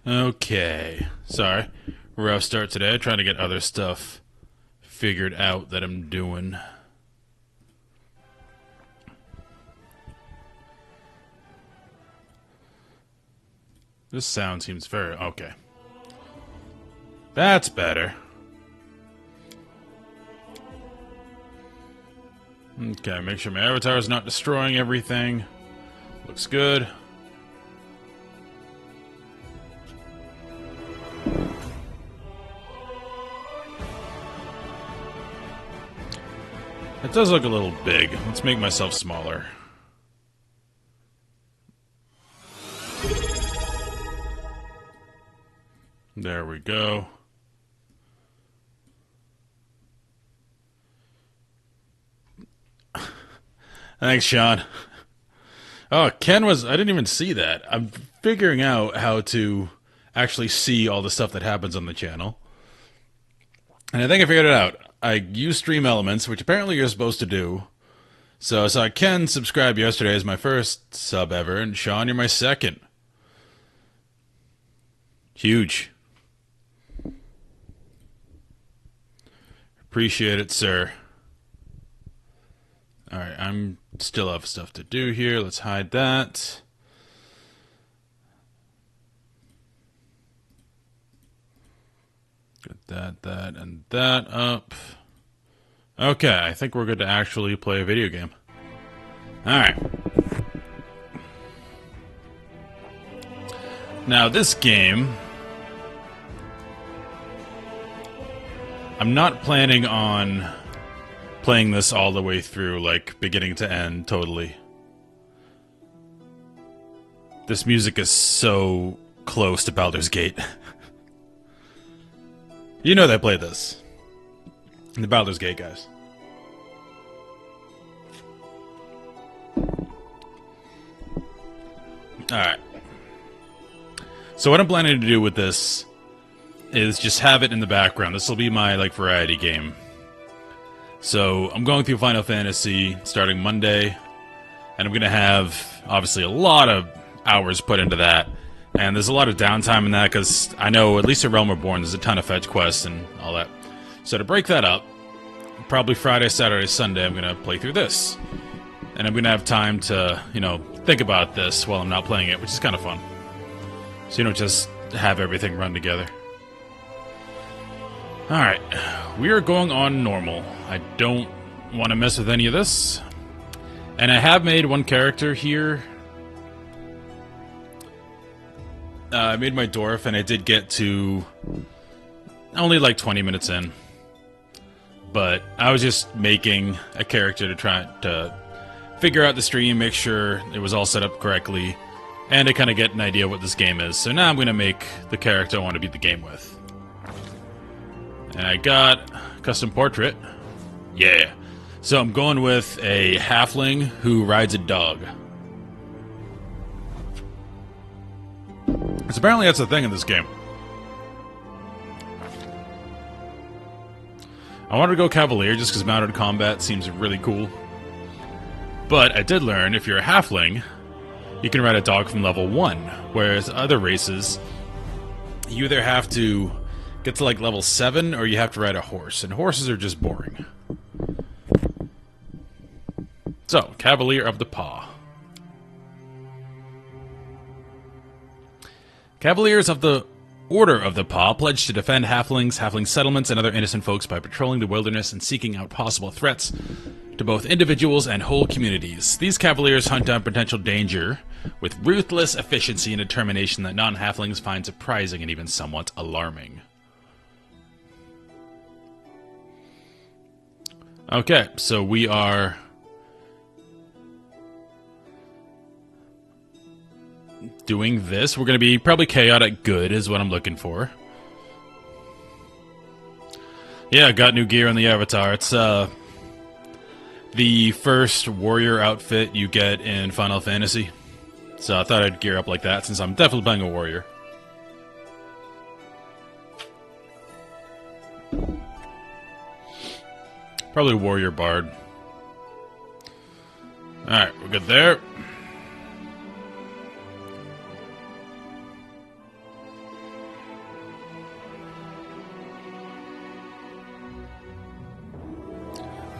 Okay. Sorry. Rough start today. Trying to get other stuff figured out that I'm doing. This sound seems very... Okay. That's better. Okay, make sure my avatar is not destroying everything. Looks good. It does look a little big. Let's make myself smaller. There we go. Thanks, Sean. Oh, Ken was... I didn't even see that. I'm figuring out how to actually see all the stuff that happens on the channel. And I think I figured it out. I use Stream Elements, which apparently you're supposed to do. So I saw Ken subscribe yesterday as my first sub ever, and Sean, you're my second. Huge. Appreciate it, sir. Alright, I'm still have stuff to do here. Let's hide that. Get that, and that up. Okay, I think we're good to actually play a video game. Alright. Now, this game... I'm not planning on playing this all the way through, like, beginning to end, totally. This music is so close to Baldur's Gate. You know they play this. The Baldur's Gate guys. Alright. So what I'm planning to do with this is just have it in the background. This will be my, like, variety game. So I'm going through Final Fantasy starting Monday, and I'm going to have, obviously, a lot of hours put into that. And there's a lot of downtime in that, because I know, at least at Realm Reborn, there's a ton of fetch quests and all that. So to break that up, probably Friday, Saturday, Sunday, I'm going to play through this. And I'm going to have time to, you know, think about this while I'm not playing it, which is kind of fun. So you don't just have everything run together. Alright, we are going on normal. I don't want to mess with any of this. And I have made one character here. I made my dwarf, and I did get to only like 20 minutes in. But I was just making a character to try to figure out the stream, make sure it was all set up correctly, and to kind of get an idea what this game is. So now I'm going to make the character I want to beat the game with. And I got custom portrait. Yeah. So I'm going with a halfling who rides a dog. Because apparently that's a thing in this game. I wanted to go Cavalier just because mounted combat seems really cool. But I did learn if you're a halfling, you can ride a dog from level 1. Whereas other races, you either have to get to like level 7 or you have to ride a horse. And horses are just boring. So, Cavalier of the Paw. Cavaliers of the Order of the Paw pledge to defend halflings, halfling settlements, and other innocent folks by patrolling the wilderness and seeking out possible threats to both individuals and whole communities. These Cavaliers hunt down potential danger with ruthless efficiency and determination that non-halflings find surprising and even somewhat alarming. Okay, so we are doing this. We're going to be probably chaotic good is what I'm looking for. Yeah, got new gear on the avatar. It's the first warrior outfit you get in Final Fantasy. So I thought I'd gear up like that since I'm definitely playing a warrior. Probably warrior bard. Alright, we're good there.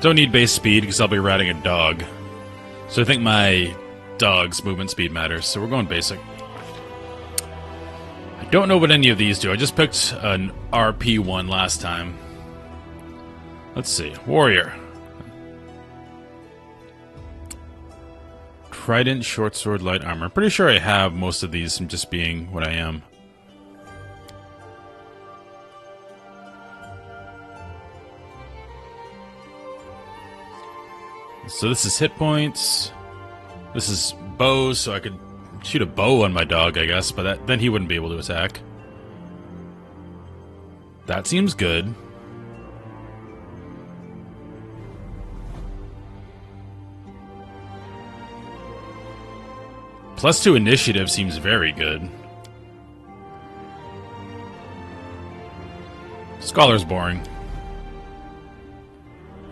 Don't need base speed because I'll be riding a dog. So I think my dog's movement speed matters, so we're going basic. I don't know what any of these do. I just picked an RP one last time. Let's see. Warrior. Trident, short sword, light armor. Pretty sure I have most of these from just being what I am. So this is hit points. This is bows, so I could shoot a bow on my dog, I guess, but then he wouldn't be able to attack. That seems good. +2 initiative seems very good. Scholar's boring.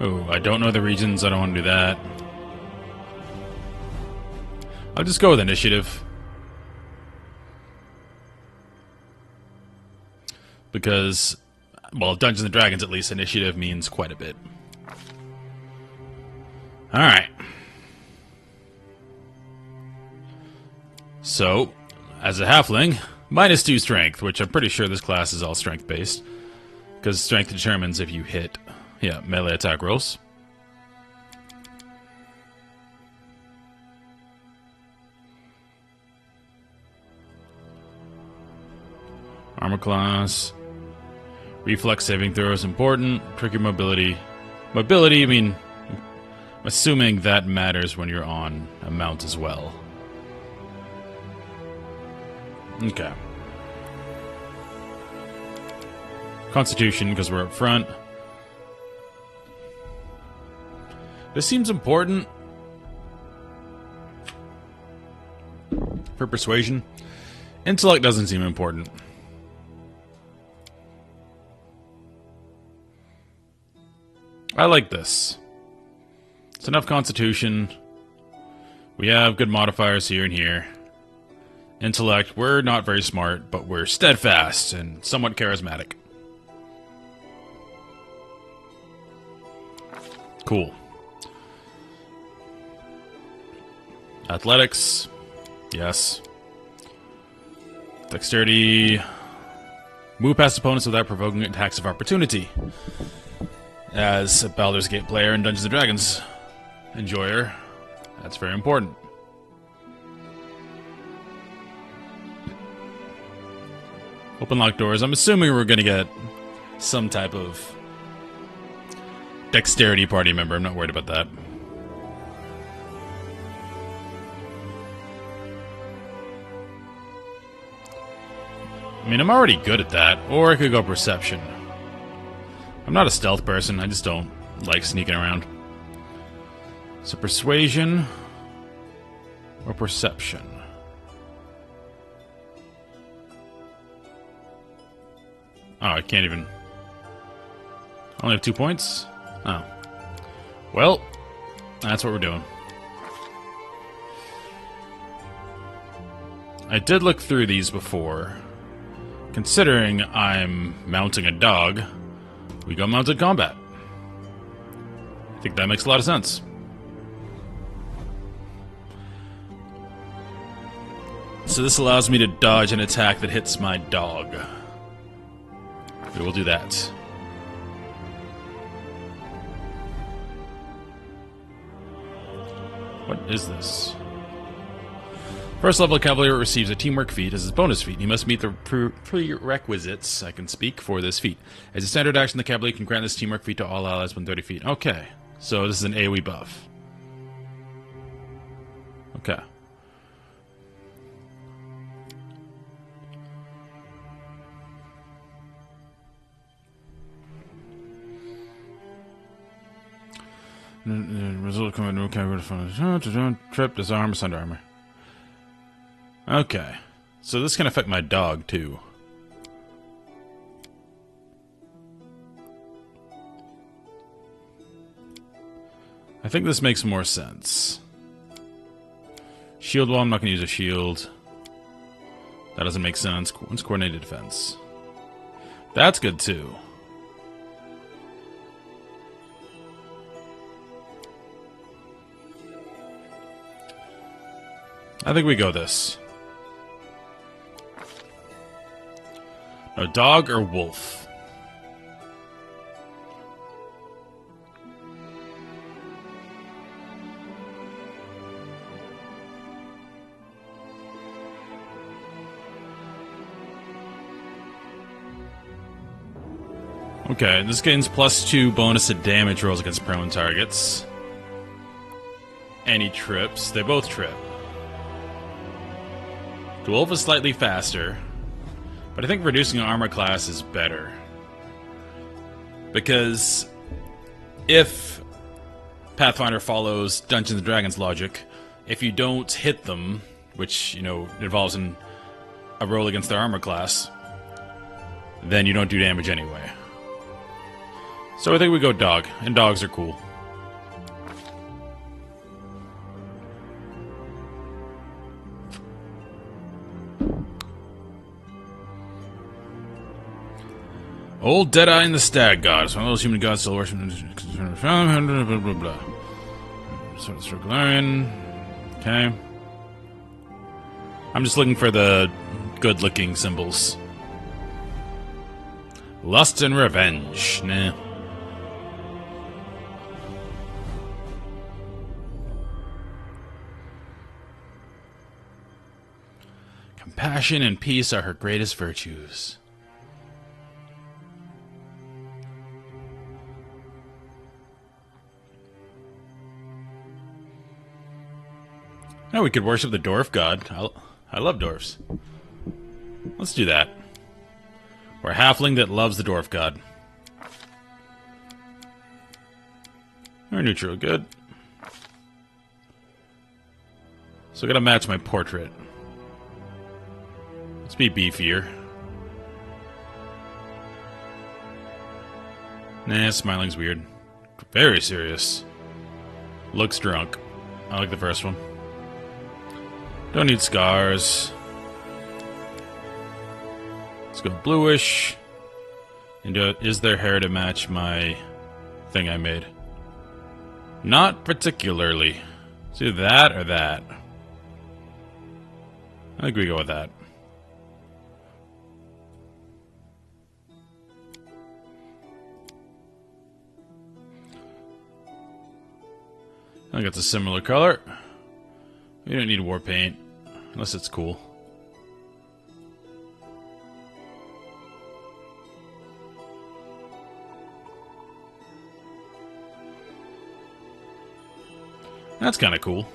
Oh, I don't know the regions. I don't want to do that. I'll just go with initiative. Because, well, Dungeons & Dragons, at least, initiative means quite a bit. Alright. So, as a halfling, -2 strength, which I'm pretty sure this class is all strength-based. Because strength determines if you hit, melee attack rolls. Armor class. Reflex saving throw is important. Tricky mobility. Mobility, I mean, I'm assuming that matters when you're on a mount as well. Okay. Constitution, because we're up front. This seems important. For persuasion. Intellect doesn't seem important. I like this. It's enough constitution. We have good modifiers here and here. Intellect, we're not very smart, but we're steadfast and somewhat charismatic. Cool. Athletics. Yes. Dexterity. Move past opponents without provoking attacks of opportunity. As a Baldur's Gate player and Dungeons & Dragons enjoyer, that's very important. Open locked doors. I'm assuming we're going to get some type of dexterity party member. I'm not worried about that. I mean, I'm already good at that. Or I could go perception. I'm not a stealth person. I just don't like sneaking around. So persuasion or perception. Oh, I can't even... I only have 2 points? Oh. Well, that's what we're doing. I did look through these before. Considering I'm mounting a dog, we go mounted combat. I think that makes a lot of sense. So this allows me to dodge an attack that hits my dog. We will do that. What is this? First level Cavalier receives a teamwork feat as his bonus feat. He must meet the prerequisites, I can speak, for this feat. As a standard action, the Cavalier can grant this teamwork feat to all allies within 30 feet. Okay. So this is an AoE buff. Okay. Result of combat, trip, disarm, sunder armor. Okay. So this can affect my dog, too. I think this makes more sense. Shield wall, I'm not going to use a shield. That doesn't make sense. One's coordinated defense. That's good, too. I think we go this. A dog or wolf? Okay, this gains +2 bonus to damage rolls against prone targets. Any trips? They both trip. The wolf is slightly faster, but I think reducing armor class is better. Because if Pathfinder follows Dungeons & Dragons logic, if you don't hit them, which, you know, involves in a roll against their armor class, then you don't do damage anyway. So I think we go dog, and dogs are cool. Old Deadeye and the Stag God. It's one of those human gods still worship. Blah, blah, blah. Sort of Circularian. Okay. I'm just looking for the good-looking symbols. Lust and revenge. Nah. Compassion and peace are her greatest virtues. Now we could worship the dwarf god. I love dwarfs. Let's do that. We're a halfling that loves the dwarf god. We're neutral, good. So I gotta match my portrait. Let's be beefier. Nah, smiling's weird. Very serious. Looks drunk. I like the first one. Don't need scars. Let's go bluish. And is there hair to match my thing I made? Not particularly. It's either that or that. I think we go with that. I think it's a similar color. We don't need war paint, unless it's cool. That's kind of cool.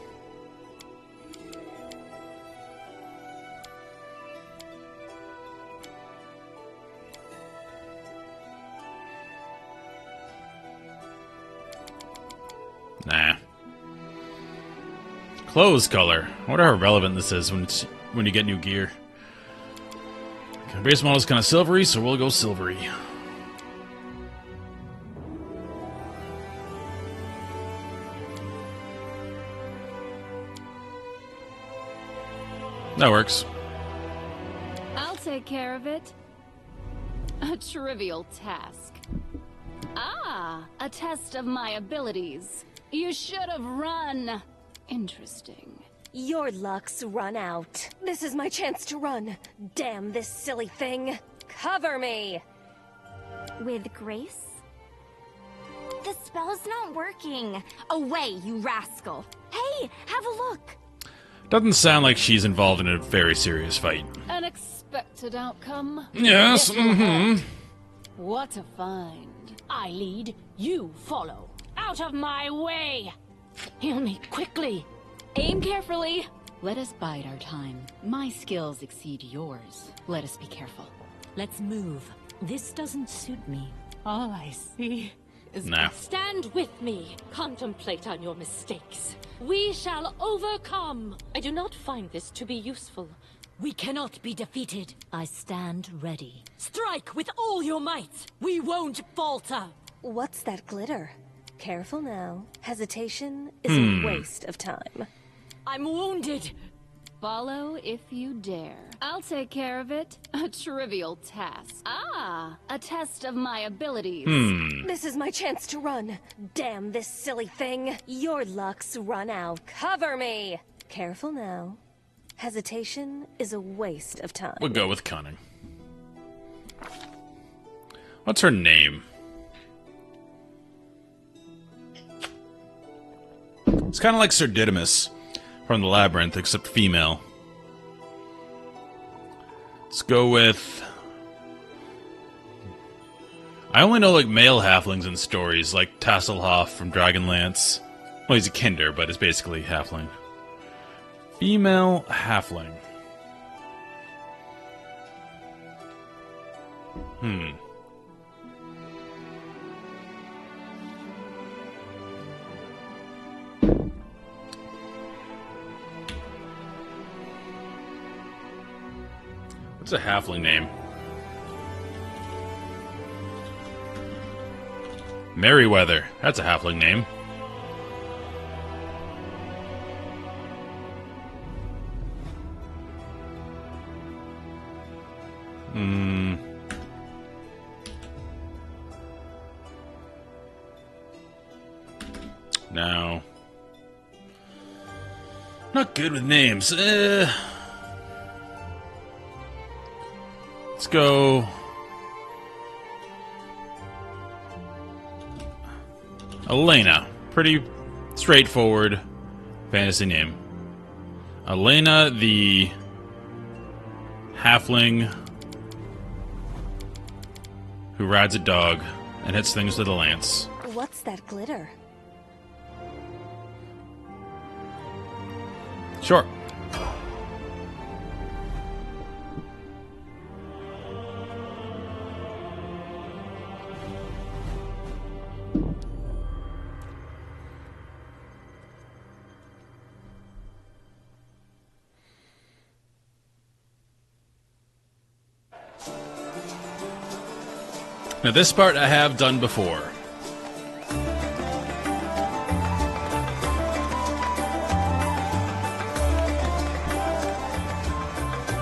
Nah. Clothes color. I wonder how relevant this is when you get new gear. Okay, base model is kind of silvery, so we'll go silvery. That works. I'll take care of it. A trivial task. Ah, a test of my abilities. You should have run. Interesting. Your luck's run out. This is my chance to run. Damn this silly thing. Cover me! With grace? The spell's not working. Away, you rascal. Hey, have a look. Doesn't sound like she's involved in a very serious fight. An expected outcome. Yes, What a find. I lead, you follow. Out of my way! Heal me quickly. Aim carefully. Let us bide our time. My skills exceed yours. Let us be careful. Let's move. This doesn't suit me. All I see is... Nah. Stand with me. Contemplate on your mistakes. We shall overcome. I do not find this to be useful. We cannot be defeated. I stand ready. Strike with all your might. We won't falter. What's that glitter? Careful now. Hesitation is a waste of time. I'm wounded. Follow if you dare. I'll take care of it. A trivial task. Ah, a test of my abilities. This is my chance to run. Damn this silly thing. Your luck's run out. Cover me! Careful now. Hesitation is a waste of time. We'll go with cunning. What's her name? It's kind of like Sir Didymus from the Labyrinth, except female. Let's go with... I only know, like, male halflings in stories, like Tasselhoff from Dragonlance. Well, he's a kinder, but it's basically halfling. Female halfling. What's a halfling name? Merryweather. That's a halfling name. No. Not good with names. Let's go... Elena. Pretty straightforward fantasy name. Elena, the halfling who rides a dog and hits things with a lance. What's that glitter? Sure. Now this part I have done before.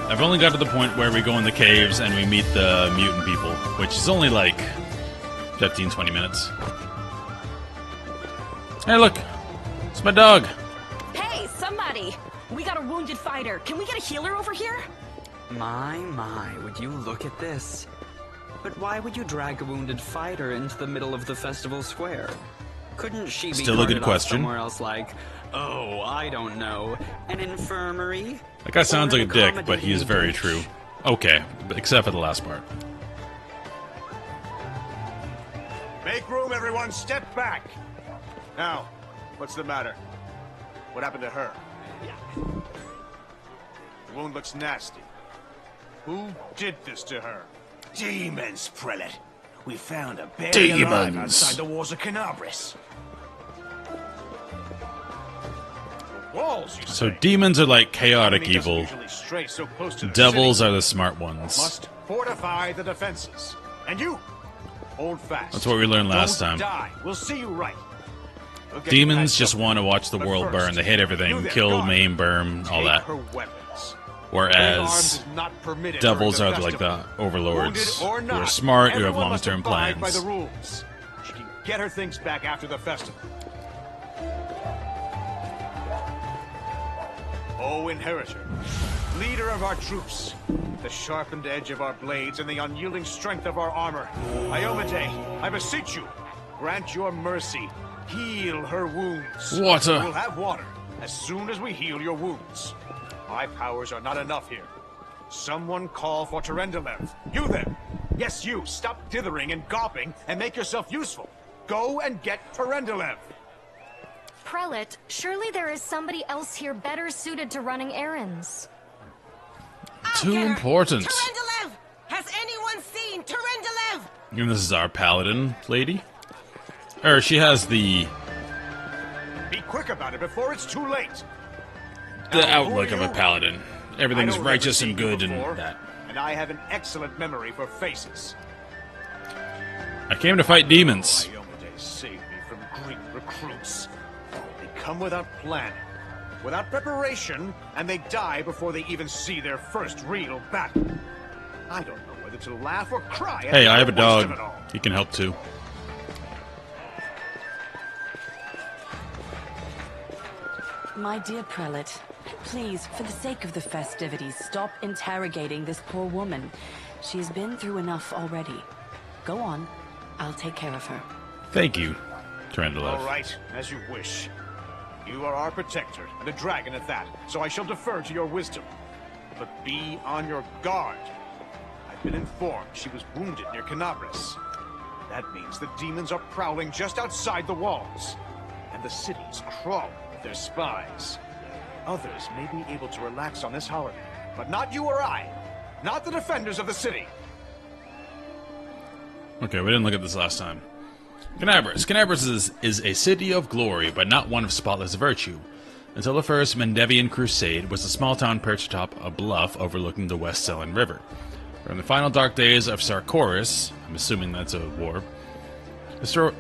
I've only got to the point where we go in the caves and we meet the mutant people, which is only like 15-20 minutes. Hey look! It's my dog! Hey, somebody! We got a wounded fighter. Can we get a healer over here? My, would you look at this? But why would you drag a wounded fighter into the middle of the festival square? Couldn't she be Still a good question. Somewhere else like, oh, I don't know, an infirmary? That guy sounds like a dick, but he is very true. Okay, except for the last part. Make room, everyone! Step back! Now, what's the matter? What happened to her? The wound looks nasty. Who did this to her? Demons, Prelate. We found a buried alive outside the walls of Canabris. Walls, you So say? demons are like chaotic Enemy doesn't evil. usually stray so close to the Devils city. are the smart ones. Must fortify the defenses. And you, hold fast. That's what we learned last Don't time. Die. We'll see you right. We'll get Demons you just back want to watch the But world first, burn. They hate you everything. there, Kill, guard. maim, burn, all Take that. her weapons. Holding arms Whereas is not permitted devils during are like the festival. overlords Wounded or who not, are smart, who have everyone must long-term abide by plans. the rules. She can get her things back after the festival. O Inheritor, leader of our troops, the sharpened edge of our blades and the unyielding strength of our armor, Iomade, I beseech you, grant your mercy, heal her wounds. Water. We'll have water as soon as we heal your wounds. My powers are not enough here. Someone call for Terendelev. You there! Yes, you! Stop dithering and gawping and make yourself useful. Go and get Terendelev! Prelate, surely there is somebody else here better suited to running errands. Too important. Terendelev! Has anyone seen Terendelev? And this is our paladin lady. Or she has the Be quick about it before it's too late! the Now, who outlook are of a you? paladin. I Everything's don't righteous remember and seeing good you before, and that. And I have an excellent memory for faces. I came to fight demons. Iomade saved me from Greek recruits. They come without planning, without preparation, and they die before they even see their first real battle. I don't know whether to laugh or cry. Hey, at I have a the worst of dog. it all. He can help too. My dear Prelate, Please, for the sake of the festivities, stop interrogating this poor woman. She has been through enough already. Go on. I'll take care of her. Thank you, Trendalev. All right, as you wish. You are our protector, and a dragon at that, so I shall defer to your wisdom. But be on your guard. I've been informed she was wounded near Canabras. That means the demons are prowling just outside the walls, and the city's crawling with their spies. Others may be able to relax on this holiday, but not you or I. Not the defenders of the city. Okay, we didn't look at this last time. Canabras. Canabras is a city of glory, but not one of spotless virtue. Until the First Mendevian Crusade was a small town perched atop a bluff overlooking the West Selen River. During the final dark days of Sarkoris, I'm assuming that's a war,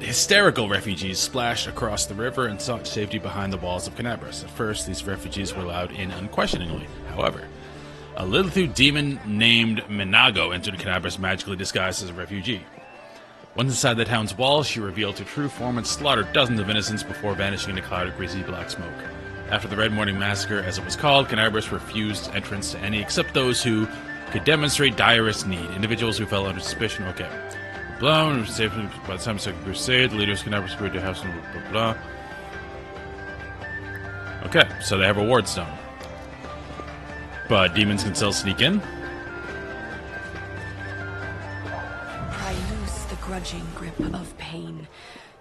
hysterical refugees splashed across the river and sought safety behind the walls of Canabras. At first, these refugees were allowed in unquestioningly. However, a little demon named Minago entered Canabras magically disguised as a refugee. Once inside the town's walls, she revealed her true form and slaughtered dozens of innocents before vanishing in a cloud of greasy black smoke. After the Red Morning Massacre, as it was called, Canabras refused entrance to any except those who could demonstrate direst need. Individuals who fell under suspicion. Okay. Blown, safely by the time of the Second Crusade, the leaders of Canabras agreed to have some blah, blah, blah. Okay, so they have a ward stone. But demons can still sneak in. Pry loose the grudging grip of pain.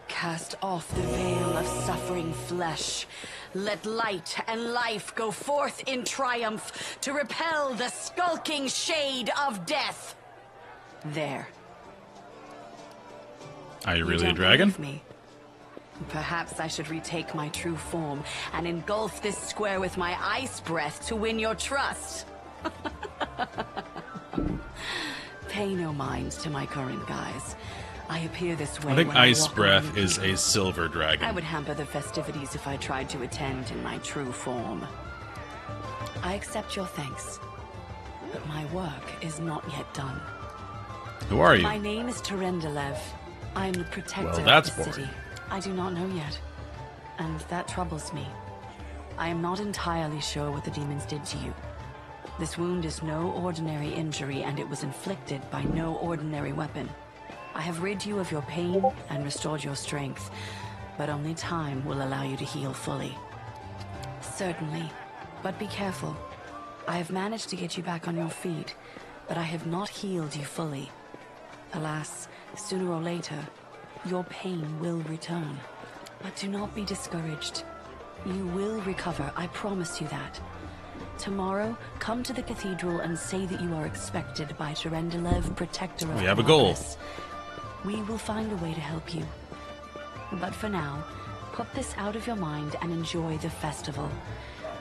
Cast off the veil of suffering flesh. Let light and life go forth in triumph to repel the skulking shade of death. There. Are you really You a don't dragon? believe me? Perhaps I should retake my true form and engulf this square with my ice breath to win your trust. Pay no mind to my current guise. I appear this way. I think when Ice walk Breath among is people. a silver I dragon. would hamper the festivities if I tried to attend in my true form. I accept your thanks, but my work is not yet done. Who are you? My name is Terendelev. I'm the protector Well, that's of the boring. city. I do not know yet, and that troubles me. I am not entirely sure what the demons did to you. This wound is no ordinary injury, and it was inflicted by no ordinary weapon. I have rid you of your pain and restored your strength, but only time will allow you to heal fully. Certainly, but be careful. I have managed to get you back on your feet, but I have not healed you fully. Alas, sooner or later, your pain will return. But do not be discouraged. You will recover, I promise you that. Tomorrow, come to the cathedral and say that you are expected by Terendelev, protector of We have a goal. Canabras. We will find a way to help you. But for now, put this out of your mind and enjoy the festival.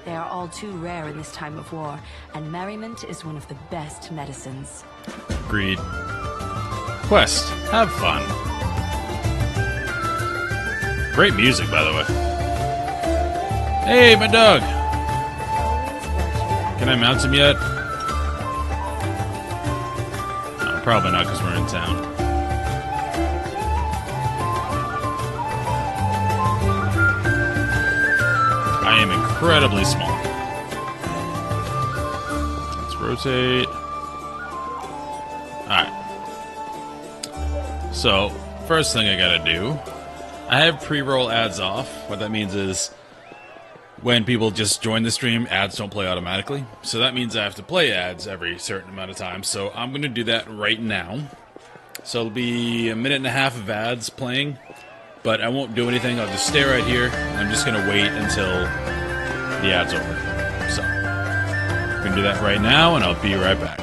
They are all too rare in this time of war, and merriment is one of the best medicines. Agreed. Quest. Have fun. Great music, by the way. Hey, my dog! Can I mount him yet? No, probably not, because we're in town. I am incredibly small. Let's rotate. Alright. So, first thing I gotta do, I have pre-roll ads off. What that means is, when people just join the stream, ads don't play automatically. So that means I have to play ads every certain amount of time. So I'm going to do that right now. So it'll be a minute and a half of ads playing. But I won't do anything. I'll just stay right here. I'm just going to wait until the ad's over. So I'm going to do that right now, and I'll be right back.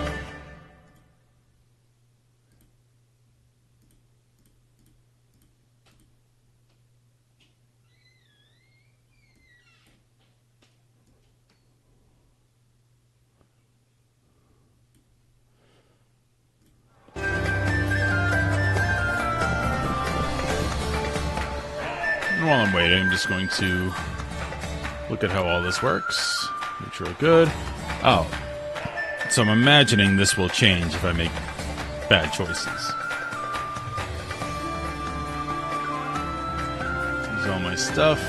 And while I'm waiting, I'm just going to look at how all this works. Make sure we're good. Oh. So I'm imagining this will change if I make bad choices. Here's all my stuff.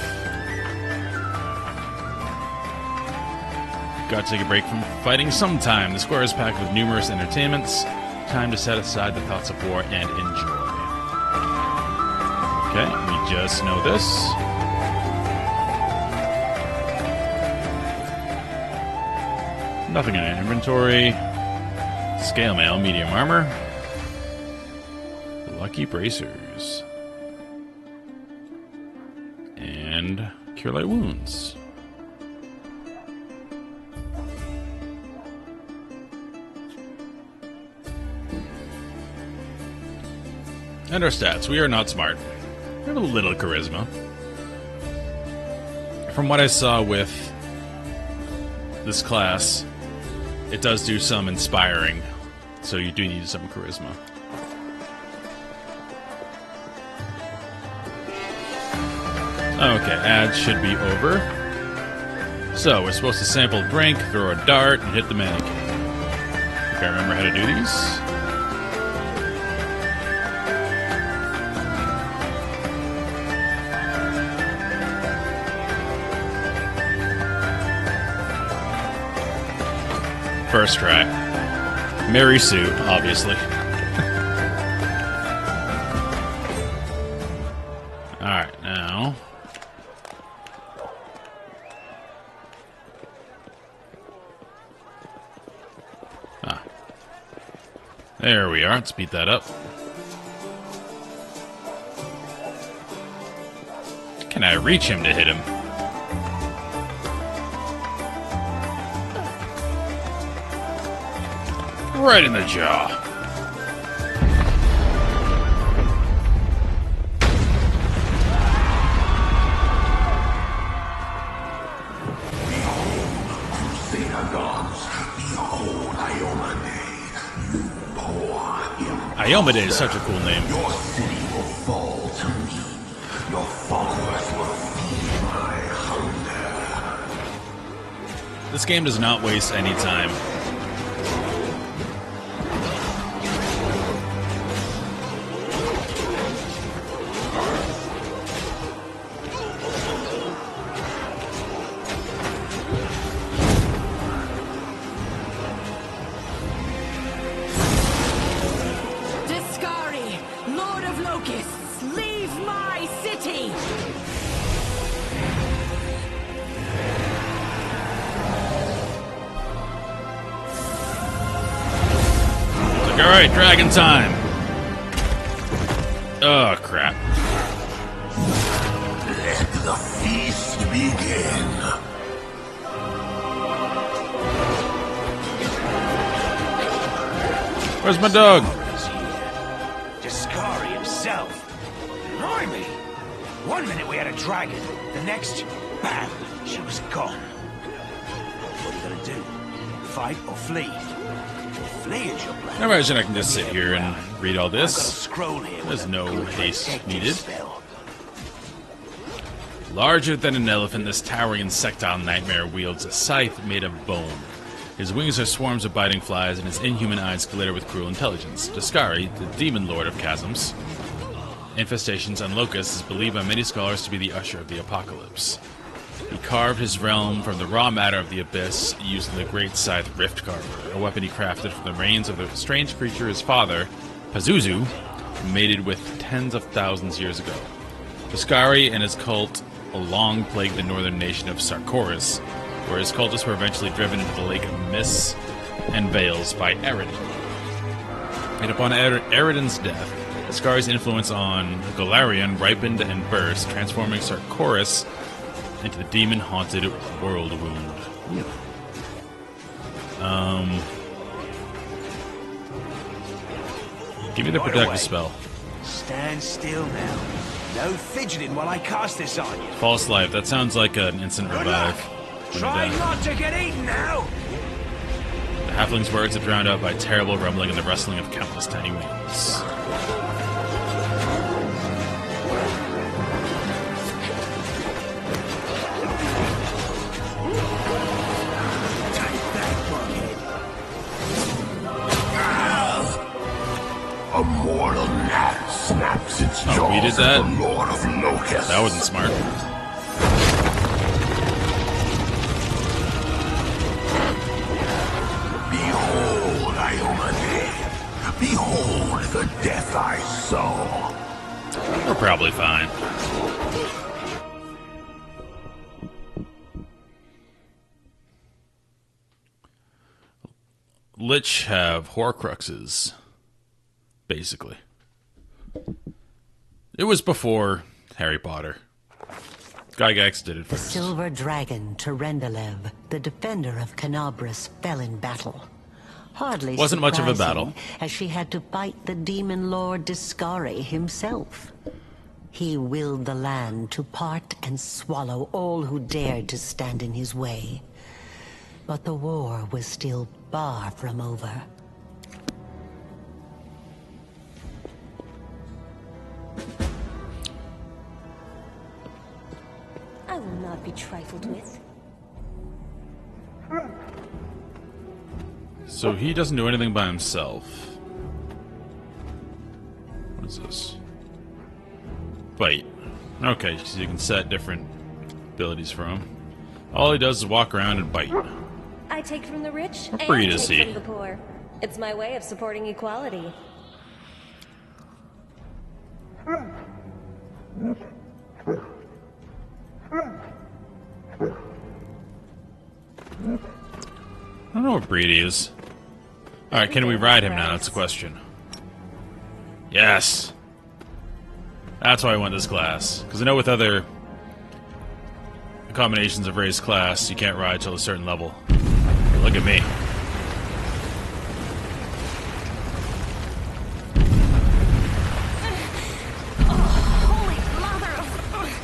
got to take a break from fighting sometime. The square is packed with numerous entertainments. Time to set aside the thoughts of war and enjoy. Okay, we just know this. Nothing in our inventory. Scale mail, medium armor. Lucky bracers. And cure light wounds. And our stats. We are not smart. We have a little charisma. From what I saw with this class, it does do some inspiring, so you do need some charisma. Okay, ads should be over. So, we're supposed to sample drink, throw a dart, and hit the mannequin. If I remember how to do these. First try. Mary Sue, obviously. Alright, now. There we are. Let's beat that up. Can I reach him to hit him? Right in the jaw. Iomade is such a cool name. Your city will fall to me. Your followers will feed my hunger. This game does not waste any time. Alright, dragon time. Oh, crap. Let the feast begin. Where's my dog? Discari himself. Blimey. One minute we had a dragon, the next, bam, she was gone. What are you gonna do? Fight or flee? I imagine I can just sit here and read all this. There's no haste needed. Larger than an elephant, this towering insectile nightmare wields a scythe made of bone. His wings are swarms of biting flies, and his inhuman eyes glitter with cruel intelligence. Discari, the demon lord of chasms, infestations, and locusts, is believed by many scholars to be the usher of the apocalypse. He carved his realm from the raw matter of the abyss using the great scythe Riftcarver, a weapon he crafted from the reins of the strange creature his father, Pazuzu, mated with tens of thousands years ago. Discari and his cult long plagued the northern nation of Sarkoris, where his cultists were eventually driven into the lake of mists and veils by Eridan. And upon Eridan's death, Discari's influence on Golarion ripened and burst, transforming Sarkoris into the demon-haunted world wound. Give me the protective spell. Stand still now. No fidgeting while I cast this on you. False life. That sounds like an instant revive. Try not to get eaten now. The halfling's words are drowned out by terrible rumbling and the rustling of countless tiny wings. A mortal gnat snaps its jaws. Oh, we did that? The Lord of Locusts. That wasn't smart. Behold the death I sow. We're probably fine. Lich have Horcruxes, basically. It was before Harry Potter. Gygax did it The first. silver dragon, Terendelev, the defender of Canabras, fell in battle. Hardly Wasn't much of a surprising, battle. as she had to fight the demon lord Discari himself. He willed the land to part and swallow all who dared to stand in his way. But the war was still far from over. I will not be trifled with. So he doesn't do anything by himself. What is this? Bite. Okay, so you can set different abilities for him. All he does is walk around and bite. I take from the rich What and breed is take he? from the poor. It's my way of supporting equality. I don't know what breed he is. Alright, can we ride him now? That's the question. Yes! That's why I went this class. Because I know with other combinations of race class, you can't ride till a certain level. Look at me.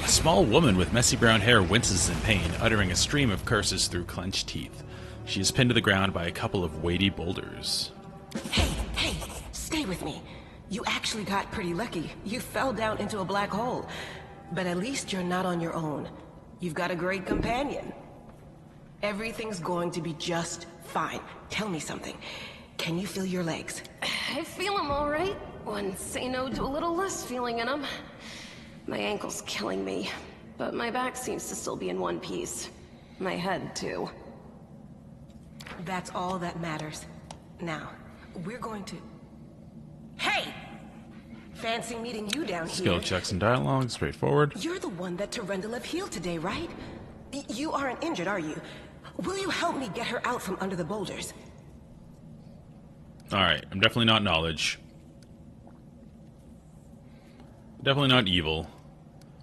A small woman with messy brown hair winces in pain, uttering a stream of curses through clenched teeth. She is pinned to the ground by a couple of weighty boulders. Hey, stay with me. You actually got pretty lucky. You fell down into a black hole. But at least you're not on your own. You've got a great companion. Everything's going to be just fine. Tell me something. Can you feel your legs? I feel them all right. When say no to a little less feeling in them. My ankle's killing me, but my back seems to still be in one piece. My head, too. That's all that matters. Now, we're going to... Hey! Fancy meeting you down Skill here. checks and dialogue, straightforward. You're the one that Terendelev healed today, right? You aren't injured, are you? Will you help me get her out from under the boulders? Alright, I'm definitely not knowledge. Definitely not evil.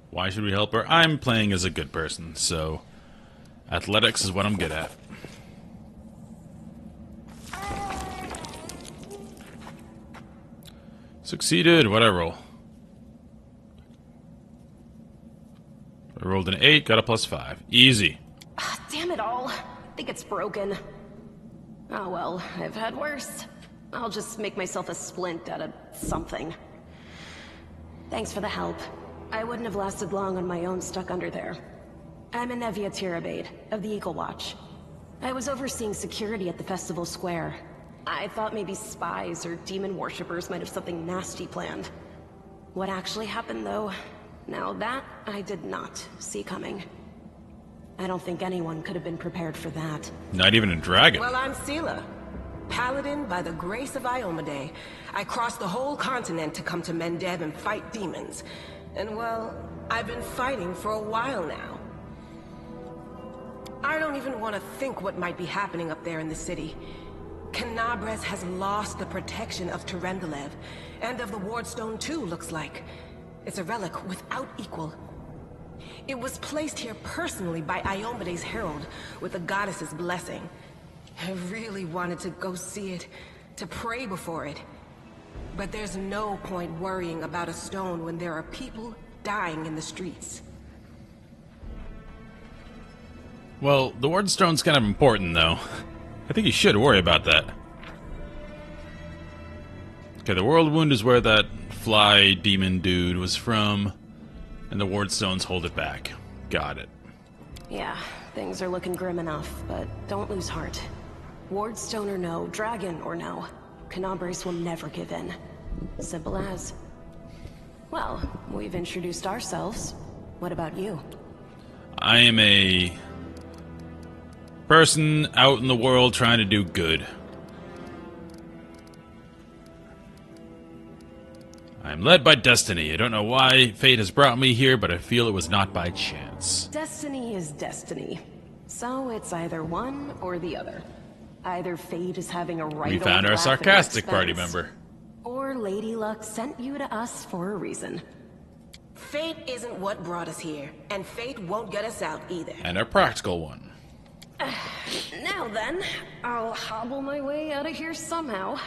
Why should we help her? I'm playing as a good person, so athletics is what I'm good at. Succeeded. What'd I roll? I rolled an 8, got a +5. Easy. Damn it all. I think it's broken. Oh well, I've had worse. I'll just make myself a splint out of something. Thanks for the help. I wouldn't have lasted long on my own stuck under there. I'm Anevia Tirabade, of the Eagle Watch. I was overseeing security at the festival square. I thought maybe spies or demon worshippers might have something nasty planned. What actually happened, though, now that I did not see coming. I don't think anyone could have been prepared for that. Not even a dragon. Well, I'm Sela. Paladin by the grace of Iomade. I crossed the whole continent to come to Mendeb and fight demons. And well, I've been fighting for a while now. I don't even want to think what might be happening up there in the city. Canabras has lost the protection of Terendelev, and of the Wardstone too, looks like. It's a relic without equal. It was placed here personally by Iomade's herald, with the goddess's blessing. I really wanted to go see it, to pray before it. But there's no point worrying about a stone when there are people dying in the streets. Well, the Wardstone's kind of important, though. I think you should worry about that. Okay, the World Wound is where that fly demon dude was from, and the Wardstones hold it back. Got it. Yeah, things are looking grim enough, but don't lose heart. Wardstone or no, dragon or no, Canabras will never give in. Simple as. Well, we've introduced ourselves. What about you? I am a person out in the world trying to do good. I'm led by destiny. I don't know why fate has brought me here, but I feel it was not by chance. Destiny is destiny. So it's either one or the other. Either fate is having a right We found our sarcastic party member. Or Lady Luck sent you to us for a reason. Fate isn't what brought us here, and fate won't get us out either. And a practical one. Now then, I'll hobble my way out of here somehow.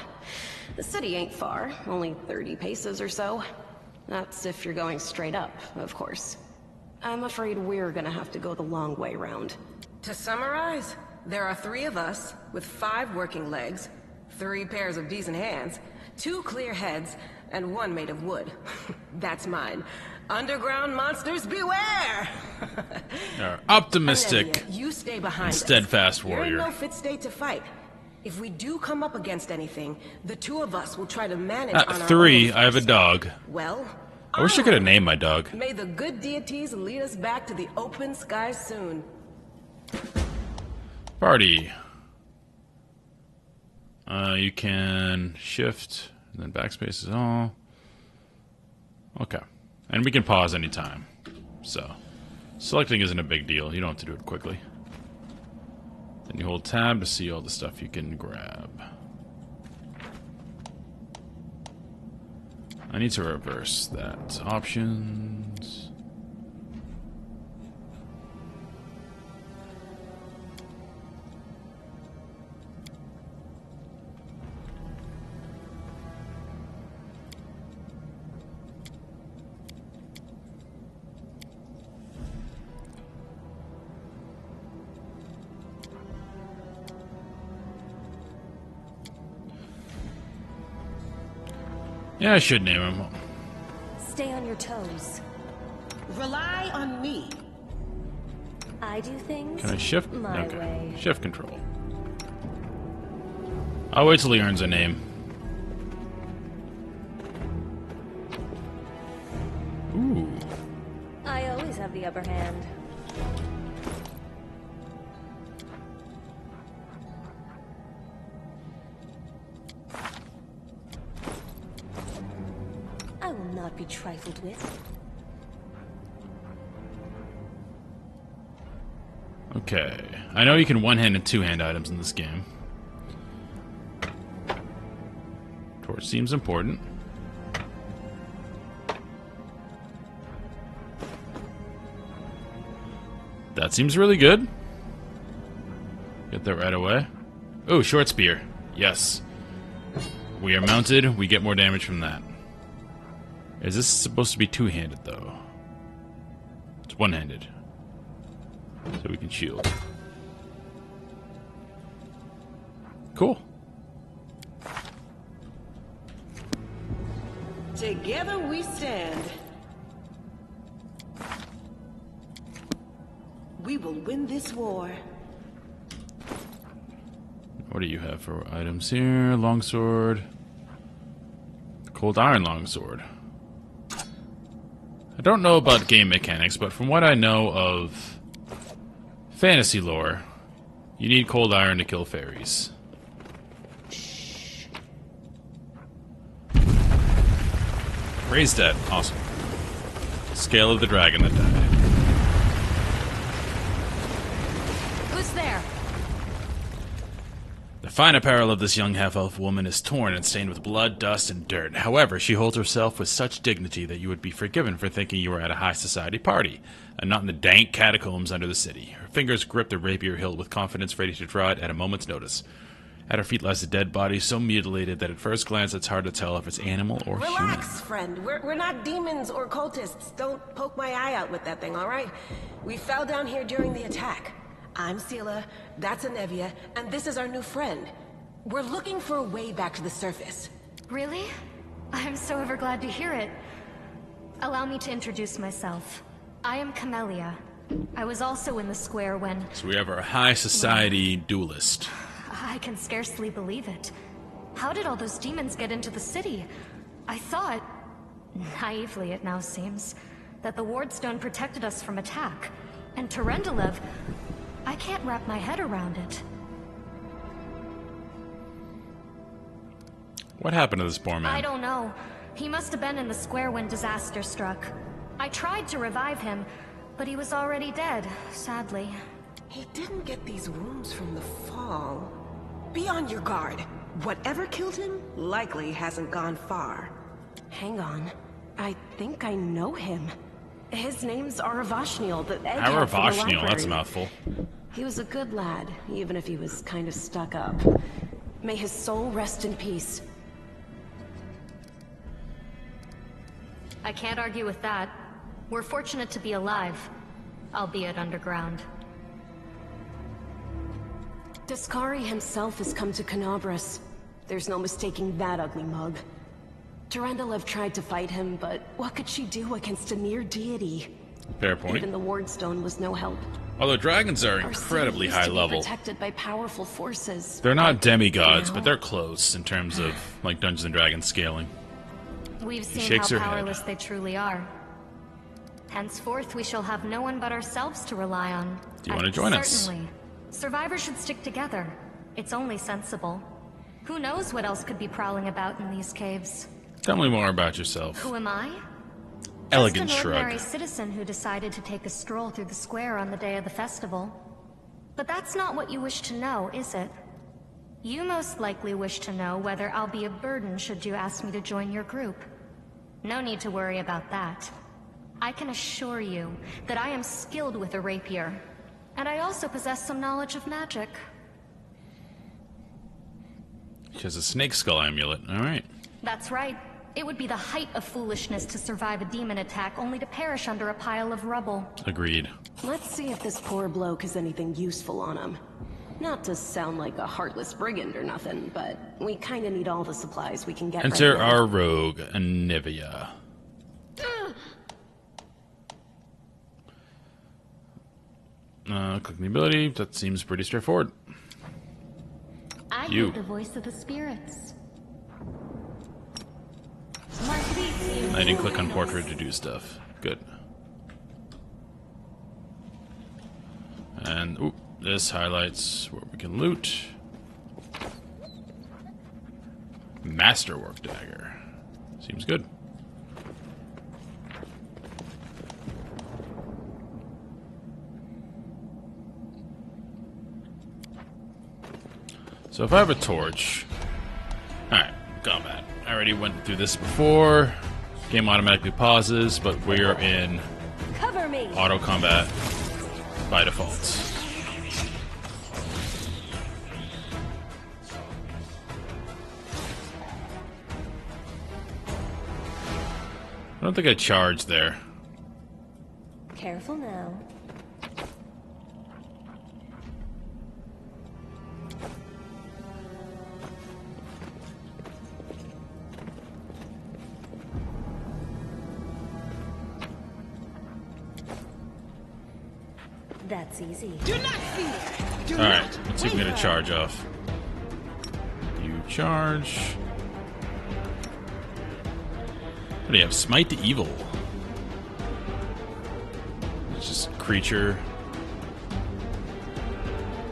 The city ain't far, only 30 paces or so. That's if you're going straight up, of course. I'm afraid we're gonna have to go the long way round. To summarize, there are 3 of us, with 5 working legs, 3 pairs of decent hands, 2 clear heads, and 1 made of wood. That's mine. Underground monsters beware! Optimistic Olivia, you stay behind and steadfast us. warrior. You're in no fit state to fight. If we do come up against anything, the 2 of us will try to manage on our 3, own. I have a dog. Well, I wish I could have named my dog. may the good deities lead us back to the open sky soon. Party. You can shift, and then backspace is all. Okay. And we can pause anytime. So, selecting isn't a big deal. You don't have to do it quickly. Then you hold tab to see all the stuff you can grab. I need to reverse that. Options. Yeah, I should name him. Stay on your toes. Rely on me. I do things Can I shift? my Okay. way. Shift control. I'll wait till he earns a name. Ooh. I always have the upper hand. I will not be trifled with. Okay. I know you can one-hand and two-hand items in this game. Torch seems important. That seems really good. Get that right away. Oh, short spear. Yes. We are mounted. We get more damage from that. Is this supposed to be two-handed, though? It's one-handed. So we can shield. Cool. Together we stand. We will win this war. What do you have for items here? Longsword. Cold iron longsword. I don't know about game mechanics, but from what I know of fantasy lore, you need cold iron to kill fairies. Raised dead. Awesome. Scale of the dragon that died. Who's there? The fine apparel of this young half-elf woman is torn and stained with blood, dust, and dirt. However, she holds herself with such dignity that you would be forgiven for thinking you were at a high society party, and not in the dank catacombs under the city. Her fingers grip the rapier hilt with confidence, ready to draw it at a moment's notice. At her feet lies a dead body, so mutilated that at first glance it's hard to tell if it's animal or human. Relax, friend. We're not demons or cultists. Don't poke my eye out with that thing, all right? We fell down here during the attack. I'm Sela, that's Anevia, and this is our new friend. We're looking for a way back to the surface. Really? I'm so ever glad to hear it. Allow me to introduce myself. I am Camellia. I was also in the square when... So we have our high society duelist. I can scarcely believe it. How did all those demons get into the city? I thought, naively it now seems, that the Wardstone protected us from attack. And Terendelev, I can't wrap my head around it. What happened to this poor man? I don't know. He must have been in the square when disaster struck. I tried to revive him, but he was already dead, sadly. He didn't get these wounds from the fall. Be on your guard. Whatever killed him likely hasn't gone far. Hang on. I think I know him. His name's Aravashniel, the egghead from the Aravashniel, library. that's a mouthful. He was a good lad, even if he was kind of stuck up. May his soul rest in peace. I can't argue with that. We're fortunate to be alive, albeit underground. Discari himself has come to Canabras. There's no mistaking that ugly mug. Tyrandalev tried to fight him, but what could she do against a near deity? Fair point. Even the Wardstone was no help. Although dragons are Our incredibly city used high to be level. protected by powerful forces. They're not demigods, Now? but they're close in terms of like Dungeons and Dragons scaling. We've He seen shakes how her head. powerless they truly are. Henceforth, we shall have no one but ourselves to rely on. Do you want to join us? Certainly. Survivors should stick together. It's only sensible. Who knows what else could be prowling about in these caves? Tell me more about yourself. Who am I? Elegant Just an shrug. ordinary citizen who decided to take a stroll through the square on the day of the festival. But that's not what you wish to know, is it? You most likely wish to know whether I'll be a burden should you ask me to join your group. No need to worry about that. I can assure you that I am skilled with a rapier, and I also possess some knowledge of magic. She has a snake skull amulet. Alright. That's right. It would be the height of foolishness to survive a demon attack only to perish under a pile of rubble. Agreed. Let's see if this poor bloke has anything useful on him. Not to sound like a heartless brigand or nothing, but we kinda need all the supplies we can get Enter right now. our rogue, Anivia. Clicking the ability, that seems pretty straightforward. I You. hear the voice of the spirits. I didn't click on portrait to do stuff. Good. And, oop, this highlights where we can loot. Masterwork dagger. Seems good. So if I have a torch... Alright, combat. I already went through this before. Game automatically pauses, but we are in Cover me. auto combat by default. I don't think I charged there. Careful now. That's easy. Do not fear. Do Alright, not let's see if we get a waver. charge off. You charge. What do you have? Smite the Evil. It's just creature.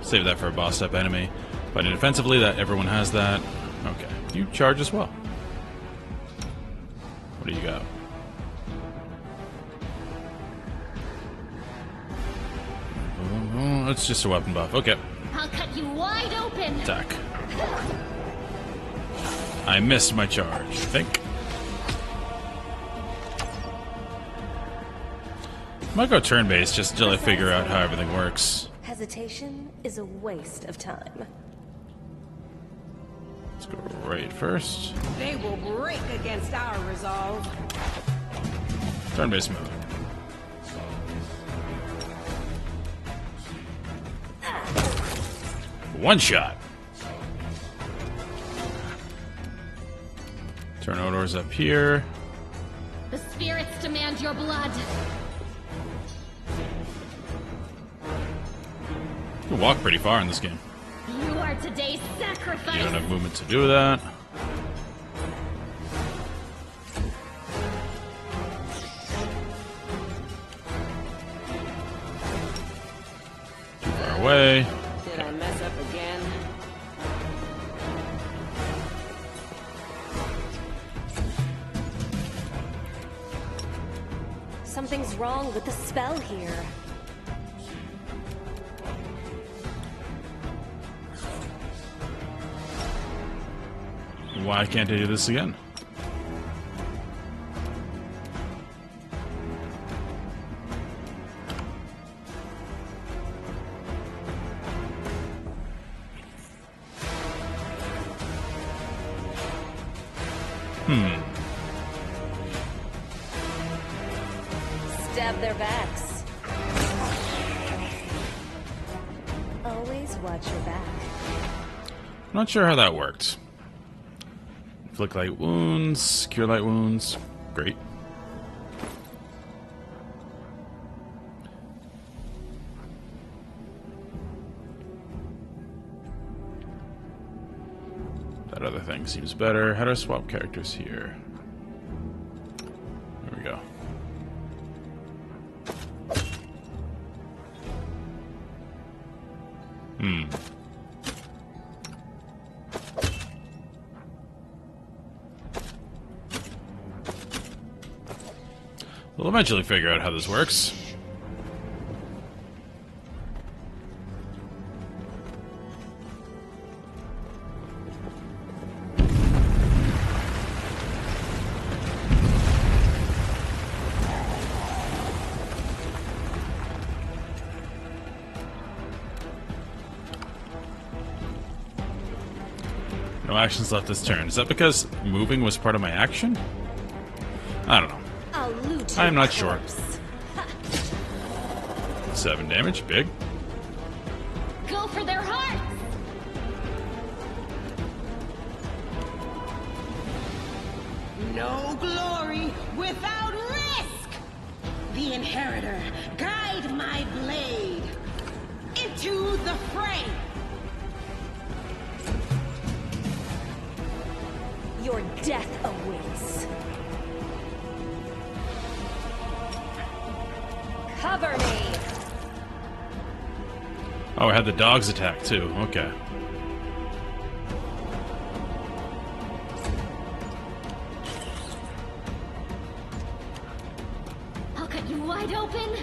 Save that for a boss type enemy. But defensively, that everyone has that. Okay. You charge as well. What do you got? Oh, it's just a weapon buff. Okay. I'll cut you wide open. Attack. I missed my charge, I think. Might go turn-based just until I figure out how everything works. Hesitation is a waste of time. Let's go right first. They will break against our resolve. Turn-based move. One shot. Turn odors up here. The spirits demand your blood. You can walk pretty far in this game. You are today's You sacrifice. don't have movement to do that. Too far away. Did I mess up again? Something's wrong with the spell here. Why can't I do this again? Stab their backs. Always watch your back. I'm not sure how that worked. Inflict light wounds, cure light wounds. Great. That other thing seems better. How do I swap characters here? There we go. We'll eventually figure out how this works. No actions left this turn. Is that because moving was part of my action? I don't know. I am not sure. 7 damage, big. Go for their hearts! No glory without risk! The Inheritor, guide my blade into the fray! Your death awaits. Cover me! Oh, I had the dog's attack too. Okay. I'll cut you wide open!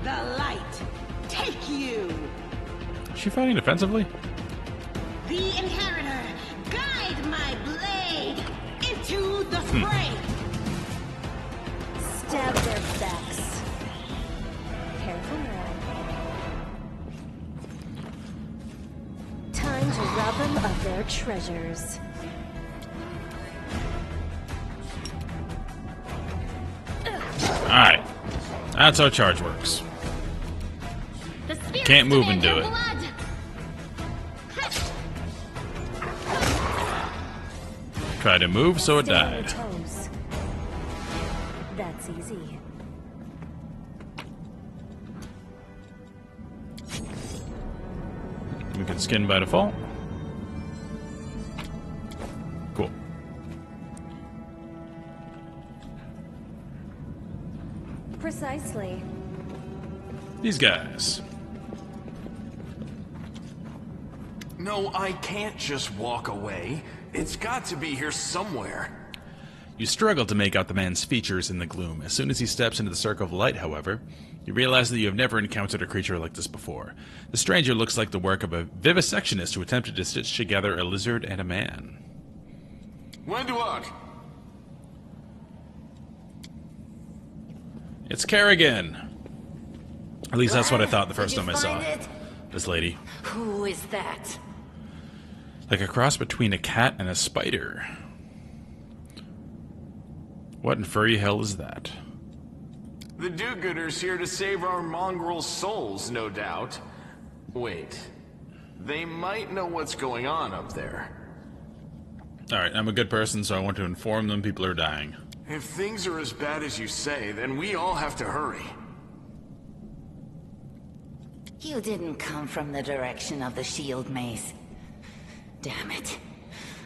The light, take you! Is she fighting defensively? The Inheritor, guide my blade into the fray! Stab their backs. Careful now. Time to rob them of their treasures. Alright. That's how charge works. Can't move and do it. Try to move, so it Stay on died. your toes. That's easy. We can skin by default. Cool. Precisely. These guys. No, I can't just walk away. It's got to be here somewhere. You struggle to make out the man's features in the gloom. As soon as he steps into the circle of light, however, you realize that you have never encountered a creature like this before. The stranger looks like the work of a vivisectionist who attempted to stitch together a lizard and a man. Wendwalk! It's Kerrigan! At least that's what I thought the first time I saw this lady. Who is that? Like a cross between a cat and a spider. What in furry hell is that? The do-gooders here to save our mongrel souls, no doubt. Wait. They might know what's going on up there. Alright, I'm a good person, so I want to inform them people are dying. If things are as bad as you say, then we all have to hurry. You didn't come from the direction of the shield maze. Damn it.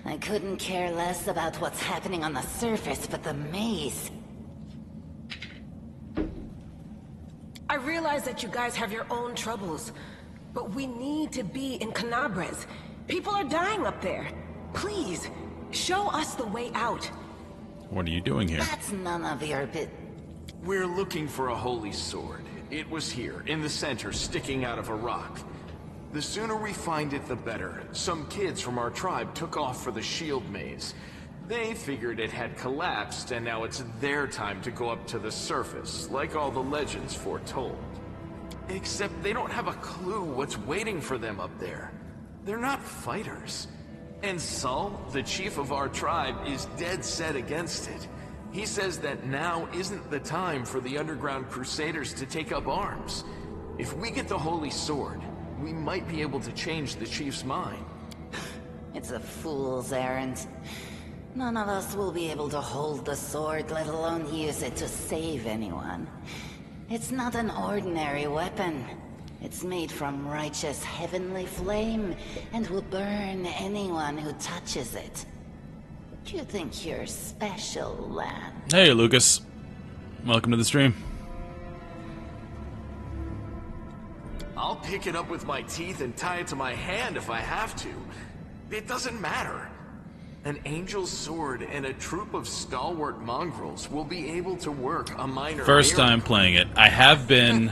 I couldn't care less about what's happening on the surface, but the maze... I realize that you guys have your own troubles, but we need to be in Canabres. People are dying up there. Please, Show us the way out. What are you doing here? That's none of your bit. We're looking for a holy sword. It was here, in the center, sticking out of a rock. The sooner we find it, the better. Some kids from our tribe took off for the shield maze. They figured it had collapsed, and now it's their time to go up to the surface, like all the legends foretold. Except they don't have a clue what's waiting for them up there. They're not fighters. And Saul, the chief of our tribe, is dead set against it. He says that now isn't the time for the underground crusaders to take up arms. If we get the holy sword, we might be able to change the chief's mind. It's a fool's errand. None of us will be able to hold the sword, let alone use it to save anyone. It's not an ordinary weapon. It's made from righteous heavenly flame, and will burn anyone who touches it. You think you're special, Lan? Hey, Lucas. Welcome to the stream. I'll pick it up with my teeth and tie it to my hand if I have to. It doesn't matter. An angel's sword and a troop of stalwart mongrels will be able to work a minor First time miracle. playing it. I have been...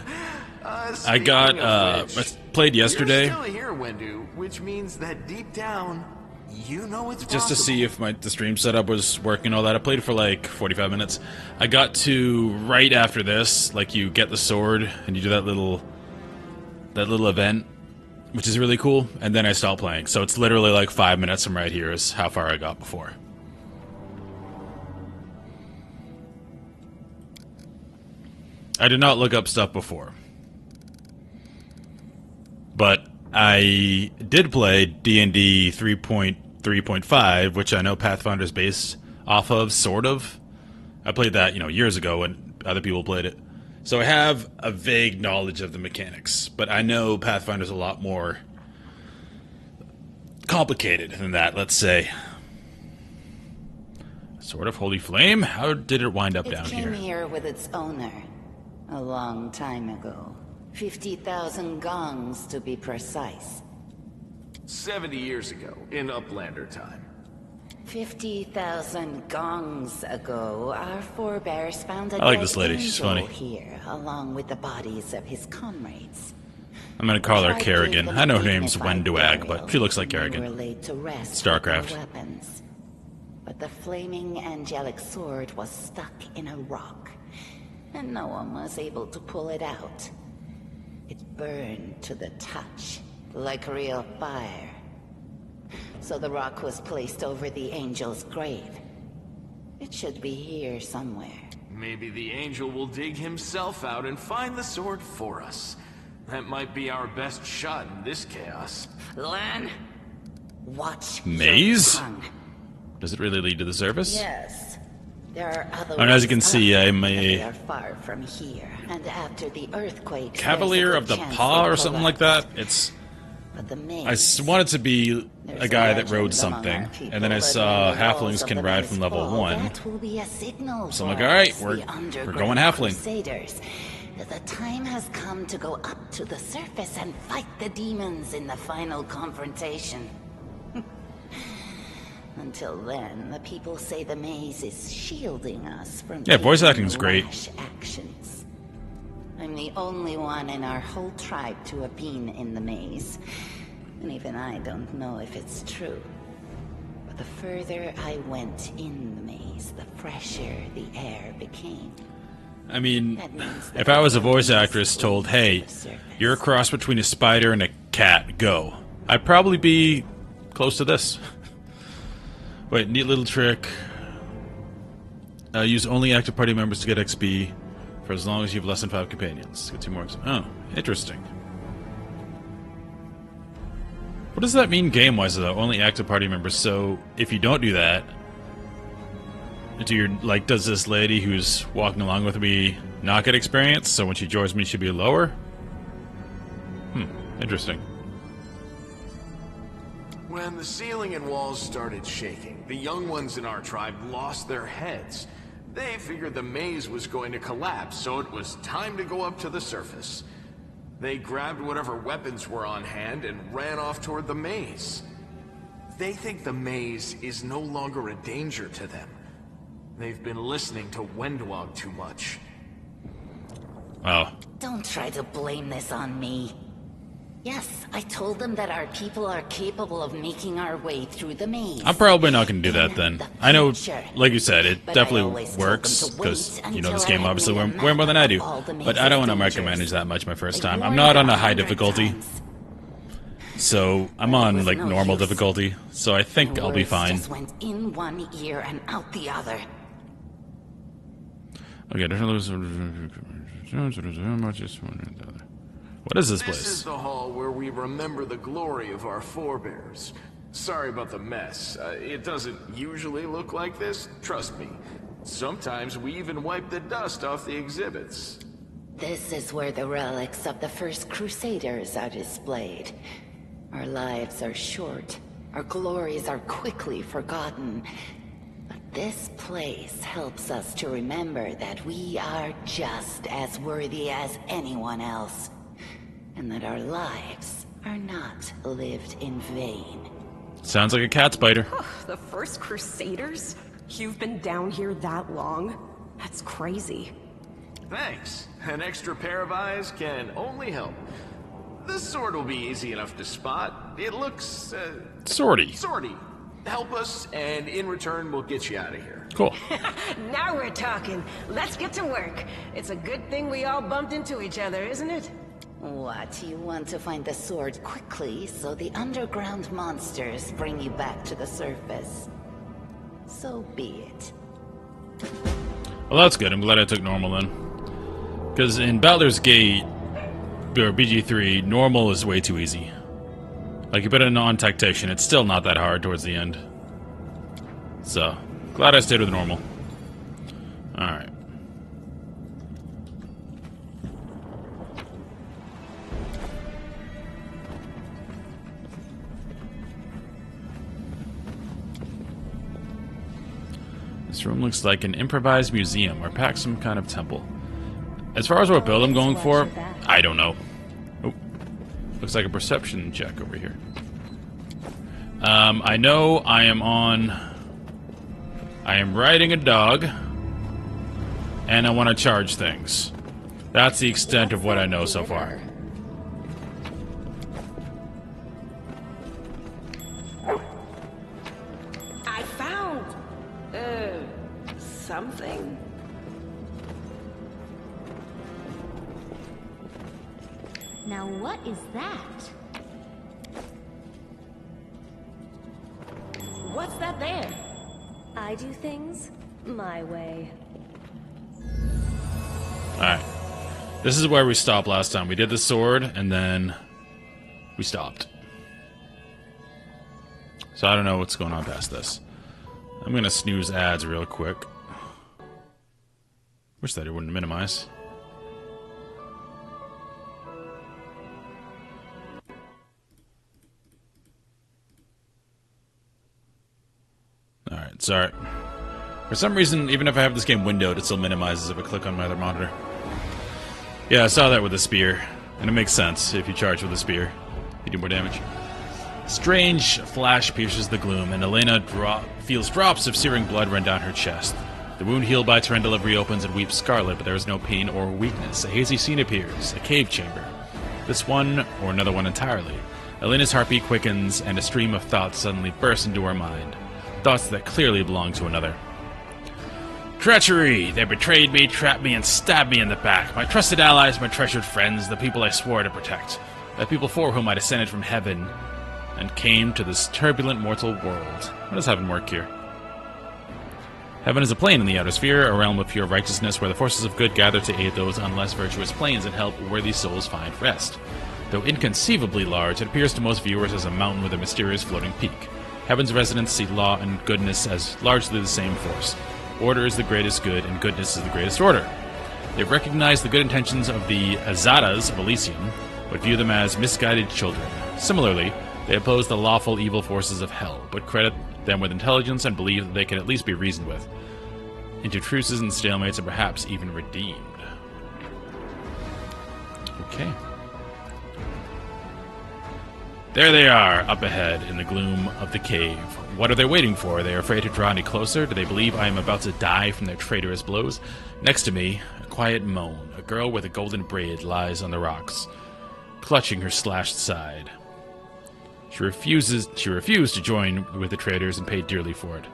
I got, I played yesterday. You're still here, Wendu, which means that deep down, you know it's Just to possible. see if the stream setup was working and all that. I played for like 45 minutes. I got to right after this, like you get the sword and you do that little event, which is really cool, and then I stopped playing. So it's literally like 5 minutes from right here is how far I got before. I did not look up stuff before. But I did play DnD 3.3.5, which I know Pathfinder is based off of, sort of. I played that, years ago when other people played it. So I have a vague knowledge of the mechanics, but I know Pathfinder's a lot more complicated than that, let's say. Sort of holy flame? How did it wind up down It here? came here with its owner a long time ago. 50,000 gongs to be precise. 70 years ago, in Uplander time. 50,000 gongs ago, our forebears found a I like dead this lady, she's angel funny. here, along with the bodies of his comrades. I'm gonna call her Tribe Kerrigan. gave them I know her dignified name's Wenduag, burial but she looks like and were Kerrigan. laid to rest with their StarCraft. weapons. But the flaming angelic sword was stuck in a rock, and no one was able to pull it out. It burned to the touch, like real fire. So the rock was placed over the angel's grave. It should be here somewhere. Maybe the angel will dig himself out and find the sword for us. That might be our best shot in this chaos. Lan, watch Maze? your tongue. Does it really lead to the surface? Yes. There are other And as you can ways see, up, I'm but a they are far from here. And after the earthquake, Cavalier of the Paw or something like that. It's... But the I wanted to be a guy that rode something, and then I saw halflings can ride from level 1. That will be a signal So I'm like, for alright, us, we're the underground going halfling. Crusaders, that the time has come to go up to the surface and fight the demons in the final confrontation. Until then, the people say the maze is shielding us from Yeah, voice taking acting's great. rash actions. I'm the only one in our whole tribe to have been in the maze. And even I don't know if it's true. But the further I went in the maze, the fresher the air became. I mean, if I was a voice actress told, hey, you're a cross between a spider and a cat, go, I'd probably be close to this. Wait, neat little trick. Use only active party members to get XP for as long as you have less than 5 companions. Get 2 more XP. Oh, interesting. What does that mean game-wise, though? Only active party members. So, if you don't do that, does this lady who's walking along with me not get experience? So when she joins me, she'll be lower? Interesting. When the ceiling and walls started shaking, the young ones in our tribe lost their heads. They figured the maze was going to collapse, so it was time to go up to the surface. They grabbed whatever weapons were on hand and ran off toward the maze. They think the maze is no longer a danger to them. They've been listening to Wendwog too much. Oh. Don't try to blame this on me. Yes, I told them that our people are capable of making our way through the maze. I'm probably not going to do that then. I know, like you said, it definitely works, because, you know, this game obviously way more than I do. But I don't want to micromanage that much my first time. I'm not on a high difficulty. So, I'm on, like, normal difficulty. So I think I'll be fine. Just went in one ear and out the other. Okay, what is this place? This is the hall where we remember the glory of our forebears. Sorry about the mess. It doesn't usually look like this, trust me. Sometimes we even wipe the dust off the exhibits. This is where the relics of the first Crusaders are displayed. Our lives are short. Our glories are quickly forgotten. But this place helps us to remember that we are just as worthy as anyone else. And that our lives are not lived in vain. Sounds like a cat spider. The first Crusaders? You've been down here that long? That's crazy. Thanks. An extra pair of eyes can only help. The sword will be easy enough to spot. It looks, Sorty. Sorty. Help us, and in return, we'll get you out of here. Cool. Now we're talking. Let's get to work. It's a good thing we all bumped into each other, isn't it? What, you want to find the sword quickly so the underground monsters bring you back to the surface? So be it. Well, that's good. I'm glad I took normal then. Because in Baldur's Gate, or BG3, normal is way too easy. Like, you put it on tactician, it's still not that hard towards the end. So, glad I stayed with normal. Alright. This room looks like an improvised museum or perhaps some kind of temple. As far as what build I'm going for, I don't know. Oh, looks like a perception check over here. I know I am riding a dog, and I want to charge things. That's the extent of what I know so far. I found... something. Now what is that? What's that there? I do things my way. Alright. This is where we stopped last time. We did the sword, and then we stopped. So I don't know what's going on past this. I'm gonna snooze ads real quick. Wish that it wouldn't minimize. Alright, sorry. For some reason, even if I have this game windowed, it still minimizes if I click on my other monitor. Yeah, I saw that with the spear. And it makes sense. If you charge with a spear, you do more damage. Strange flash pierces the gloom, and Elena feels drops of searing blood run down her chest. The wound healed by Tyrendelev reopens and weeps scarlet, but there is no pain or weakness. A hazy scene appears, a cave chamber. This one, or another one entirely. Elena's heartbeat quickens, and a stream of thoughts suddenly bursts into her mind. Thoughts that clearly belong to another. Treachery! They betrayed me, trapped me, and stabbed me in the back. My trusted allies, my treasured friends, the people I swore to protect. The people for whom I descended from heaven and came to this turbulent mortal world. How does heaven work here? Heaven is a plane in the outer sphere, a realm of pure righteousness where the forces of good gather to aid those on less virtuous planes and help worthy souls find rest. Though inconceivably large, it appears to most viewers as a mountain with a mysterious floating peak. Heaven's residents see law and goodness as largely the same force. Order is the greatest good, and goodness is the greatest order. They recognize the good intentions of the Azadas of Elysium, but view them as misguided children. Similarly, they oppose the lawful evil forces of hell, but credit them with intelligence and believe that they can at least be reasoned with, into truces and stalemates, and perhaps even redeemed. Okay. There they are, up ahead in the gloom of the cave. What are they waiting for? Are they afraid to draw any closer? Do they believe I am about to die from their traitorous blows? Next to me, a quiet moan. A girl with a golden braid lies on the rocks, clutching her slashed side. She refused to join with the traitors and paid dearly for it.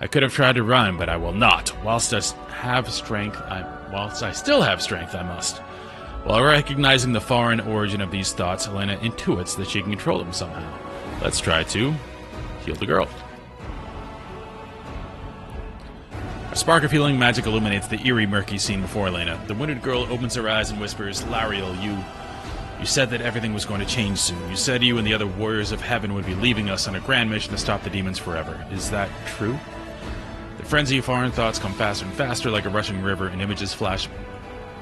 I could have tried to run, but I will not. Whilst I still have strength, I must. While recognizing the foreign origin of these thoughts, Elena intuits that she can control them somehow. Let's try to heal the girl. A spark of healing magic illuminates the eerie, murky scene before Elena. The wounded girl opens her eyes and whispers, "Lariel, you said that everything was going to change soon. You said you and the other warriors of heaven would be leaving us on a grand mission to stop the demons forever. Is that true?" The frenzy of foreign thoughts come faster and faster like a rushing river, and images flash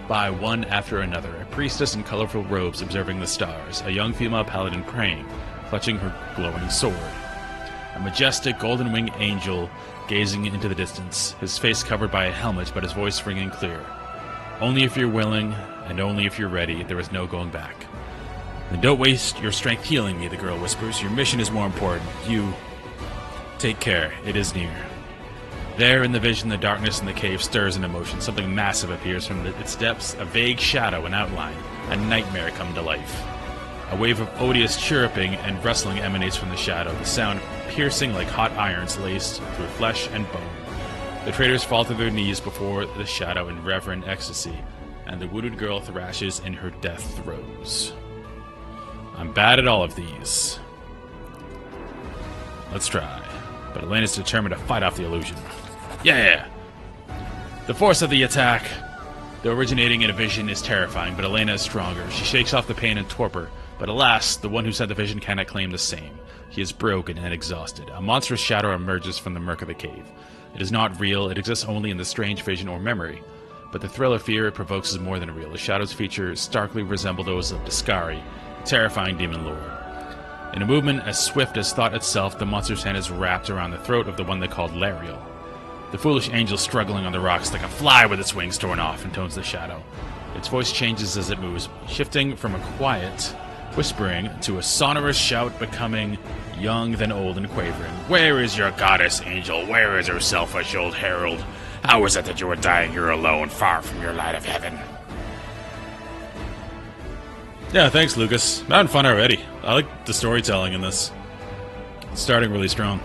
by one after another. A priestess in colorful robes observing the stars. A young female paladin praying, clutching her glowing sword. A majestic golden-winged angel gazing into the distance, his face covered by a helmet but his voice ringing clear. "Only if you're willing, and only if you're ready, there is no going back." "Then don't waste your strength healing me," the girl whispers. "Your mission is more important. You... take care. It is near." There, in the vision, the darkness in the cave stirs into motion. Something massive appears from its depths, a vague shadow, an outline, a nightmare come to life. A wave of odious chirruping and rustling emanates from the shadow, the sound piercing like hot irons laced through flesh and bone. The traitors fall to their knees before the shadow in reverent ecstasy, and the wounded girl thrashes in her death throes. I'm bad at all of these. Let's try. But Elena's determined to fight off the illusion. Yeah! The force of the attack, though originating in a vision, is terrifying, but Elena is stronger. She shakes off the pain and torpor, but alas, the one who sent the vision cannot claim the same. He is broken and exhausted. A monstrous shadow emerges from the murk of the cave. It is not real, it exists only in the strange vision or memory. But the thrill of fear it provokes is more than real. The shadow's features starkly resemble those of Discari, a terrifying demon lord. In a movement as swift as thought itself, the monster's hand is wrapped around the throat of the one they called Lariel. The foolish angel struggling on the rocks like a fly with its wings torn off, intones the shadow. Its voice changes as it moves, shifting from a quiet whispering to a sonorous shout, becoming young then old and quavering. "Where is your goddess, angel? Where is her selfish old herald? How is it that you are dying here alone, far from your light of heaven?" Yeah, thanks, Lucas. I'm having fun already. I like the storytelling in this. It's starting really strong.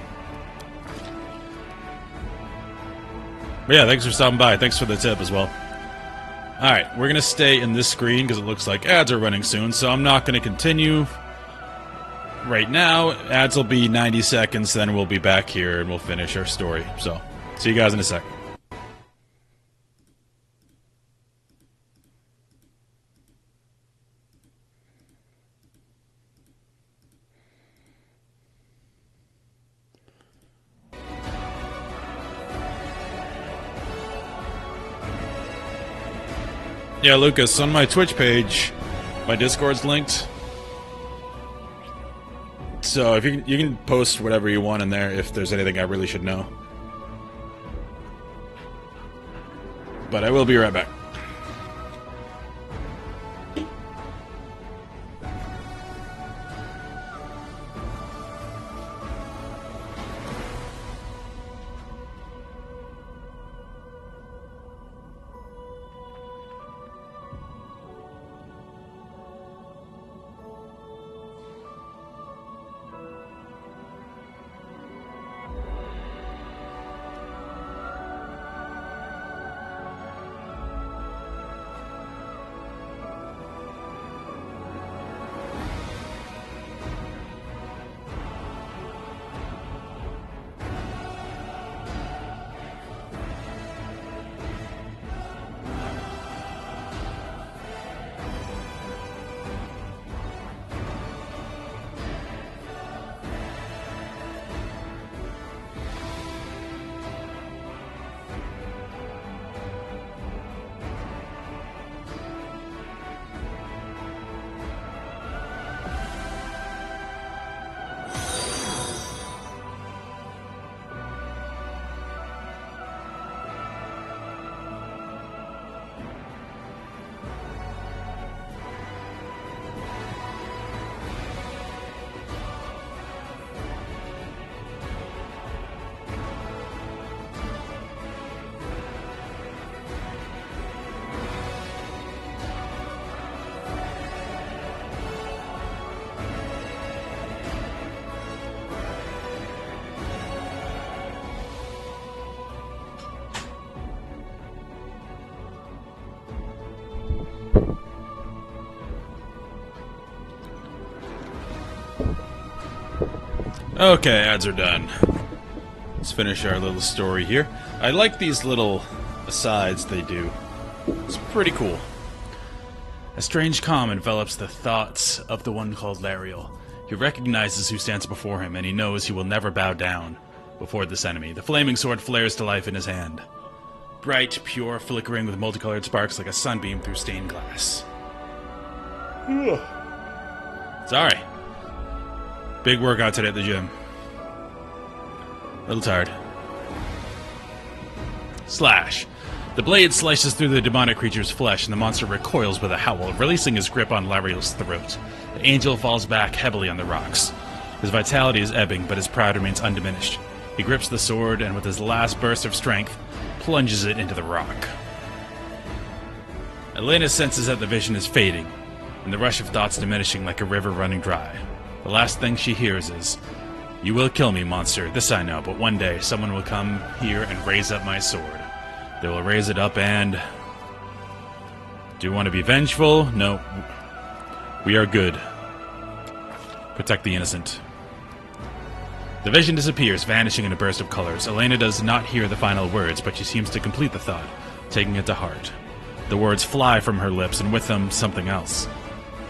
But yeah, thanks for stopping by. Thanks for the tip as well. Alright, we're going to stay in this screen because it looks like ads are running soon, so I'm not going to continue right now. Ads will be 90 seconds, then we'll be back here and we'll finish our story. So, see you guys in a sec. Yeah, Lucas, on my Twitch page, my Discord's linked. So if you can post whatever you want in there if there's anything I really should know. But I will be right back. Okay, ads are done. Let's finish our little story here. I like these little asides they do. It's pretty cool. A strange calm envelops the thoughts of the one called Lariel. He recognizes who stands before him, and he knows he will never bow down before this enemy. The flaming sword flares to life in his hand. Bright, pure, flickering with multicolored sparks like a sunbeam through stained glass. Sorry. Big workout today at the gym. A little tired. Slash. The blade slices through the demonic creature's flesh, and the monster recoils with a howl, releasing his grip on Lariel's throat. The angel falls back heavily on the rocks. His vitality is ebbing, but his pride remains undiminished. He grips the sword, and with his last burst of strength, plunges it into the rock. Elena senses that the vision is fading, and the rush of thoughts diminishing like a river running dry. The last thing she hears is, "You will kill me, monster, this I know, but one day someone will come here and raise up my sword. They will raise it up and... Do you want to be vengeful? No. We are good. Protect the innocent." The vision disappears, vanishing in a burst of colors. Elena does not hear the final words, but she seems to complete the thought, taking it to heart. The words fly from her lips, and with them, something else.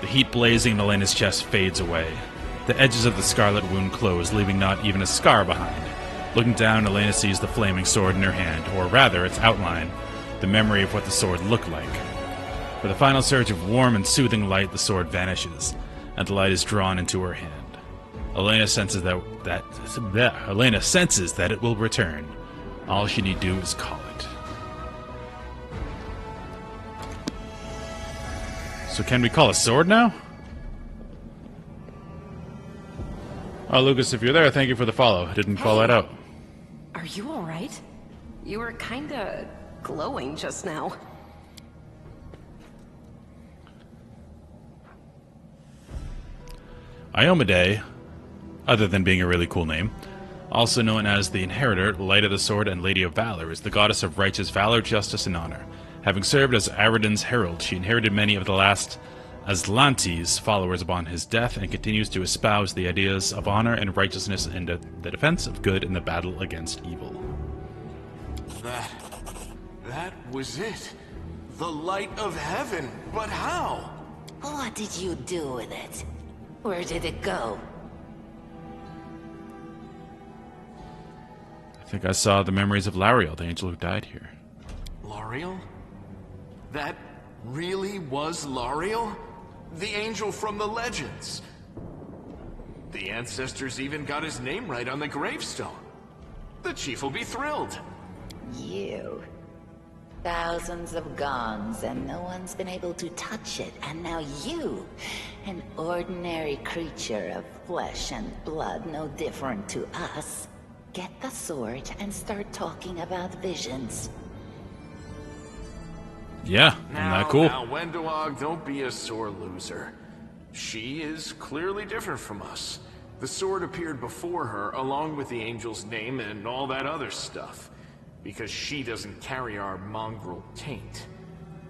The heat blazing in Elena's chest fades away. The edges of the scarlet wound close, leaving not even a scar behind. Looking down, Elena sees the flaming sword in her hand, or rather, its outline, the memory of what the sword looked like. With a final surge of warm and soothing light, the sword vanishes, and the light is drawn into her hand. Elena senses that it will return. All she need do is call it. So can we call a sword now? Oh, Lucas, if you're there, thank you for the follow. I didn't call that out. Are you alright? You were kinda glowing just now. Iomade, other than being a really cool name, also known as the Inheritor, Light of the Sword, and Lady of Valor, is the goddess of righteous valor, justice, and honor. Having served as Aradin's herald, she inherited many of the last Aslante's followers upon his death, and continues to espouse the ideas of honor and righteousness in the defense of good in the battle against evil. That was it. The light of heaven. But how? What did you do with it? Where did it go? I think I saw the memories of Lariel, the angel who died here. Lariel? That really was Lariel? The angel from the legends. The ancestors even got his name right on the gravestone. The chief will be thrilled. You. Thousands of gongs, and no one's been able to touch it. And now you, an ordinary creature of flesh and blood, no different to us, get the sword and start talking about visions. Yeah, isn't that cool? Now, Wendoag, don't be a sore loser. She is clearly different from us. The sword appeared before her, along with the angel's name and all that other stuff. Because she doesn't carry our mongrel taint.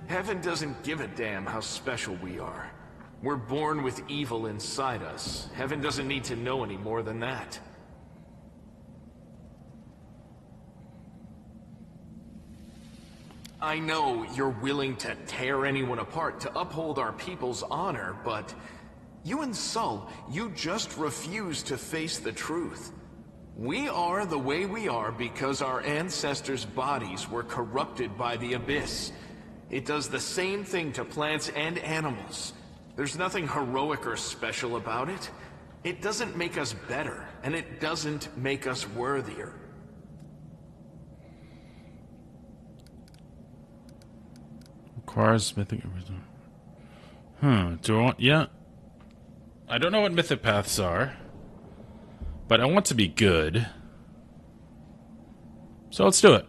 Heaven doesn't give a damn how special we are. We're born with evil inside us. Heaven doesn't need to know any more than that. I know you're willing to tear anyone apart to uphold our people's honor, but you and Sol, you just refuse to face the truth. We are the way we are because our ancestors' bodies were corrupted by the Abyss. It does the same thing to plants and animals. There's nothing heroic or special about it. It doesn't make us better, and it doesn't make us worthier. Requires mythic... do I want... Yeah. I don't know what mythic paths are, but I want to be good. So let's do it.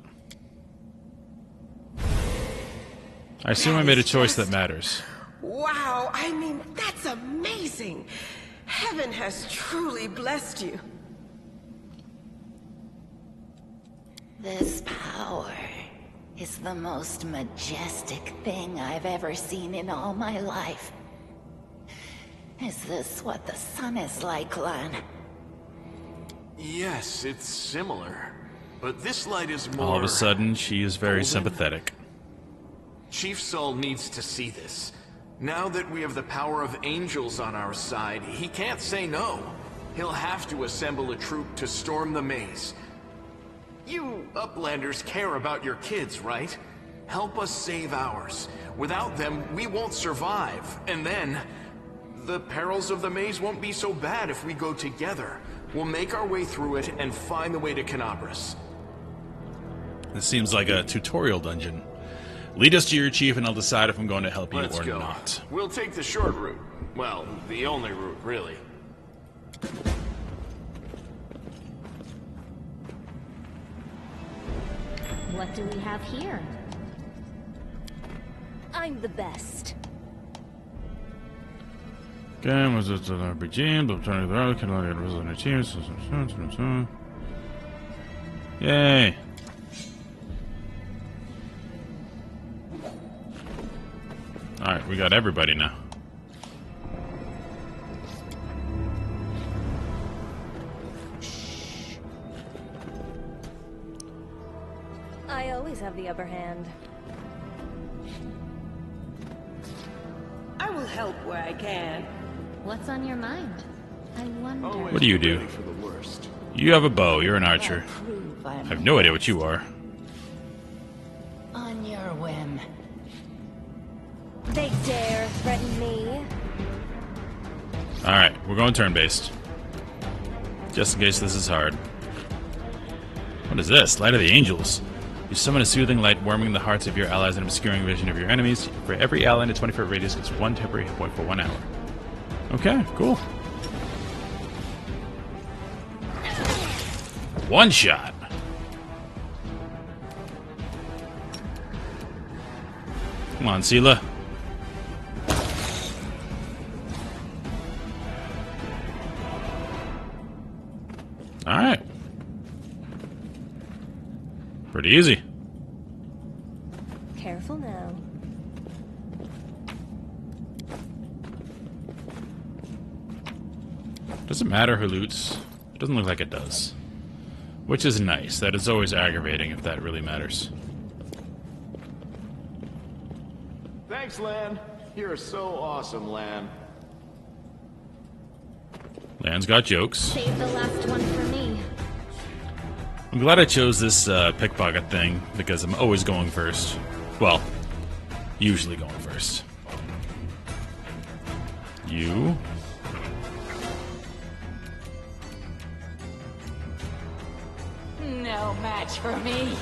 I assume I made a choice that matters. Wow, I mean, that's amazing. Heaven has truly blessed you. This power is the most majestic thing I've ever seen in all my life. Is this what the sun is like, Lan? Yes, it's similar. But this light is more... All of a sudden, she is very golden. sympathetic. Chief Saul needs to see this. Now that we have the power of angels on our side, he can't say no. He'll have to assemble a troop to storm the maze. You Uplanders care about your kids, right? Help us save ours. Without them, we won't survive. And then, the perils of the maze won't be so bad if we go together. We'll make our way through it and find the way to Canabras. This seems like a tutorial dungeon. Lead us to your chief and I'll decide if I'm going to help you Let's or go. not. We'll take the short route. Well, the only route, really. What do we have here? I'm the best. Game was it an RPG, but turning the road, can only get resident teams. Yay! Alright, we got everybody now. I always have the upper hand. I will help where I can. What's on your mind? I wonder. What do you do? You have a bow, you're an archer. I have no idea what you are. On your whim. They dare threaten me. Alright, we're going turn-based. Just in case this is hard. What is this? Light of the Angels. You summon a soothing light, warming the hearts of your allies and obscuring vision of your enemies. For every ally in a 20-foot radius gets 1 temporary hit point for 1 hour. Okay, cool. One shot. Come on, Sela. Alright. Pretty easy. Careful now. Does it matter who loots? It doesn't look like it does. Which is nice. That is always aggravating if that really matters. Thanks, Lan. You're so awesome, Lan. Lan's got jokes. Save the last one for me. I'm glad I chose this pickpocket thing, because I'm always going first. Well, usually going first. You. No match for me.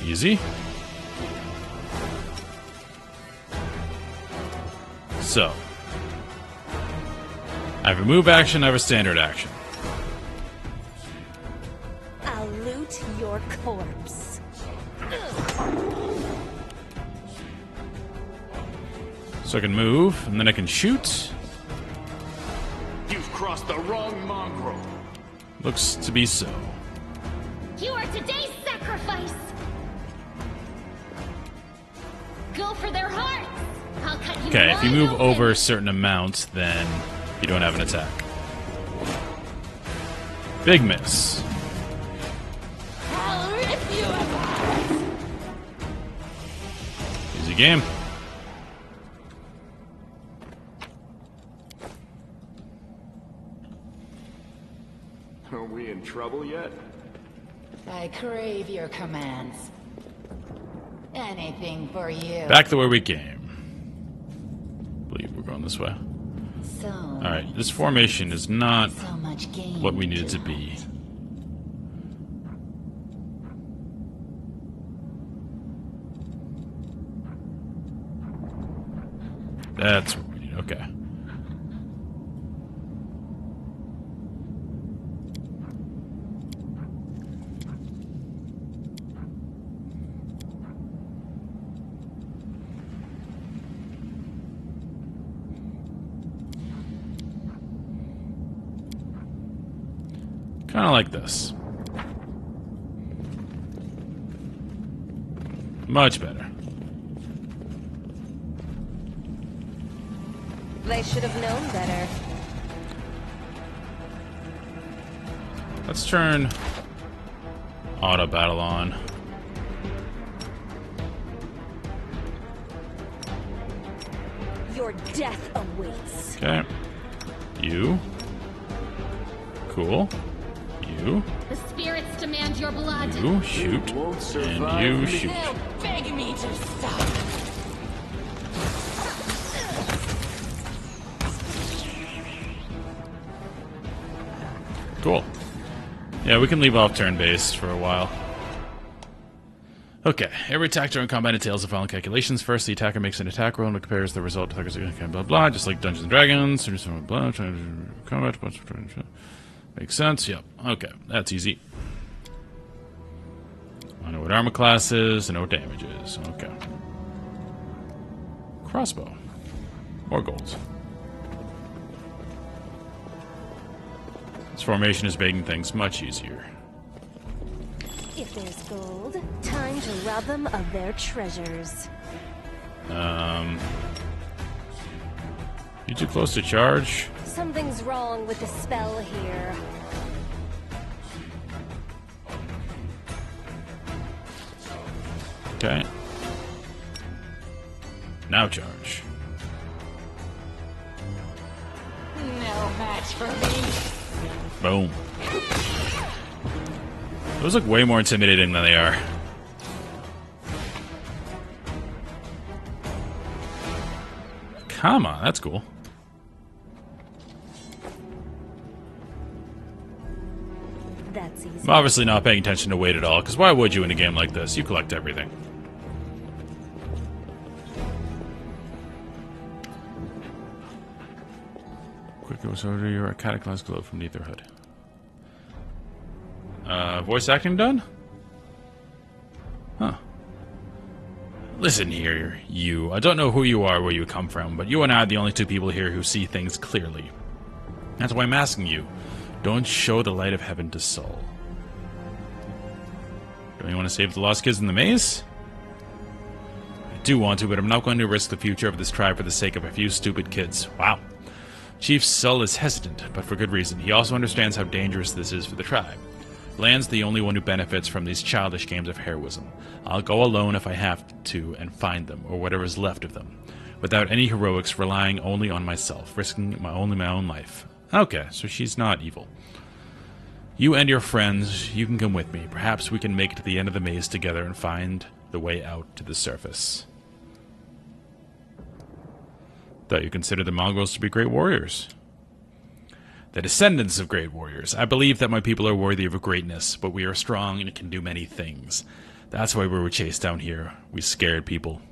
Easy. So. I have a move action, I have a standard action. I'll loot your corpse. So I can move, and then I can shoot. You've crossed the wrong mongrel. Looks to be so. You are today's sacrifice! Go for their hearts! I'll cut you Okay, if you wide move open. over a certain amount, then you don't have an attack. Big miss. I'll rip you apart. Easy game. Are we in trouble yet? I crave your commands. Anything for you. Back the way we came. I believe we're going this way. So, Alright, this formation is not so much game what we need it to be. That's what we need, okay. Kind of like this. Much better. They should have known better. Let's turn auto battle on. Your death awaits. Okay. You. Cool. You. The spirits demand your blood. You shoot. And you shoot. Beg me to stop. Cool. Yeah, we can leave off turn-based for a while. Okay, every attack during combat entails the following calculations. First, the attacker makes an attack roll and compares the result to the blah blah, just like Dungeons and Dragons. Blah, combat. Makes sense. Yep. Okay, that's easy. I know what armor class is. I know what damage is. Okay. Crossbow. More golds. This formation is making things much easier. If there's gold, time to rob them of their treasures. You too close to charge? Something's wrong with the spell here. Okay. Now charge. No match for me. Boom. Those look way more intimidating than they are. Come on, that's cool. That's easy. I'm obviously not paying attention to weight at all, because why would you in a game like this? You collect everything. Quick goes over your cataclysm glow from neither hood. Voice acting done? Huh. Listen here, you. I don't know who you are, where you come from, but you and I are the only two people here who see things clearly. That's why I'm asking you. Don't show the light of heaven to Saul. Don't you want to save the lost kids in the maze? I do want to, but I'm not going to risk the future of this tribe for the sake of a few stupid kids. Wow. Chief Sull is hesitant, but for good reason. He also understands how dangerous this is for the tribe. Lan's the only one who benefits from these childish games of heroism. I'll go alone if I have to and find them, or whatever is left of them, without any heroics, relying only on myself, risking only my own life. Okay, so she's not evil. You and your friends, you can come with me. Perhaps we can make it to the end of the maze together and find the way out to the surface. Thought you considered the Mongols to be great warriors. The descendants of great warriors. I believe that my people are worthy of greatness, but we are strong and can do many things. That's why we were chased down here. We scared people.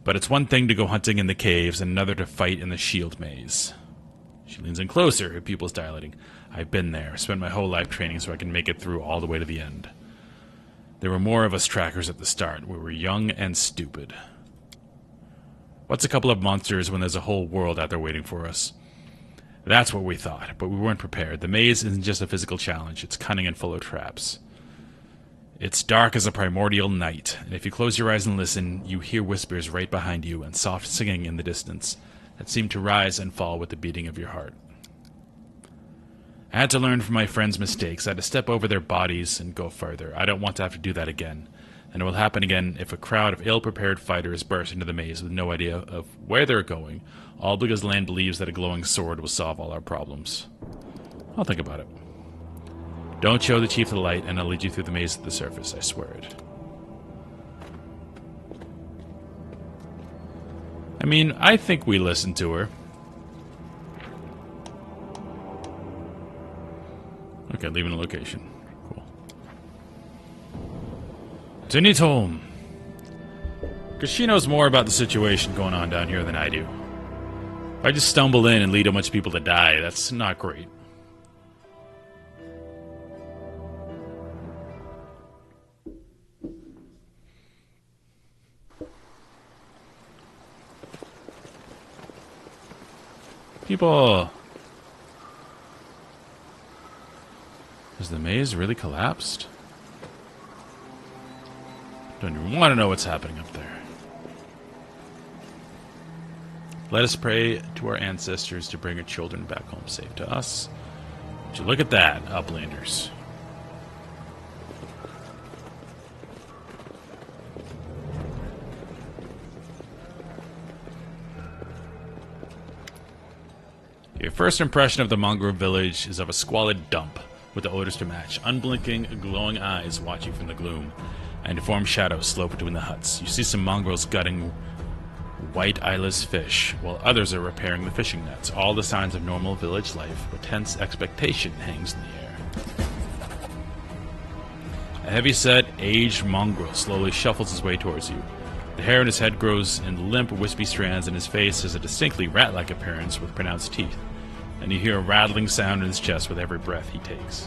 But it's one thing to go hunting in the caves and another to fight in the shield maze. She leans in closer, her pupils dilating. I've been there, spent my whole life training so I can make it through all the way to the end. There were more of us trackers at the start. We were young and stupid. What's a couple of monsters when there's a whole world out there waiting for us? That's what we thought, but we weren't prepared. The maze isn't just a physical challenge, it's cunning and full of traps. It's dark as a primordial night, and if you close your eyes and listen, you hear whispers right behind you and soft singing in the distance that seem to rise and fall with the beating of your heart. I had to learn from my friends' mistakes. I had to step over their bodies and go further. I don't want to have to do that again. And it will happen again if a crowd of ill-prepared fighters burst into the maze with no idea of where they're going, all because Lan believes that a glowing sword will solve all our problems. I'll think about it. Don't show the chief the light, and I'll lead you through the maze to the surface, I swear it. I mean, I think we listened to her. Okay, leaving the location. Cool. Tini's home. Because she knows more about the situation going on down here than I do. If I just stumble in and lead a bunch of people to die, that's not great. People. Has the maze really collapsed? Don't even want to know what's happening up there. Let us pray to our ancestors to bring our children back home safe to us. Would you look at that, Uplanders? Your first impression of the mongrel village is of a squalid dump, with the odors to match. Unblinking, glowing eyes watch you from the gloom, and deformed shadows slope between the huts. You see some mongrels gutting white eyeless fish, while others are repairing the fishing nets. All the signs of normal village life, but tense expectation hangs in the air. A heavy-set, aged mongrel slowly shuffles his way towards you. The hair on his head grows in limp, wispy strands, and his face has a distinctly rat-like appearance with pronounced teeth. And you hear a rattling sound in his chest with every breath he takes.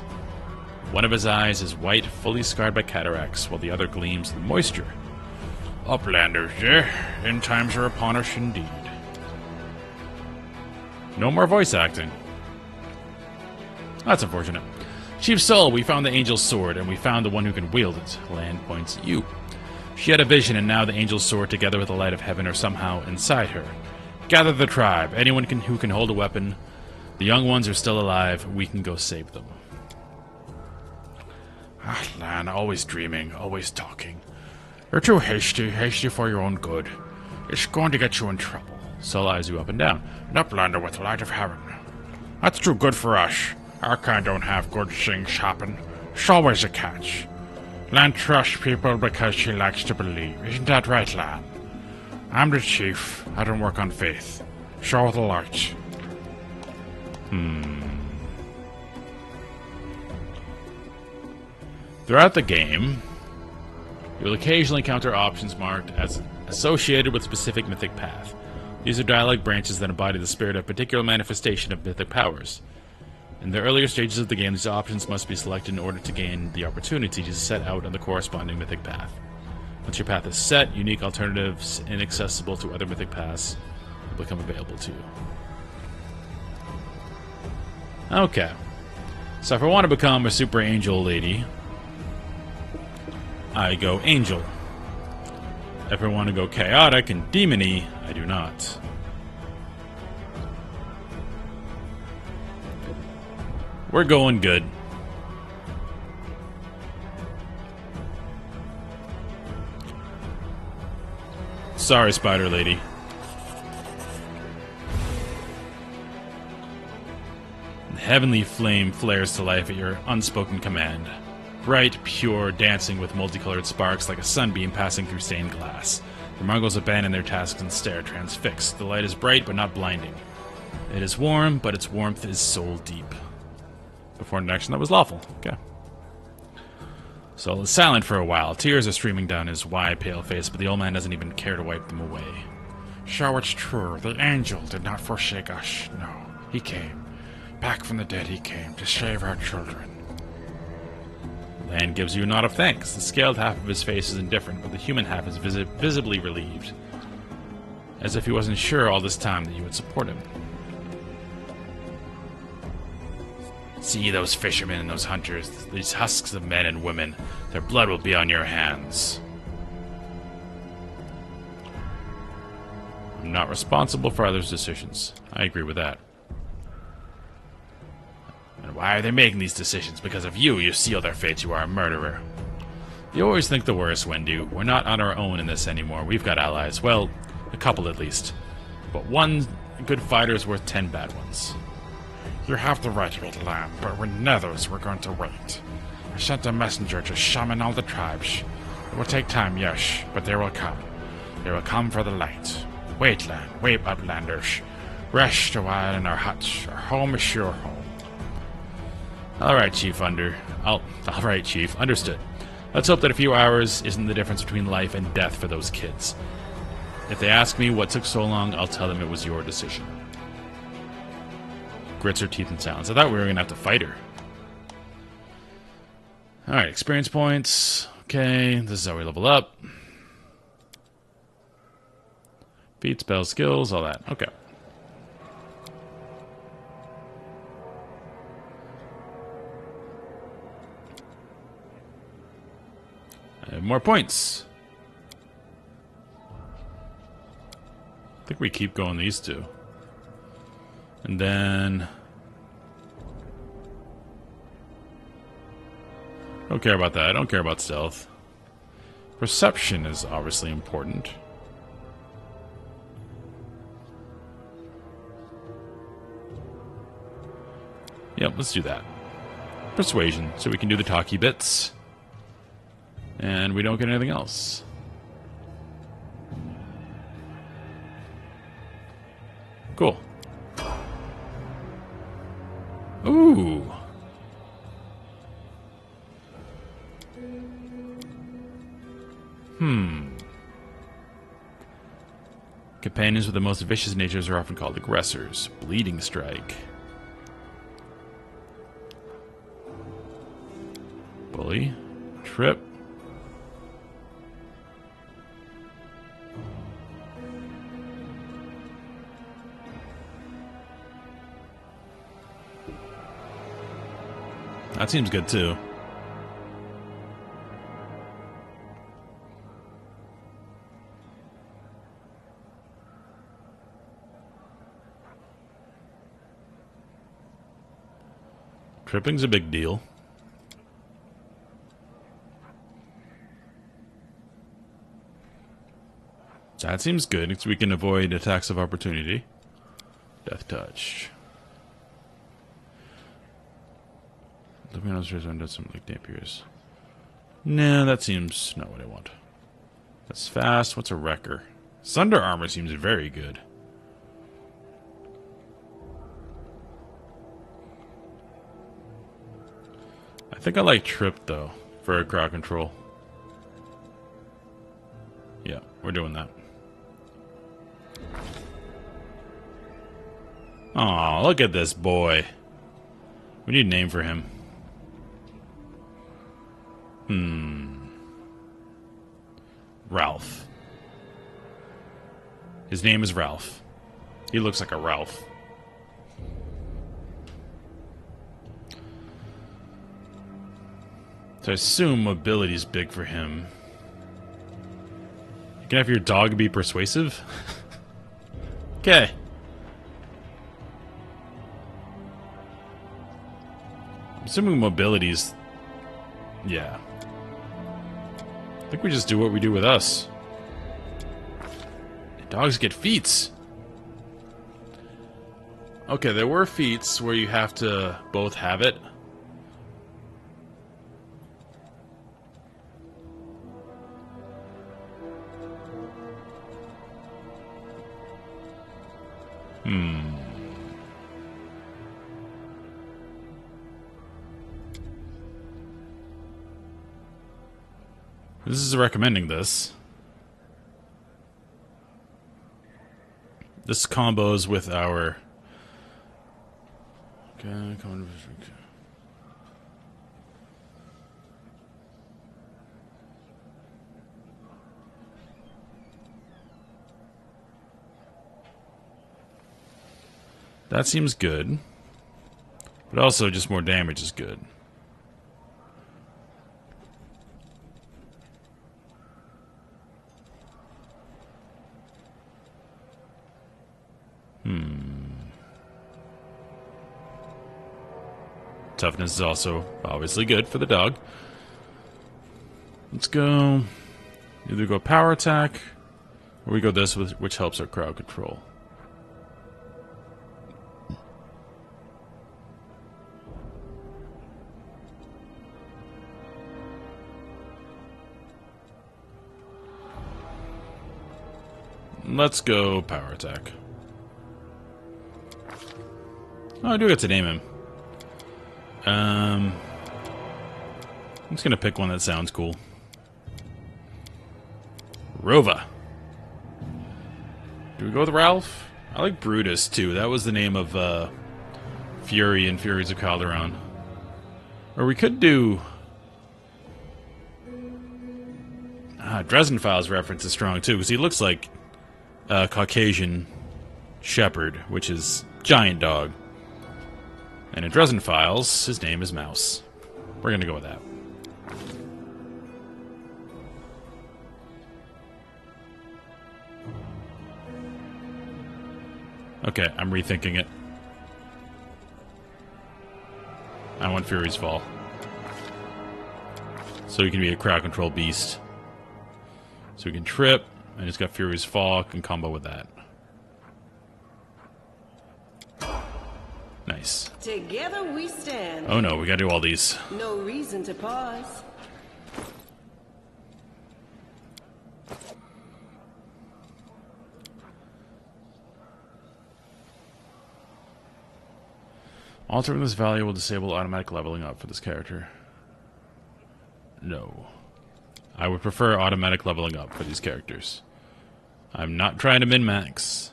One of his eyes is white, fully scarred by cataracts, while the other gleams with moisture. Uplanders, eh? End times are upon us indeed. No more voice acting. That's unfortunate. Chief Soul, we found the Angel's Sword, and we found the one who can wield it. Land points at you. She had a vision, and now the Angel's Sword, together with the light of heaven, are somehow inside her. Gather the tribe. Anyone who can hold a weapon. The young ones are still alive. We can go save them. Ah, Lan, always dreaming, always talking. You're too hasty for your own good. It's going to get you in trouble. Soul eyes you up and down. An Uplander with the light of heaven. That's too good for us. Our kind don't have good things happen. It's always a catch. Lan trusts people because she likes to believe. Isn't that right, Lan? I'm the chief. I don't work on faith. Show the light. Throughout the game, you will occasionally encounter options marked as associated with specific mythic path. These are dialogue branches that embody the spirit of a particular manifestation of mythic powers. In the earlier stages of the game, these options must be selected in order to gain the opportunity to set out on the corresponding mythic path. Once your path is set, unique alternatives inaccessible to other mythic paths will become available to you. Okay. So if I want to become a super angel lady, I go angel. If I want to go chaotic and demony, I do not. We're going good. Sorry, Spider Lady. The heavenly flame flares to life at your unspoken command. Bright, pure, dancing with multicolored sparks like a sunbeam passing through stained glass. The Mongols abandon their tasks and stare, transfixed. The light is bright, but not blinding. It is warm, but its warmth is soul deep. Before an action that was lawful. Okay. Soul is silent for a while. Tears are streaming down his wide, pale face, but the old man doesn't even care to wipe them away. So it's true. The angel did not forsake us. No, he came. Back from the dead he came to save our children. Lan gives you a nod of thanks. The scaled half of his face is indifferent, but the human half is visibly relieved. As if he wasn't sure all this time that you would support him. See those fishermen and those hunters, these husks of men and women. Their blood will be on your hands. I'm not responsible for others' decisions. I agree with that. And why are they making these decisions? Because of you. You seal their fates. You are a murderer. You always think the worst, Wendu. We're not on our own in this anymore. We've got allies. Well, a couple at least. But one good fighter is worth 10 bad ones. You have the right to it, Lamb, but we're nethers. We're going to wait. I sent a messenger to summon all the tribes. It will take time, yes, but they will come. They will come for the light. Wait, Lan. Wait, Uplanders. Rest a while in our huts. Our home is your home. Alright, Chief. Alright, Chief. Understood. Let's hope that a few hours isn't the difference between life and death for those kids. If they ask me what took so long, I'll tell them it was your decision. Grits her teeth in silence. I thought we were going to have to fight her. Alright, experience points. Okay, this is how we level up. Feat, spell, skills, all that. Okay. I have more points. I think we keep going these two. And then... don't care about that. I don't care about stealth. Perception is obviously important. Yep, let's do that. Persuasion, so we can do the talky bits. And we don't get anything else. Cool. Ooh. Companions with the most vicious natures are often called aggressors. Bleeding strike. Bully. Trip. That seems good too. Tripping's a big deal. That seems good, because we can avoid attacks of opportunity. Death touch. Living on stairs does something like Dampier's. Nah, that seems not what I want. That's fast. What's a wrecker? Sunder armor seems very good. I think I like Trip, though, for crowd control. Yeah, we're doing that. Aw, look at this boy. We need a name for him. Ralph. His name is Ralph. He looks like a Ralph. So I assume mobility's big for him. You can have your dog be persuasive? Okay. I'm assuming mobility's... yeah. I think we just do what we do with us. Dogs get feats. Okay, there were feats where you have to both have it. This is recommending this. This combos with our... okay, that seems good. But also just more damage is good. Toughness is also obviously good for the dog. Let's go... either go power attack, or we go this, which helps our crowd control. Let's go power attack. Oh, I do get to name him. I'm just gonna pick one that sounds cool. Rova. Do we go with Ralph? I like Brutus, too. That was the name of Fury in Furies of Calderon. Or we could do... Dresden Files reference is strong, too, because he looks like a Caucasian shepherd, which is giant dog. And in Dresden Files, his name is Mouse. We're gonna go with that. Okay, I'm rethinking it. I want Fury's Fall. So he can be a crowd control beast. So he can trip, and he's got Fury's Fall, can combo with that. Nice. Together we stand. Oh no, we gotta do all these. No reason to pause. Altering this value will disable automatic leveling up for this character. No. I would prefer automatic leveling up for these characters. I'm not trying to min-max.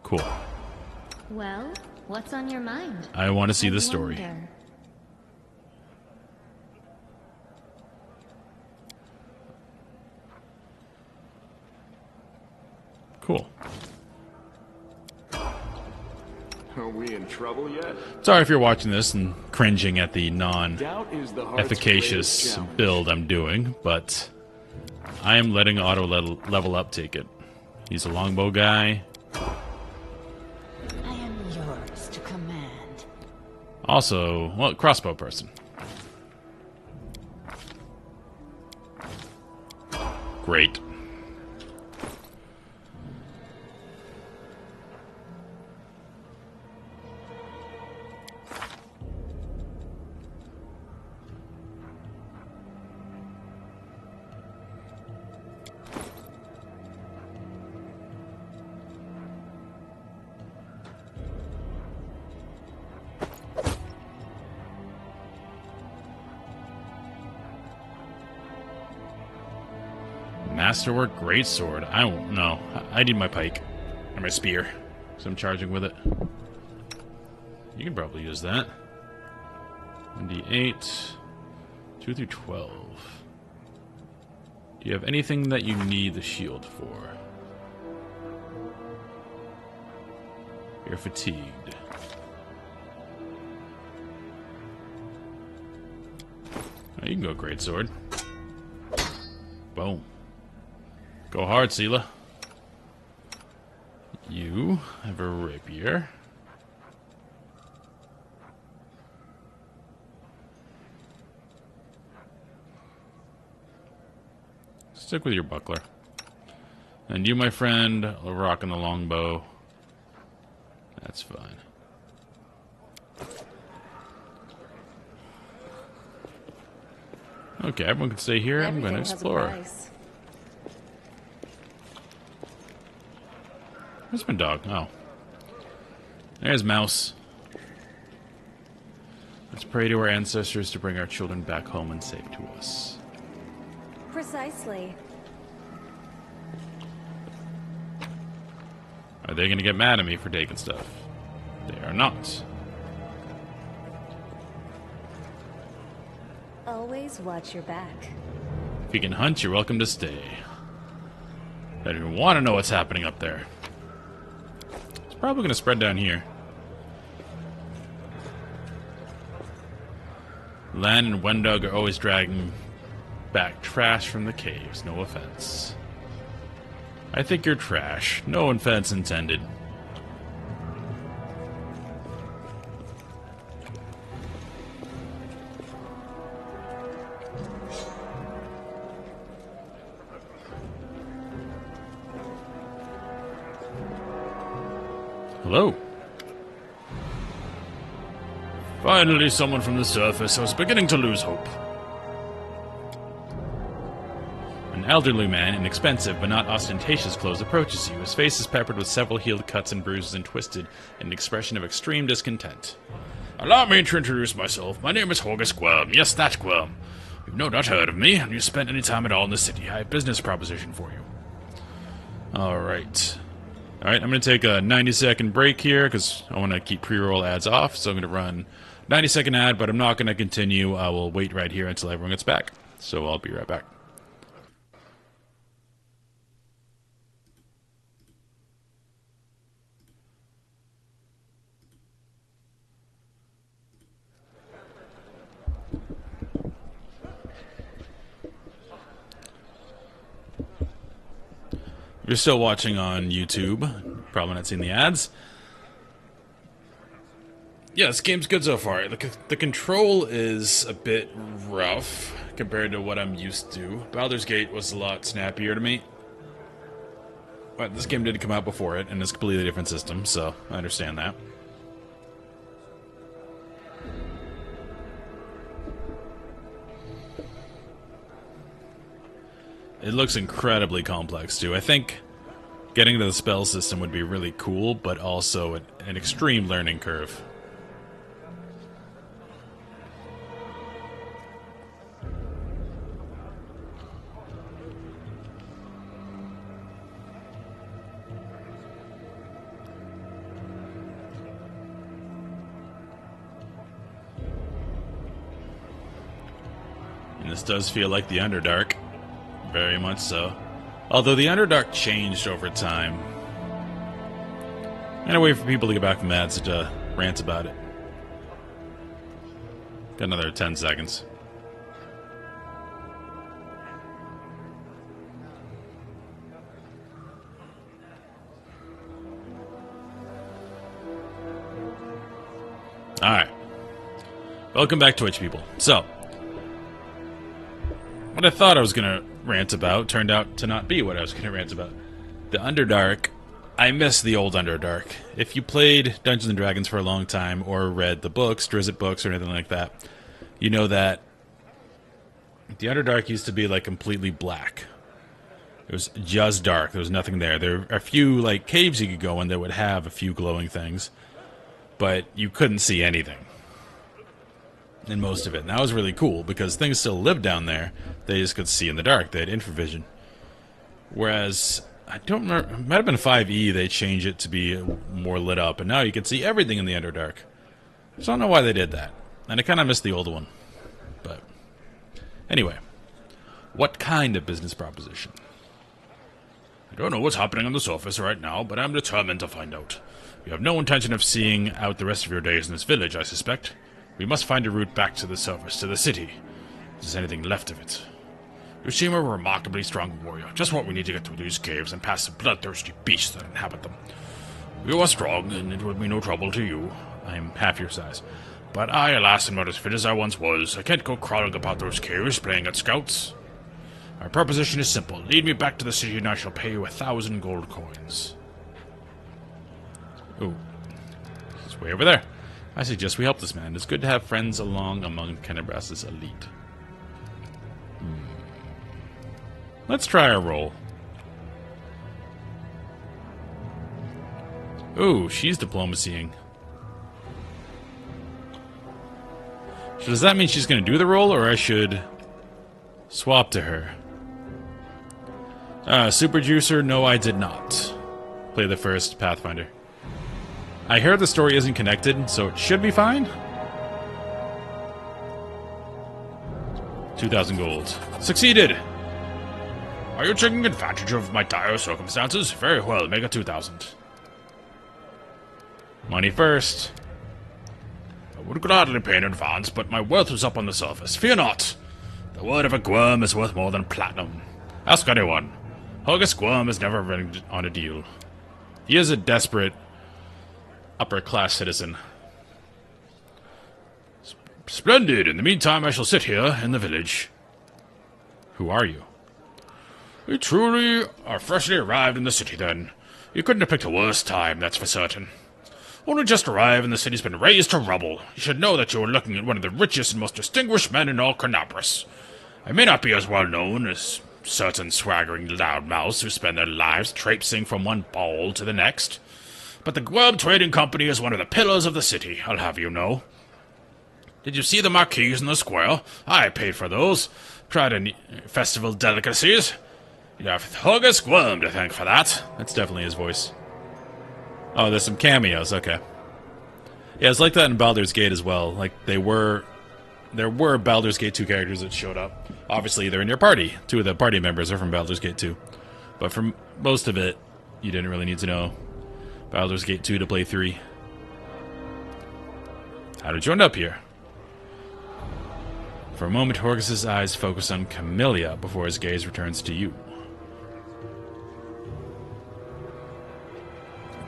Cool. Well, what's on your mind? I want to see the story. Wonder. Cool. Are we in trouble yet? Sorry if you're watching this and cringing at the Doubt is the heart's non-efficacious greatest challenge. build I'm doing, but I am letting auto level up take it. He's a longbow guy. I am yours to command. Also, well, crossbow person. Great. Masterwork greatsword. I don't know. I need my pike or my spear, so I'm charging with it. You can probably use that. 1d8, 2 through 12. Do you have anything that you need the shield for? You're fatigued. Oh, you can go greatsword. Boom. Go hard, Seela. You have a rapier. Stick with your buckler. And you, my friend, are rocking the longbow. That's fine. Okay, everyone can stay here. I'm going to explore. Where's my dog? Oh. There's Mouse. Let's pray to our ancestors to bring our children back home and safe to us. Precisely. Are they going to get mad at me for taking stuff? They are not. Always watch your back. If you can hunt, you're welcome to stay. I don't even want to know what's happening up there. It's probably going to spread down here. Lan and Wendug are always dragging back trash from the caves. No offense. I think you're trash. No offense intended. Hello. Finally, someone from the surface. I was beginning to lose hope. An elderly man in expensive but not ostentatious clothes approaches you. His face is peppered with several healed cuts and bruises and twisted in an expression of extreme discontent. Allow me to introduce myself. My name is Horgus Gwyrm. Yes, that Gwyrm. You've no doubt heard of me. Have you spent any time at all in the city? I have a business proposition for you. Alright. Alright, I'm going to take a 90-second break here because I want to keep pre-roll ads off. So I'm going to run 90-second ad, but I'm not going to continue. I will wait right here until everyone gets back. So I'll be right back. you're still watching on YouTube, probably not seeing the ads. Yeah, this game's good so far. The control is a bit rough compared to what I'm used to. Baldur's Gate was a lot snappier to me. But this game did come out before it, and it's a completely different system, so I understand that. It looks incredibly complex, too. I think getting to the spell system would be really cool, but also an extreme learning curve. And this does feel like the Underdark. Very much so. Although the Underdark changed over time. And a way for people to get back from ads to rant about it. Got another 10 seconds. Alright. Welcome back, Twitch people. So, what I thought I was going to rant about turned out to not be what I was going to rant about. The Underdark, I miss the old Underdark. If you played Dungeons & Dragons for a long time, or read the books, Drizzt books, or anything like that, you know that the Underdark used to be, like, completely black. It was just dark. There was nothing there. There were a few, like, caves you could go in that would have a few glowing things, but you couldn't see anything in most of it. And that was really cool, because things still lived down there. They just could see in the dark. They had infravision. Whereas, I don't remember, it might have been 5e, they changed it to be more lit up, and now you can see everything in the Underdark. I don't know why they did that. And I kind of miss the old one. But, anyway. What kind of business proposition? I don't know what's happening on the surface right now, but I'm determined to find out. You have no intention of seeing out the rest of your days in this village, I suspect. We must find a route back to the surface, to the city. If there's anything left of it. You seem a remarkably strong warrior. Just what we need to get through these caves and past the bloodthirsty beasts that inhabit them. You are strong, and it will be no trouble to you. I am half your size. But I, alas, am not as fit as I once was. I can't go crawling about those caves, playing at scouts. My proposition is simple. Lead me back to the city, and I shall pay you 1,000 gold coins. Ooh. It's way over there. I suggest we help this man. It's good to have friends along among Kennebras's elite. Let's try a roll. Ooh, she's diplomacying. So does that mean she's going to do the roll, or I should swap to her? Super Juicer, no I did not. Play the first Pathfinder. I heard the story isn't connected, so it should be fine. 2,000 gold. Succeeded! Are you taking advantage of my dire circumstances? Very well, make it 2,000. Money first. I would gladly pay in advance, but my wealth is up on the surface. Fear not! The word of a Gwyrm is worth more than platinum. Ask anyone. Hogus Gwyrm has never been on a deal. He is a desperate upper-class citizen. Splendid! In the meantime, I shall sit here in the village. Who are you? We truly are freshly arrived in the city, then. You couldn't have picked a worse time, that's for certain. Only just arrived and the city's been razed to rubble. You should know that you are looking at one of the richest and most distinguished men in all Carnabras. I may not be as well known as certain swaggering loudmouths who spend their lives traipsing from one ball to the next, but the Gwyrm Trading Company is one of the pillars of the city, I'll have you know. Did you see the marquees in the square? I paid for those. Tried any festival delicacies. You have Hogus Gwyrm to thank for that. That's definitely his voice. Oh, there's some cameos, okay. Yeah, it's like that in Baldur's Gate as well. Like, there were Baldur's Gate 2 characters that showed up. Obviously, they're in your party. 2 of the party members are from Baldur's Gate 2. But for most of it, you didn't really need to know Baldur's Gate 2 to play 3. How did you end up here? For a moment, Horgus's eyes focus on Camellia before his gaze returns to you.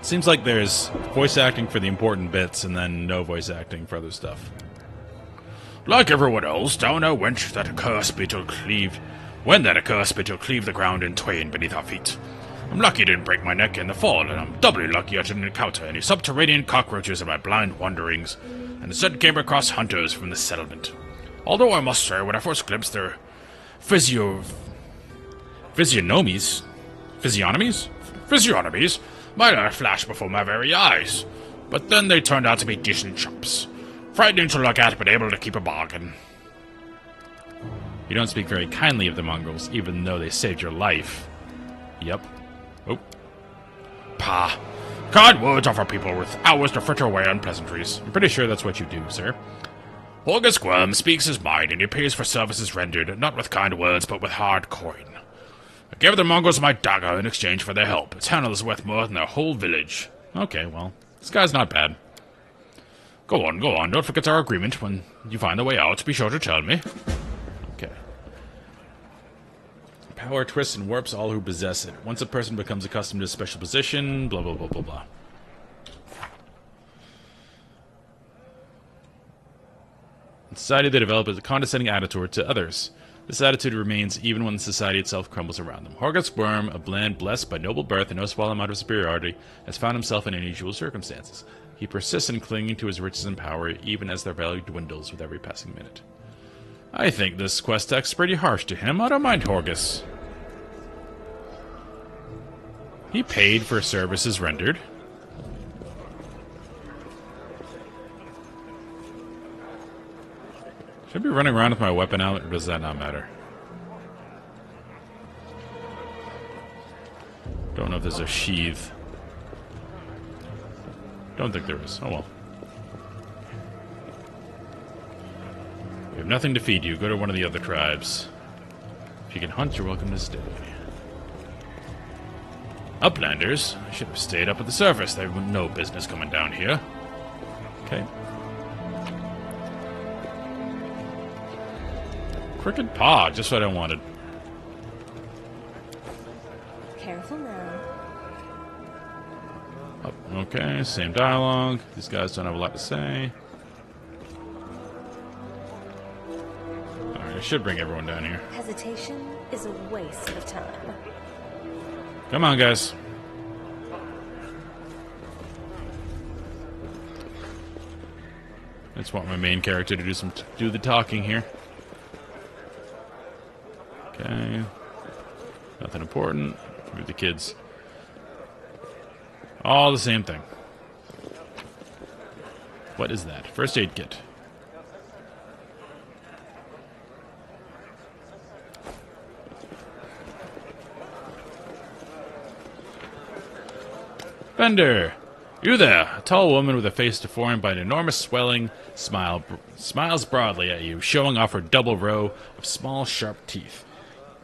Seems like there's voice acting for the important bits and then no voice acting for other stuff. Like everyone else, down I went that accursed bit will cleave. When that accursed bit will cleave the ground in twain beneath our feet. I'm lucky I didn't break my neck in the fall, and I'm doubly lucky I didn't encounter any subterranean cockroaches in my blind wanderings, and instead came across hunters from the settlement. Although I must say, when I first glimpsed their physiognomies, my eye flashed before my very eyes. But then they turned out to be decent chops. Frightening to look at, but able to keep a bargain. You don't speak very kindly of the mongrels, even though they saved your life. Yep. Oh. Pah. Kind words are for people with hours to fritter away on pleasantries. I'm pretty sure that's what you do, sir. Horgus Squirm speaks his mind, and he pays for services rendered, not with kind words, but with hard coin. I gave the mongrels my dagger in exchange for their help. Its handle is worth more than their whole village. Okay, well, this guy's not bad. Go on, go on. Don't forget our agreement. When you find the way out, be sure to tell me. Okay. Power twists and warps all who possess it. Once a person becomes accustomed to a special position, blah, blah, blah, blah, blah. In society, they develop a condescending attitude to others. This attitude remains even when society itself crumbles around them. Horgus Worm, a bland blessed by noble birth and no small amount of superiority, has found himself in unusual circumstances. He persists in clinging to his riches and power, even as their value dwindles with every passing minute. I think this quest text is pretty harsh to him. I don't mind Horgus. He paid for services rendered. Should I be running around with my weapon out, or does that not matter? Don't know if there's a sheath. Don't think there is. Oh well. We have nothing to feed you. Go to one of the other tribes. If you can hunt, you're welcome to stay. Uplanders? I should have stayed up at the surface. They have no business coming down here. Okay. Crooked paw, just what I wanted. Careful now. Oh, okay, same dialogue. These guys don't have a lot to say. Alright, I should bring everyone down here. Hesitation is a waste of time. Come on, guys. I just want my main character to do the talking here. Okay. Nothing important. Move the kids. All the same thing. What is that? First aid kit. Bender! You there! A tall woman with a face deformed by an enormous swelling smile smiles broadly at you, showing off her double row of small, sharp teeth.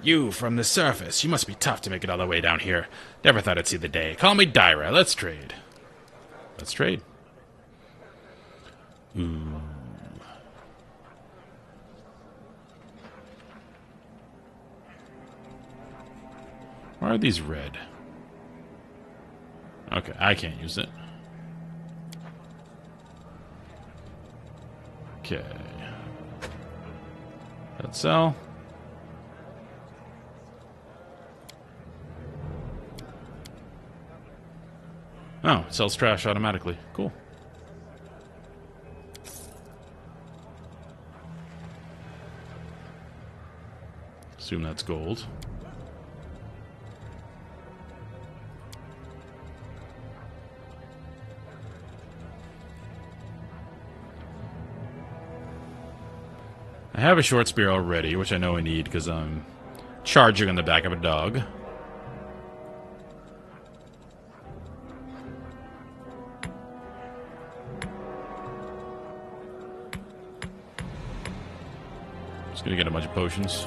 You, from the surface. You must be tough to make it all the way down here. Never thought I'd see the day. Call me Dyra. Let's trade. Let's trade. Ooh. Why are these red? Okay, I can't use it. Okay. Let's sell. Oh, it sells trash automatically. Cool. Assume that's gold. I have a short spear already, which I know I need because I'm charging on the back of a dog. Just gonna get a bunch of potions.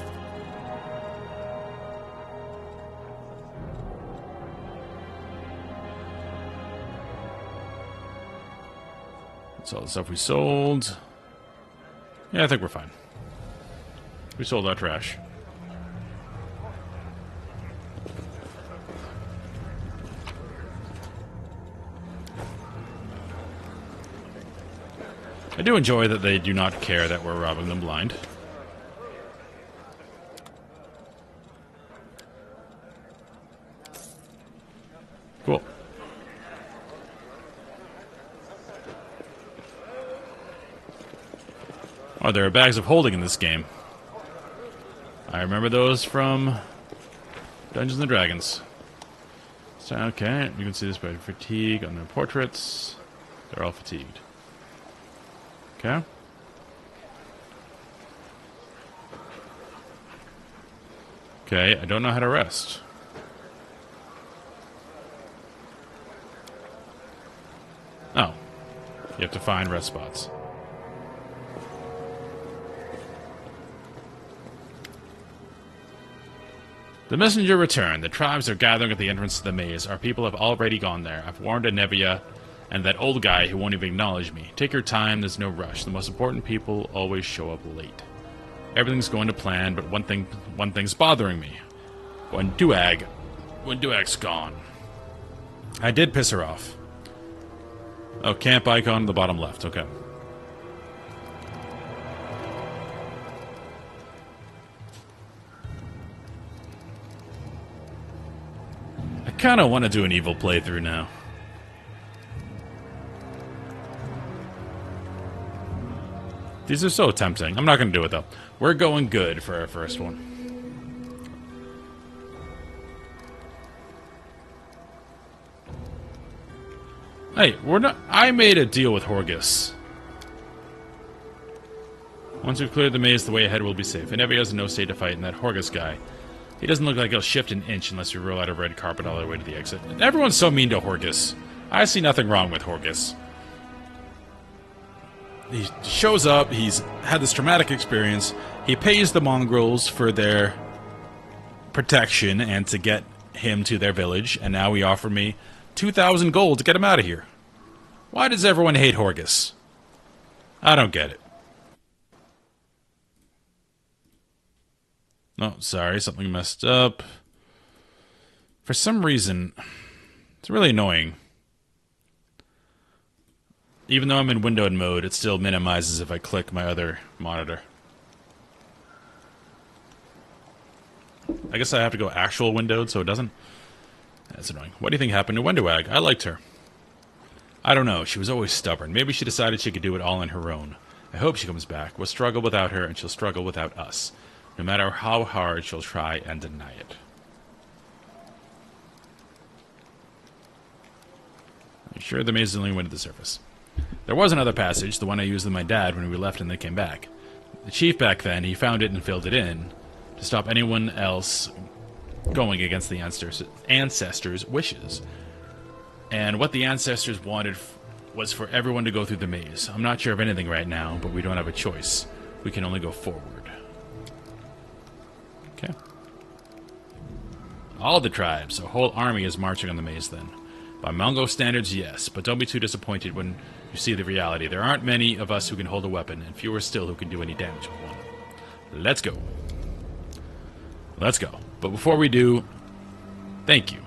That's all the stuff we sold. Yeah, I think we're fine. We sold our trash. I do enjoy that they do not care that we're robbing them blind. Cool. Oh, there are bags of holding in this game. I remember those from Dungeons and Dragons. So, okay, you can see this by fatigue on their portraits. They're all fatigued. Okay. Okay, I don't know how to rest. Oh. You have to find rest spots. The messenger returned. The tribes are gathering at the entrance to the maze. Our people have already gone there. I've warned Anevia and that old guy who won't even acknowledge me. Take your time, there's no rush. The most important people always show up late. Everything's going to plan, but one thing's bothering me. When Duag's gone. I did piss her off. Oh, camp icon on the bottom left, okay. I kinda want to do an evil playthrough now. These are so tempting. I'm not going to do it, though. We're going good for our first one. Hey, we're not... I made a deal with Horgus. Once we've cleared the maze, the way ahead will be safe. And Evie's in no state to fight, and that Horgus guy... He doesn't look like he'll shift an inch unless we roll out a red carpet all the way to the exit. Everyone's so mean to Horgus. I see nothing wrong with Horgus. He shows up, he's had this traumatic experience, he pays the mongrels for their protection and to get him to their village, and now he offered me 2,000 gold to get him out of here. Why does everyone hate Horgus? I don't get it. Oh, sorry, something messed up. For some reason, it's really annoying. Even though I'm in windowed mode, it still minimizes if I click my other monitor. I guess I have to go actual windowed so it doesn't. That's annoying. What do you think happened to Wenduag? I liked her. I don't know. She was always stubborn. Maybe she decided she could do it all on her own. I hope she comes back. We'll struggle without her, and she'll struggle without us. No matter how hard, she'll try and deny it. Are you sure the maze is only went to the surface? There was another passage, the one I used with my dad when we left and they came back. The chief back then, he found it and filled it in to stop anyone else going against the ancestors' wishes. And what the ancestors wanted was for everyone to go through the maze. I'm not sure of anything right now, but we don't have a choice. We can only go forward. Okay. All the tribes, a whole army is marching on the maze then. By Mongo standards, yes, but don't be too disappointed when you see the reality. There aren't many of us who can hold a weapon, and fewer still who can do any damage with one. Let's go. Let's go. But before we do, thank you.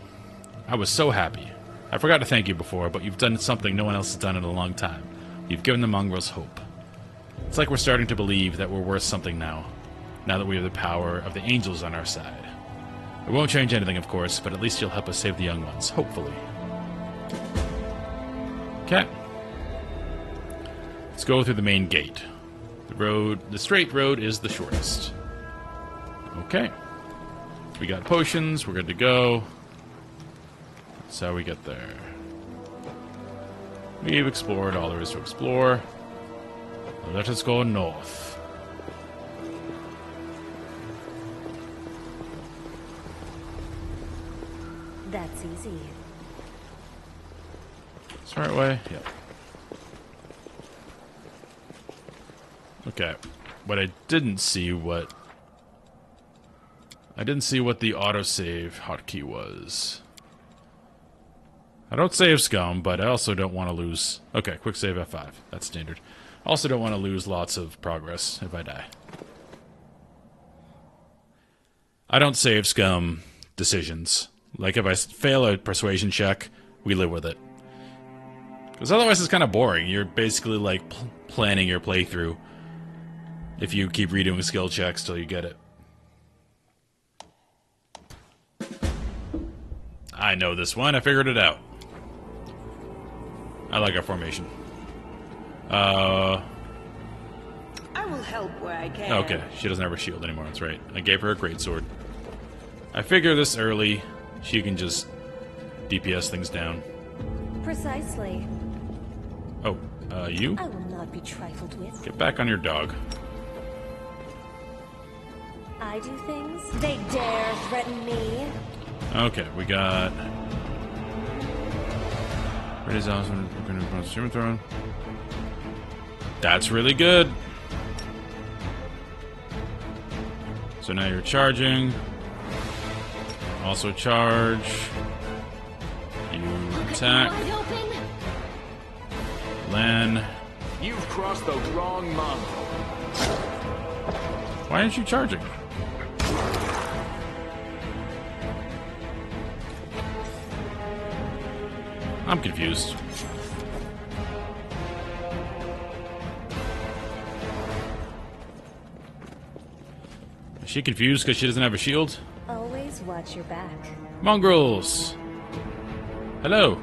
I was so happy. I forgot to thank you before, but you've done something no one else has done in a long time. You've given the mongrels hope. It's like we're starting to believe that we're worth something now that we have the power of the angels on our side. It won't change anything, of course, but at least you'll help us save the young ones, hopefully. Okay. Let's go through the main gate. The straight road is the shortest. Okay. We got potions, we're good to go. That's how we get there. We've explored all there is to explore. Let us go north. That's easy. Smart way? Yep. Okay. But I didn't see what the autosave hotkey was. I don't save scum, but I also don't want to lose... Okay, quick save F5. That's standard. Also don't want to lose lots of progress if I die. I don't save scum decisions. Like, if I fail a persuasion check, we live with it. Because otherwise it's kind of boring. You're basically like planning your playthrough if you keep redoing skill checks till you get it. I know this one. I figured it out. I like our formation. I will help where I can. Okay, she doesn't have her shield anymore. That's right. I gave her a greatsword. I figure this early, she can just DPS things down. Precisely. Oh, you? I will not be trifled with. Get back on your dog. I do things. They dare threaten me. Okay, we got... Raise awesome. We're going to run stream throne. That's really good. So now you're charging. Also charge. You attack. Lan. You've crossed the wrong mongrel. Why aren't you charging? I'm confused. Is she confused because she doesn't have a shield? Always watch your back. Mongrels! Hello!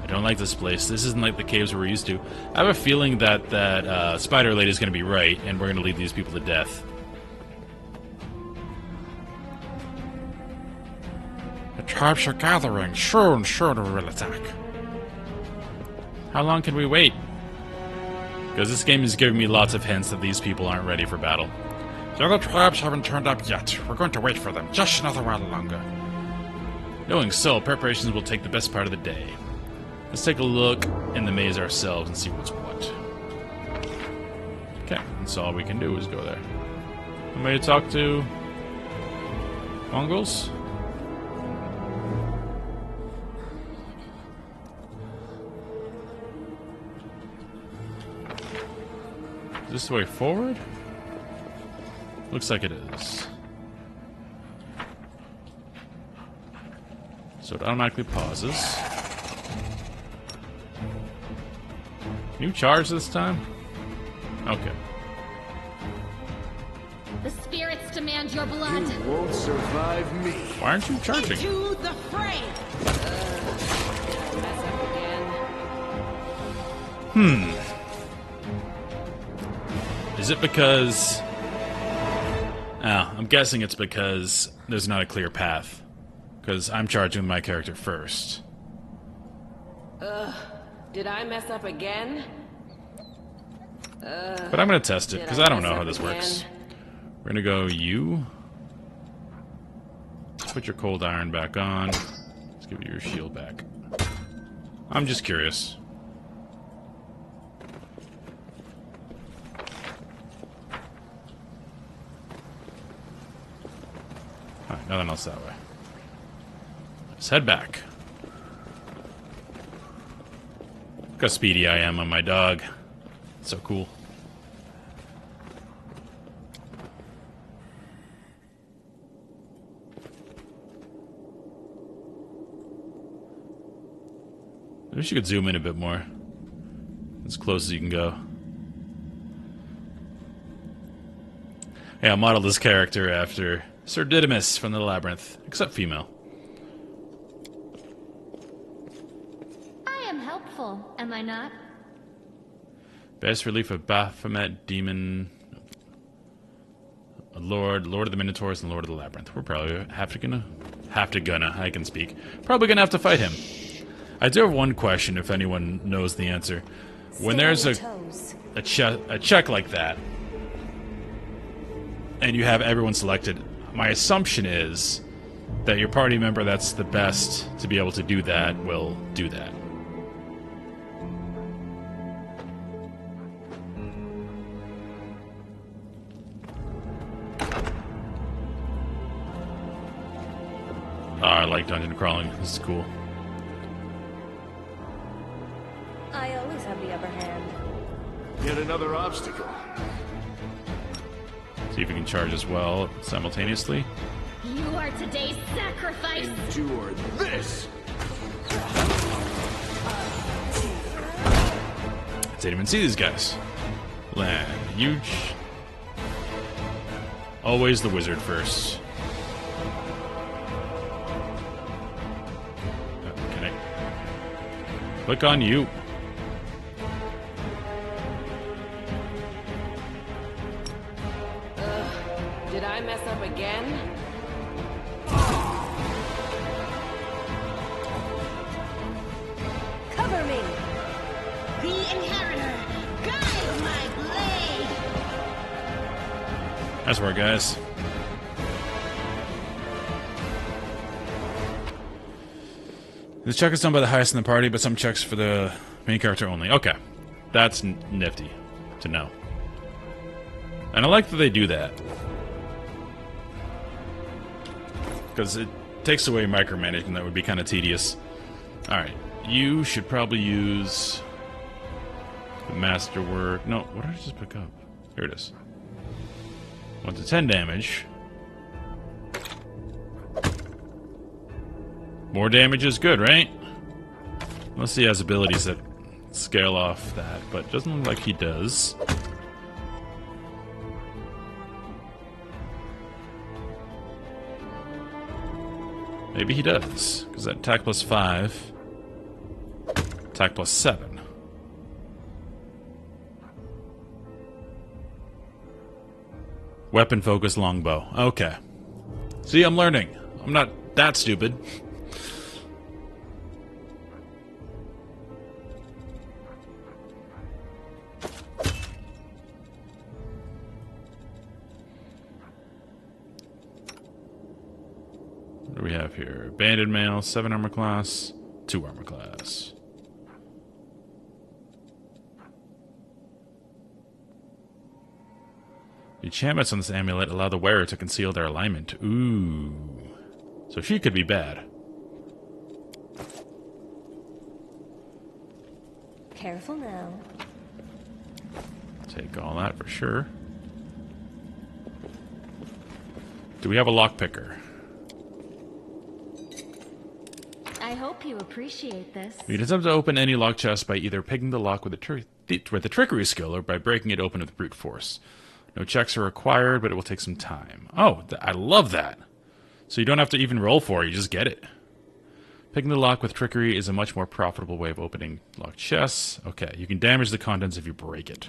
I don't like this place. This isn't like the caves we're used to. I have a feeling that spider lady is going to be right, and we're going to lead these people to death. The tribes are gathering. Soon we will attack. How long can we wait? Because this game is giving me lots of hints that these people aren't ready for battle. The other tribes haven't turned up yet. We're going to wait for them just another while longer. Knowing so, preparations will take the best part of the day. Let's take a look in the maze ourselves and see what's what. Okay, that's all we can do is go there. Somebody to talk to? Mongrels? Is this the way forward? Looks like it is. So it automatically pauses. Can you charge this time? Okay. The spirits demand your blood. You won't survive me. Why aren't you charging? To the fray! Mess up again. Is it because... I'm guessing it's because there's not a clear path. Because I'm charging my character first. Did I mess up again? But I'm going to test it, because I don't know how this works. We're going to go you. Put your cold iron back on. Let's give you your shield back. I'm just curious. Alright, nothing else that way. Let's head back. Look how speedy I am on my dog. It's so cool. I wish you could zoom in a bit more. As close as you can go. Yeah, I modeled this character after Sir Didymus from the Labyrinth, except female. I am helpful, am I not? Best relief of Baphomet, Demon, Lord of the Minotaurs, and Lord of the Labyrinth. We're probably I can speak. Probably gonna have to fight him. I do have one question, if anyone knows the answer. When there's a check like that, and you have everyone selected, my assumption is that your party member that's the best to be able to do that will do that. Oh, I like dungeon crawling. This is cool. I always have the upper hand. Yet another obstacle. See if we can charge as well simultaneously. You are today's sacrifice. Endure this. Didn't even see these guys. Land. Huge. Always the wizard first. Can I click on you? Did I mess up again? Cover me! The Inheritor, guide my blade! That's right, guys. This check is done by the highest in the party, but some checks for the main character only. Okay. That's nifty to know. And I like that they do that. Because it takes away micromanagement that would be kind of tedious. Alright. You should probably use the masterwork. No, what did I just pick up? Here it is. 1 to 10 damage. More damage is good, right? Unless he has abilities that scale off that, but doesn't look like he does. Maybe he does, because that attack plus 5, attack plus 7. Weapon focus longbow. Okay. See, I'm learning. I'm not that stupid. What do we have here? Banded male, 7 armor class, 2 armor class. The enchantments on this amulet allow the wearer to conceal their alignment. Ooh. So she could be bad. Careful now. Take all that for sure. Do we have a lockpicker? I hope you appreciate this. You can attempt to open any lock chest by either picking the lock with a trickery skill or by breaking it open with brute force. No checks are required, but it will take some time. Oh, I love that. So you don't have to even roll for it, you just get it. Picking the lock with trickery is a much more profitable way of opening locked chests. Okay, you can damage the contents if you break it.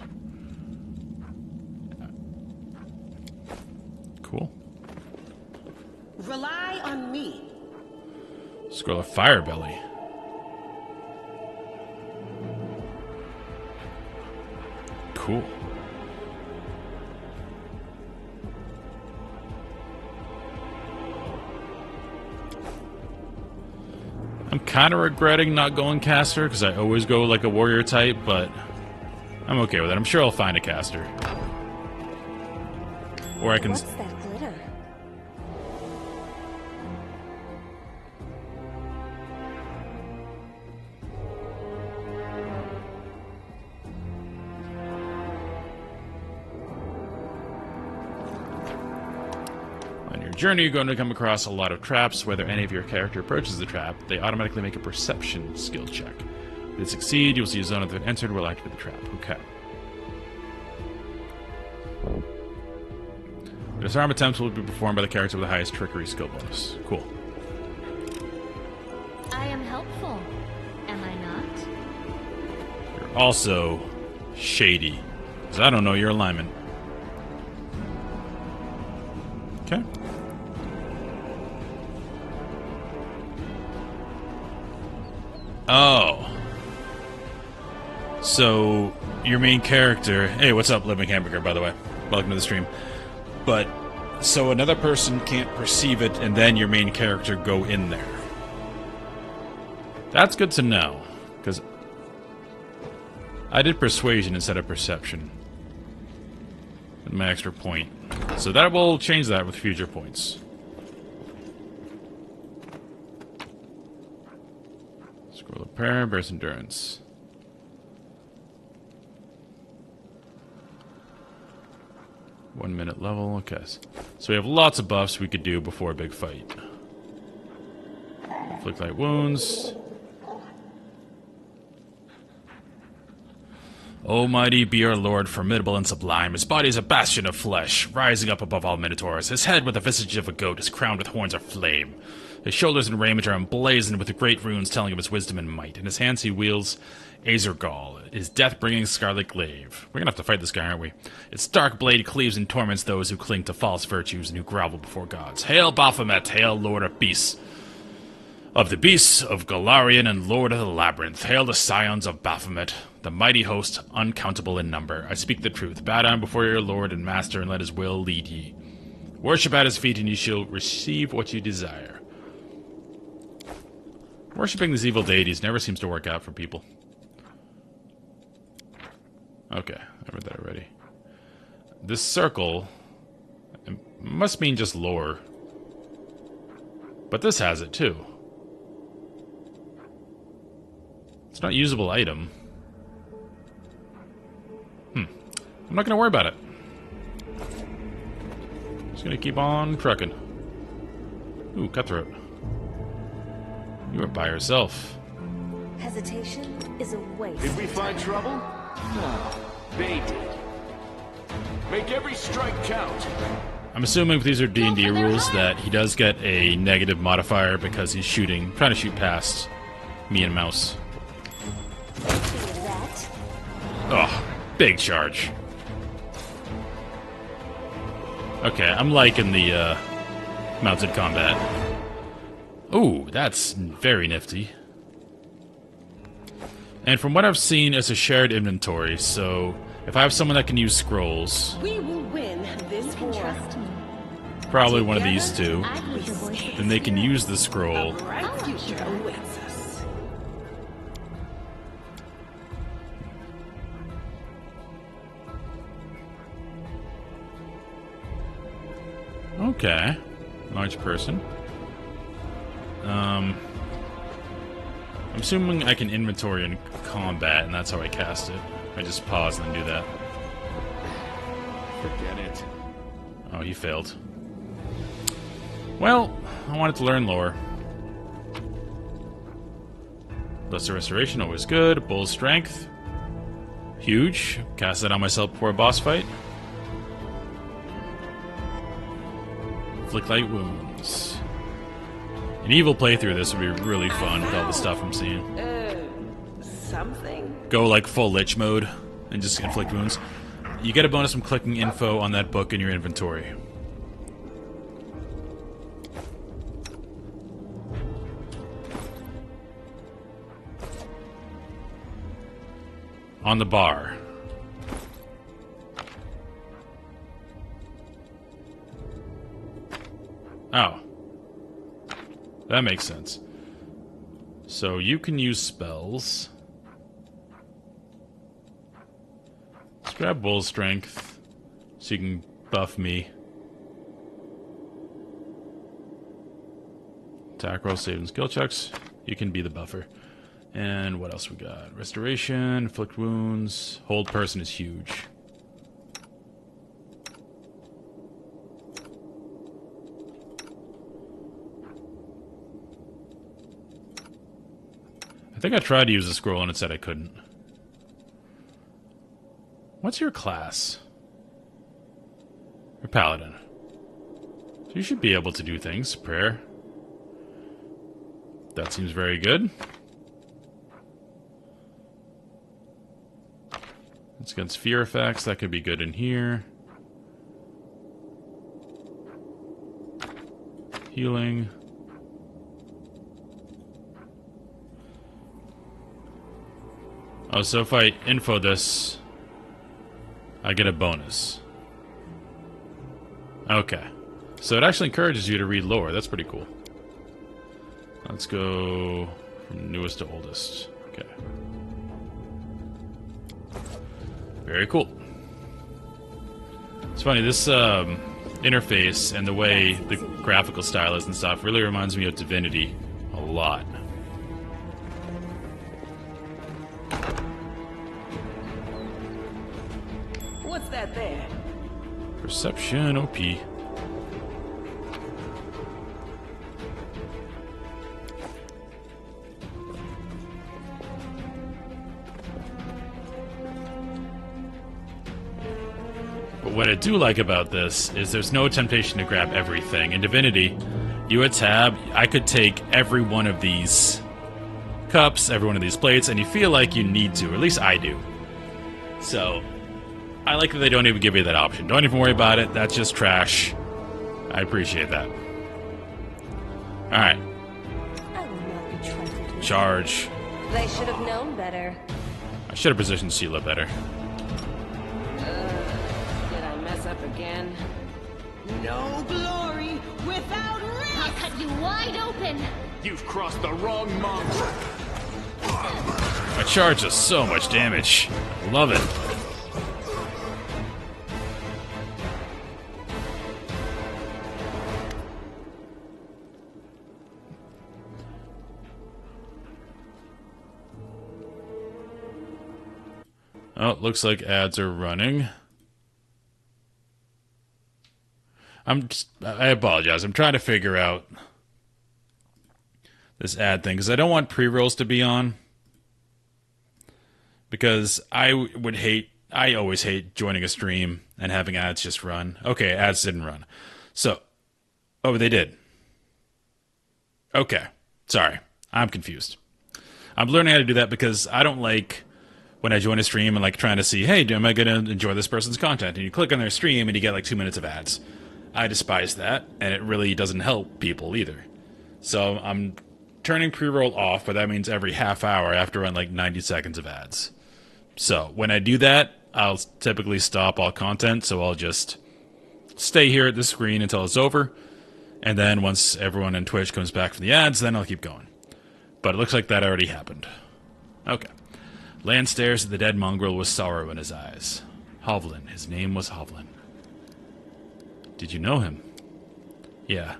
Cool. Rely on me. Scroll of Firebelly. Cool. I'm kind of regretting not going caster, because I always go like a warrior type, but I'm okay with it. I'm sure I'll find a caster. Or I can... What's that glitter? On your journey, you're going to come across a lot of traps. Whether any of your character approaches the trap, they automatically make a perception skill check. If they succeed, you'll see a zone that they've entered will activate the trap. Okay. Disarm attempts will be performed by the character with the highest trickery skill bonus. Cool. I am helpful, am I not? You're also shady, because I don't know your alignment. Okay. Oh. So, your main character... Hey, what's up, Living Hamburger, by the way? Welcome to the stream. But, so another person can't perceive it, and then your main character go in there. That's good to know, because I did persuasion instead of perception. My extra point. So that will change that with future points. Scroll of prayer, burst endurance. One minute level, okay. So we have lots of buffs we could do before a big fight. Inflict light wounds. Almighty be our Lord, formidable and sublime. His body is a bastion of flesh, rising up above all minotaurs. His head, with the visage of a goat, is crowned with horns of flame. His shoulders and raiment are emblazoned with great runes telling of his wisdom and might. In his hands he wields Azergal, his death-bringing scarlet glaive. We're gonna have to fight this guy, aren't we? Its dark blade cleaves and torments those who cling to false virtues and who grovel before gods. Hail Baphomet, hail Lord of Beasts! Of the beasts of Golarion and Lord of the Labyrinth, hail the scions of Baphomet, the mighty host, uncountable in number. I speak the truth. Bow down before your Lord and Master, and let his will lead ye. Worship at his feet, and ye shall receive what you desire. Worshipping these evil deities never seems to work out for people. Okay, I read that already. This circle must mean just lore. But this has it, too. It's not a usable item. I'm not gonna worry about it. Just gonna keep on trucking. Ooh, cutthroat. You are by yourself. Hesitation is a waste. Did we find trouble? No, they did. Make every strike count. I'm assuming if these are D&D rules that he does get a negative modifier because he's trying to shoot past me and Mouse. Oh, big charge. Okay, I'm liking the mounted combat. Ooh, that's very nifty. And from what I've seen, it's a shared inventory, so if I have someone that can use scrolls, We will win this war. Trust me. probably one of these two, then they can use the scroll. Bright future awaits us. Okay. Large person. I'm assuming I can inventory in combat, and that's how I cast it. I just pause and then do that. Forget it. Oh, he failed. Well, I wanted to learn lore. Lesser Restoration, always good. Bull Strength. Huge. Cast that on myself before a boss fight. Inflict Light Wounds. An evil playthrough of this would be really fun with all the stuff I'm seeing. Something? Go like full Lich mode and just inflict wounds. You get a bonus from clicking info on that book in your inventory. On the bar. Oh. That makes sense. So you can use spells. Let's grab Bull Strength so you can buff me. Attack roll, save, and skill checks. You can be the buffer. And what else we got? Restoration, inflict wounds. Hold person is huge. I think I tried to use the scroll and it said I couldn't. What's your class? You're Paladin. So you should be able to do things. Prayer. That seems very good. It's against fear effects. That could be good in here. Healing. Oh, so if I info this, I get a bonus. Okay. So it actually encourages you to read lore. That's pretty cool. Let's go from newest to oldest. Okay. Very cool. It's funny, this interface and the way the graphical style is and stuff really reminds me of Divinity a lot. What's that there? Perception OP. what I do like about this is there's no temptation to grab everything. In Divinity, you hit tab, I could take every one of these cups, every one of these plates, and you feel like you need to, or at least I do. So, I like that they don't even give you that option. Don't even worry about it, that's just trash. I appreciate that. Alright. I will not be trifled with. Charge. They should have known better. I should have positioned Sheila better. Did I mess up again? No glory without risk! I'll cut you wide open! You've crossed the wrong mongrel. My charge does so much damage. Love it. Oh, looks like ads are running. I apologize. I'm trying to figure out this ad thing because I don't want pre-rolls to be on. Because I always hate joining a stream and having ads just run. Okay, ads didn't run. So, oh, they did. Okay, sorry. I'm confused. I'm learning how to do that because I don't like when I join a stream and like trying to see, hey, am I going to enjoy this person's content? And you click on their stream and you get like 2 minutes of ads. I despise that, and it really doesn't help people either. So I'm turning pre-roll off, but that means every half hour I have to run like 90 seconds of ads. So when I do that, I'll typically stop all content, so I'll just stay here at the screen until it's over, and then once everyone on Twitch comes back from the ads, then I'll keep going. But it looks like that already happened. Okay. Lan stares at the dead mongrel with sorrow in his eyes. Hovland. His name was Hovland. Did you know him? Yeah.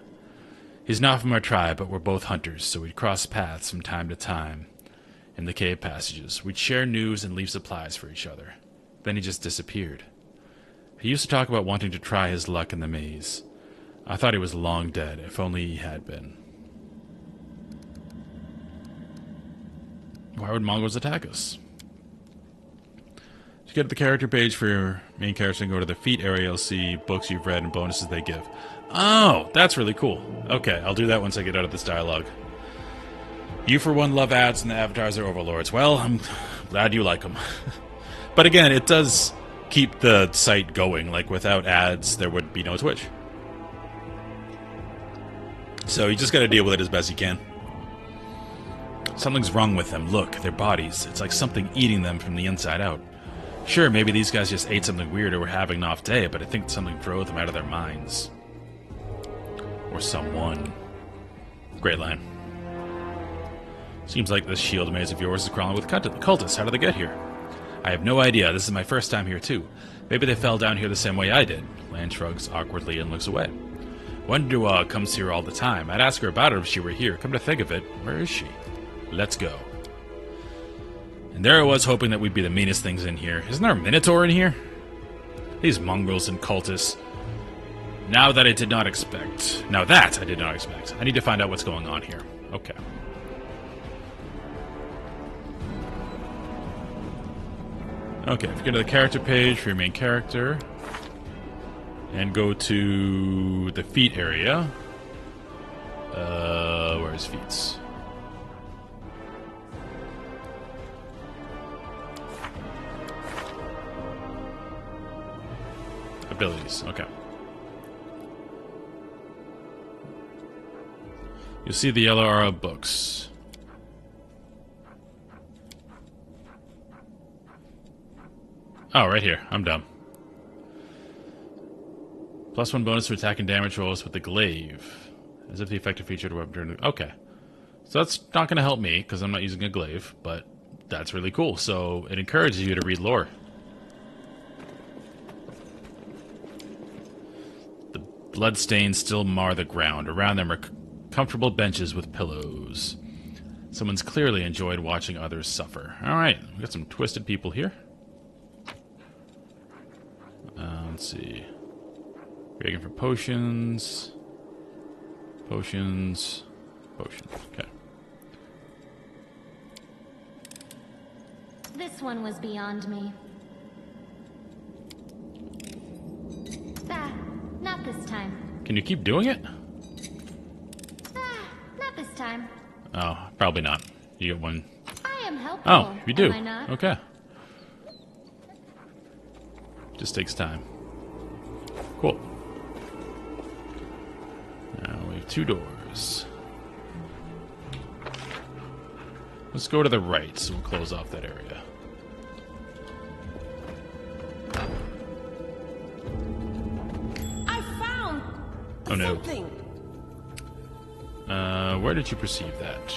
He's not from our tribe, but we're both hunters, so we'd cross paths from time to time in the cave passages. We'd share news and leave supplies for each other. Then he just disappeared. He used to talk about wanting to try his luck in the maze. I thought he was long dead, if only he had been. Why would mongrels attack us? To get to the character page for your main character and go to the feet area, you'll see books you've read and bonuses they give. Oh, that's really cool. Okay, I'll do that once I get out of this dialogue. You, for one, love ads and the avatars are overlords. Well, I'm glad you like them. But again, it does keep the site going. Like, without ads, there would be no Twitch. So you just gotta deal with it as best you can. Something's wrong with them. Look, their bodies. It's like something eating them from the inside out. Sure, maybe these guys just ate something weird or were having an off day, but I think something drove them out of their minds. Or someone. Great line. Seems like this shield maze of yours is crawling with cultists. How did they get here? I have no idea. This is my first time here, too. Maybe they fell down here the same way I did. Lan shrugs awkwardly and looks away. Wonder comes here all the time. I'd ask her about it if she were here. Come to think of it, where is she? Let's go. And there I was hoping that we'd be the meanest things in here. Isn't there a Minotaur in here? These mongrels and cultists. Now that I did not expect. Now that I did not expect. I need to find out what's going on here. Okay. Okay, if you go to the character page for your main character, and go to the feet area. Where's feats? Abilities, okay. You'll see the yellow arrow books. Oh, right here. I'm dumb. +1 bonus to attack and damage rolls with the glaive. As if the effective feature to weapon during the... Okay. So that's not going to help me, because I'm not using a glaive, but that's really cool. So it encourages you to read lore. The bloodstains still mar the ground. Around them are comfortable benches with pillows. Someone's clearly enjoyed watching others suffer. Alright, we got some twisted people here. Let's see. Begging for potions. Potions. Potions. Okay. This one was beyond me. Not this time. Can you keep doing it? Not this time. Oh, probably not. You get one. I am helpful. Oh, you do. Am I not? Okay. Just takes time. Cool. Now we have 2 doors. Let's go to the right, so we'll close off that area. I found Oh no. something. Where did you perceive that?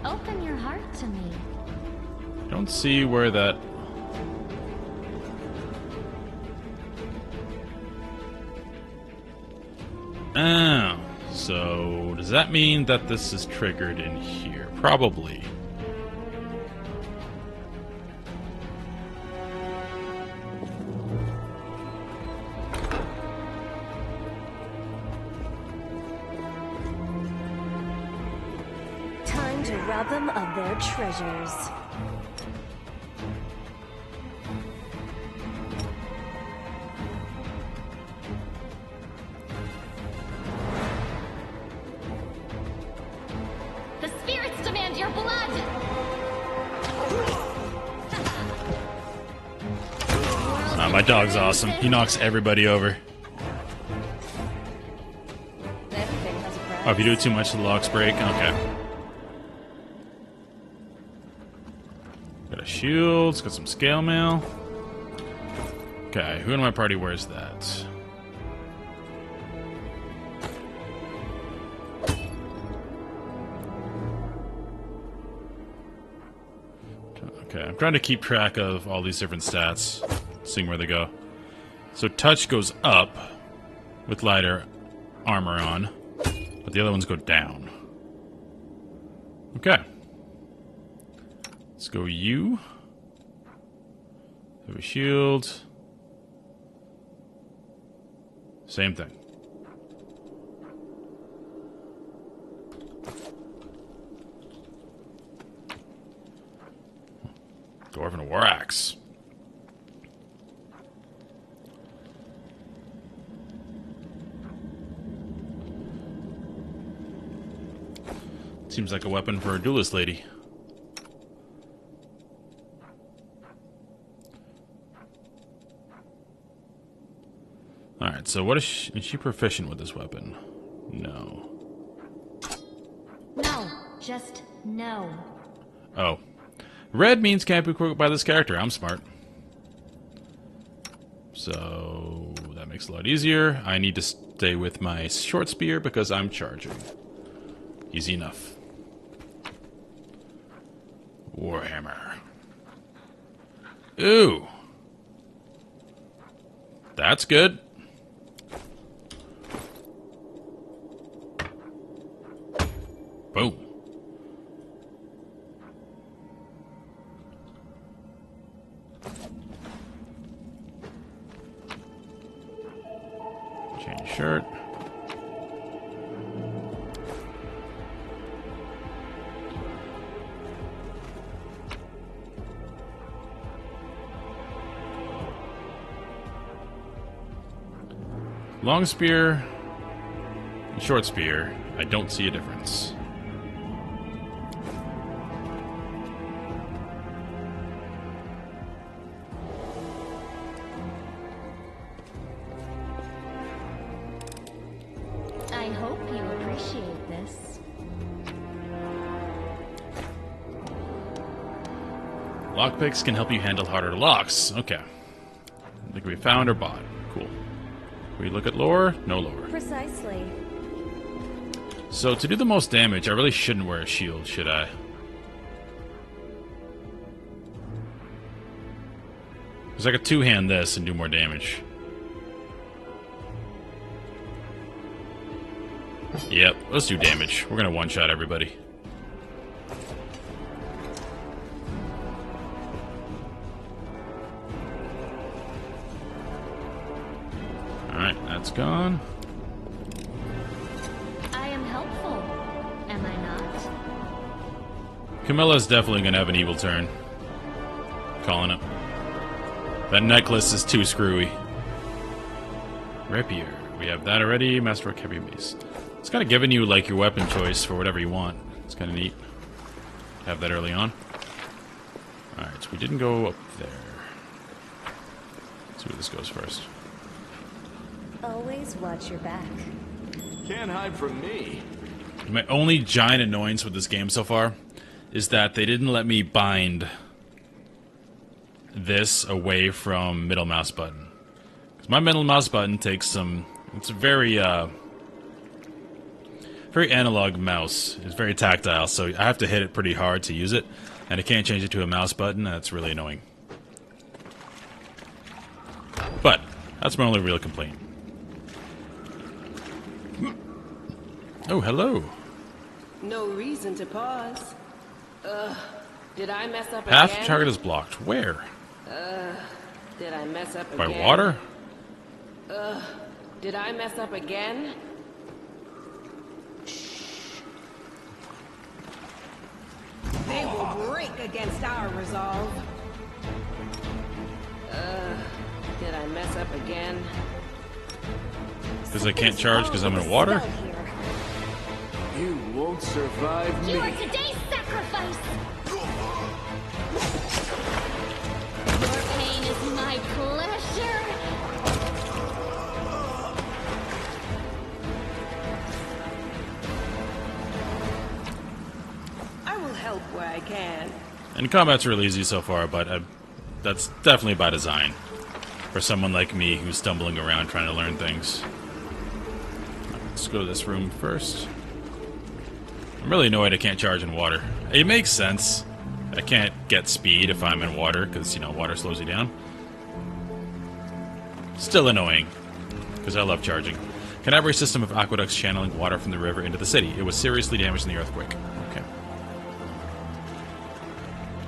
Open your heart to me. Don't see where that... Oh, so does that mean that this is triggered in here? Probably. Time to rob them of their treasures. The spirits demand your blood! My dog's awesome. He knocks everybody over. Everything has a price. Oh, if you do it too much, the locks break? Okay. Got a shield, got some scale mail. Okay, who in my party wears that? Okay, I'm trying to keep track of all these different stats, seeing where they go. So touch goes up with lighter armor on, but the other ones go down. Okay. Let's go you. Have a shield. Same thing. Dwarven War Axe. Seems like a weapon for a duelist lady. Alright, so what is she proficient with this weapon? No. No, just no. Oh. Red means can't be equipped by this character. I'm smart. So that makes it a lot easier. I need to stay with my short spear because I'm charging. Easy enough. Warhammer. Ooh. That's good. Boom. Change shirt. Long spear and short spear, I don't see a difference. I hope you appreciate this. Lockpicks can help you handle harder locks. Okay. They can be found or bought. Cool. We look at lore? No lore. Precisely. So to do the most damage, I really shouldn't wear a shield, should I? Because I could two-hand this and do more damage. Yep, let's do damage. We're gonna one-shot everybody. Alright, that's gone. I am helpful, am I not? Camilla's definitely gonna have an evil turn. Calling it. That necklace is too screwy. Rapier. We have that already. Masterwork Heavy Mace. It's kind of giving you, like, your weapon choice for whatever you want. It's kind of neat. Have that early on. Alright, so we didn't go up there. Let's see where this goes first. Always watch your back. Can't hide from me. My only giant annoyance with this game so far is that they didn't let me bind this away from middle mouse button. Because my middle mouse button takes some... It's a very, very analog mouse. It's very tactile, so I have to hit it pretty hard to use it. And I can't change it to a mouse button, and that's really annoying. But, that's my only real complaint. Oh, hello. No reason to pause. Did I mess up Path again? to target is blocked. Where? Did I mess up By again? water? Did I mess up again? They will break against our resolve. Did I mess up again? Because I can't charge because I'm in water? You won't survive me. You are today's sacrifice! Your pain is my pleasure. I will help where I can. And combat's really easy so far, but that's definitely by design. For someone like me who's stumbling around trying to learn things. Let's go to this room first. I'm really annoyed I can't charge in water. It makes sense. I can't get speed if I'm in water, because, you know, water slows you down. Still annoying, because I love charging. Canabra's system of aqueducts channeling water from the river into the city. It was seriously damaged in the earthquake. Okay.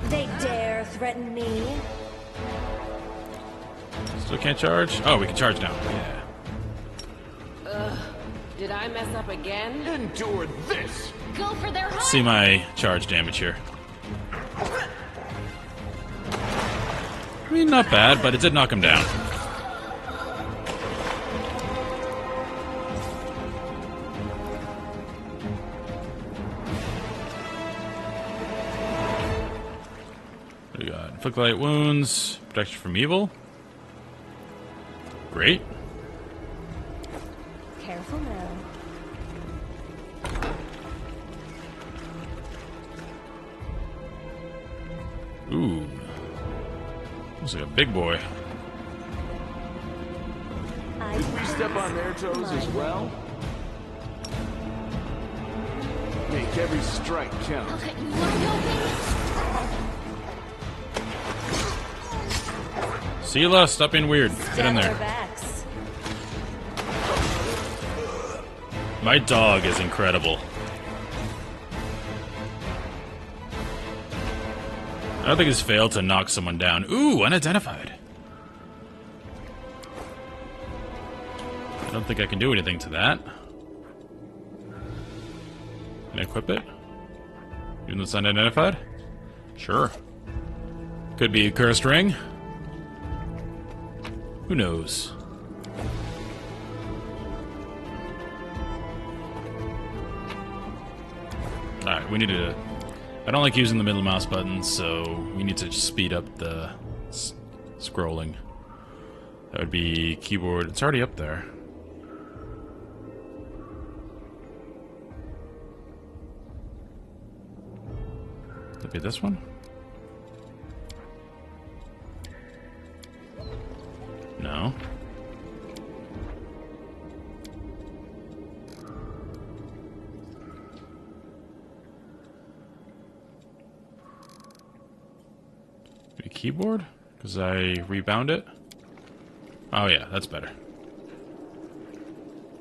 They dare threaten me? Still can't charge? Oh, we can charge now. Yeah. Did I mess up again? Endure this! Go for their heart. See my charge damage here. I mean, not bad, but it did knock him down. What do we got? Inflict light wounds, protection from evil. Great. Careful now. Ooh. Looks like a big boy. Did we step on their toes as well? Make every strike count. Okay, you wanna go, Sela, stop being weird. Get in Stab their there. backs. My dog is incredible. I don't think it's failed to knock someone down. Ooh, unidentified. I don't think I can do anything to that. Can I equip it? Even though it's unidentified? Sure. Could be a cursed ring. Who knows? Alright, we need to... I don't like using the middle mouse button, so we need to just speed up the scrolling. That would be keyboard. It's already up there. Could be this one? No. Maybe keyboard? Because I rebound it? Oh yeah, that's better.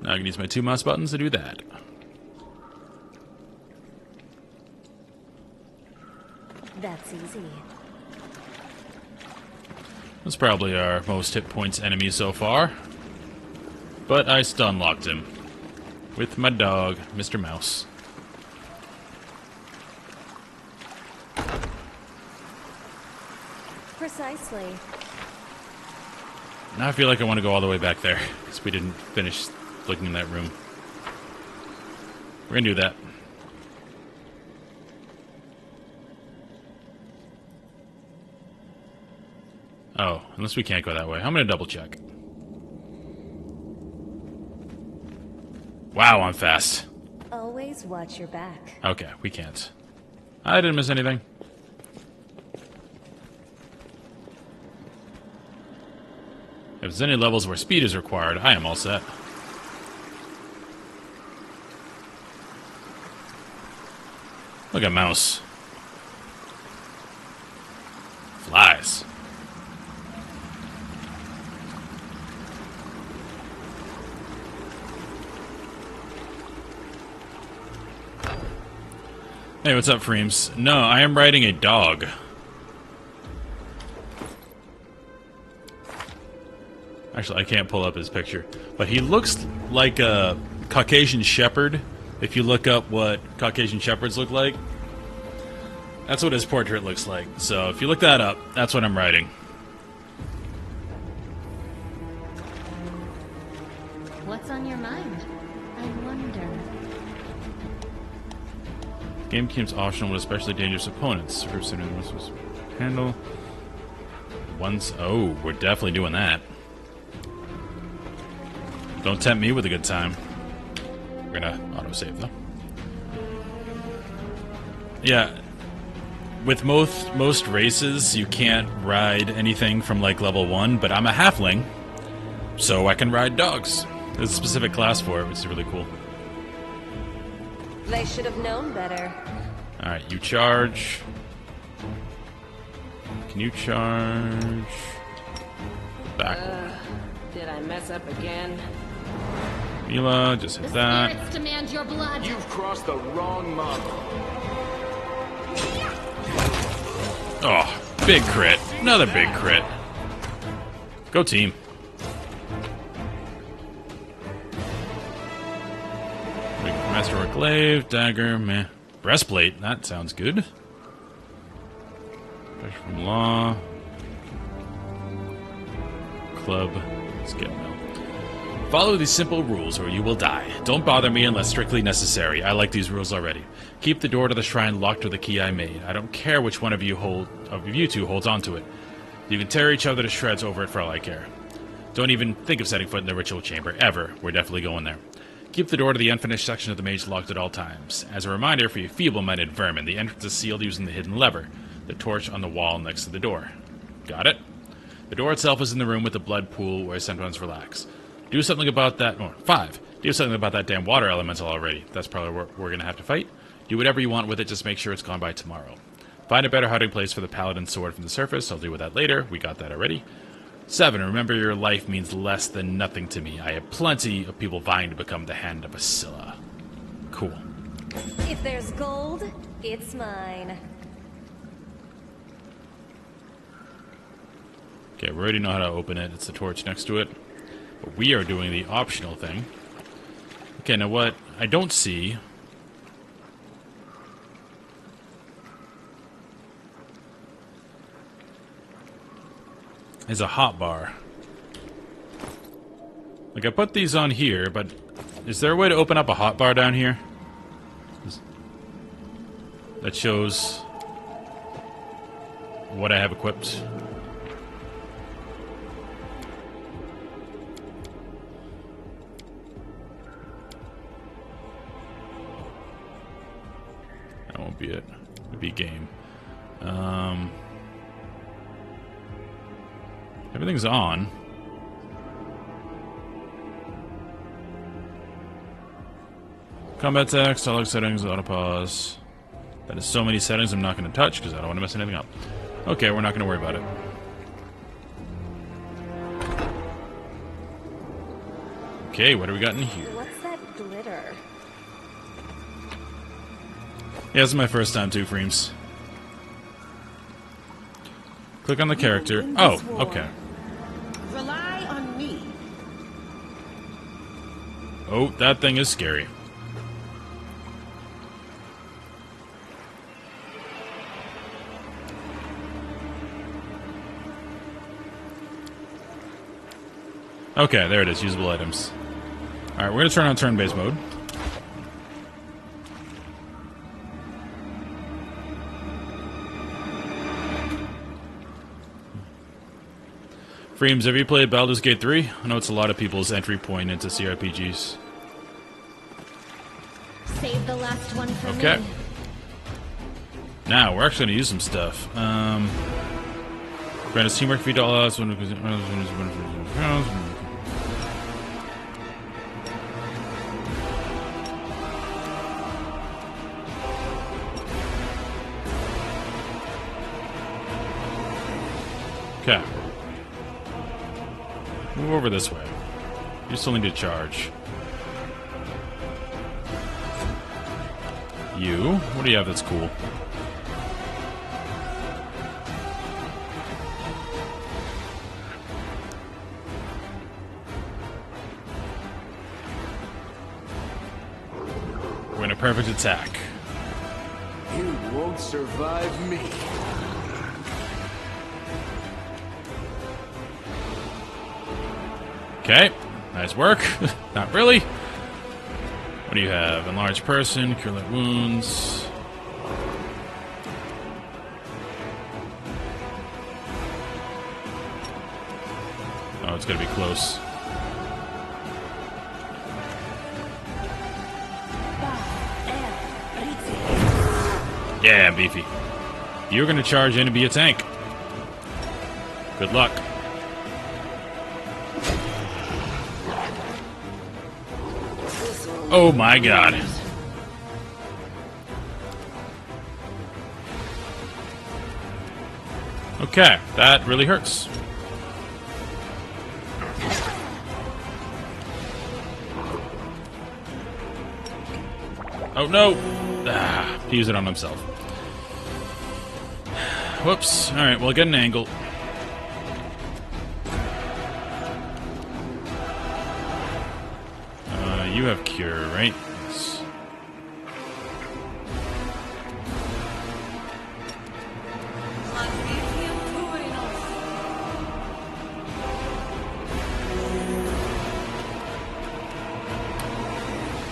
Now I can use my two mouse buttons to do that. That's easy. That's probably our most hit points enemy so far. But I stun locked him. With my dog, Mr. Mouse. Precisely. Now I feel like I want to go all the way back there, because we didn't finish looking in that room. We're gonna do that. Oh, unless we can't go that way. I'm gonna double check. Wow, I'm fast. Always watch your back. Okay, we can't. I didn't miss anything. If there's any levels where speed is required, I am all set. Look at mouse. Flies. Hey, what's up, Freems? No, I am riding a dog. Actually, I can't pull up his picture. But he looks like a Caucasian Shepherd. If you look up what Caucasian Shepherds look like, that's what his portrait looks like. So if you look that up, that's what I'm riding. What's on your mind? I wonder. Game keeps optional with especially dangerous opponents. First and was handle. Once. Oh, we're definitely doing that. Don't tempt me with a good time. We're gonna autosave though. Yeah. With most races, you can't ride anything from like level 1, but I'm a halfling, so I can ride dogs. There's a specific class for it, which is really cool. They should have known better. Alright, you charge. Can you charge? Back. Did I mess up again? Mila, just hit that. Spirits demand your blood. You've crossed the wrong mob. Oh, big crit. Another big crit. Go team. Masterwork glaive, dagger, meh. Breastplate, that sounds good. Pressure from law. Club. Let's get Mel. Follow these simple rules or you will die. Don't bother me unless strictly necessary. I like these rules already. Keep the door to the shrine locked with the key I made. I don't care which one of you two holds onto it. You can tear each other to shreds over it for all I care. Don't even think of setting foot in the ritual chamber, ever. We're definitely going there. Keep the door to the unfinished section of the mage locked at all times. As a reminder for you feeble-minded vermin, the entrance is sealed using the hidden lever, the torch on the wall next to the door. Got it? The door itself is in the room with the blood pool where I sometimes relax. Do something about that. Oh, 5. Do something about that damn water elemental already. That's probably what we're going to have to fight. Do whatever you want with it, just make sure it's gone by tomorrow. Find a better hiding place for the paladin sword from the surface. I'll deal with that later. We got that already. 7. Remember your life means less than nothing to me. I have plenty of people vying to become the hand of a Scylla. Cool. If there's gold, it's mine. Okay, we already know how to open it. It's the torch next to it. But we are doing the optional thing. Okay, now what I don't see is a hotbar. Like, I put these on here, but is there a way to open up a hotbar down here? That shows what I have equipped. That won't be it. It'll be game. Everything's on. Combat text, dialogue settings, autopause. That is so many settings I'm not going to touch because I don't want to mess anything up. Okay, we're not going to worry about it. Okay, what do we got in here? What's that glitter? Yeah, this is my first time too, Freems. Click on the character. Oh, okay. Rely on me. Oh, that thing is scary. Okay, there it is. Usable items. Alright, we're going to turn on turn-based mode. Freems, have you played Baldur's Gate 3? I know it's a lot of people's entry point into CRPGs. Save the last one for Okay. me. Now, we're actually going to use some stuff. Grant us teamwork feed to all odds. Okay. Move over this way. You still need to charge. You? What do you have that's cool? We're in a perfect attack. You won't survive me. Okay, nice work. Not really. What do you have? Enlarged person, cure light wounds. Oh, it's gonna be close. Yeah, beefy. You're gonna charge in and be a tank. Good luck. Oh my god. Okay, that really hurts. Oh no! Ah, he used it on himself. Whoops. Alright, well, get an angle. You have cure, right? Yes.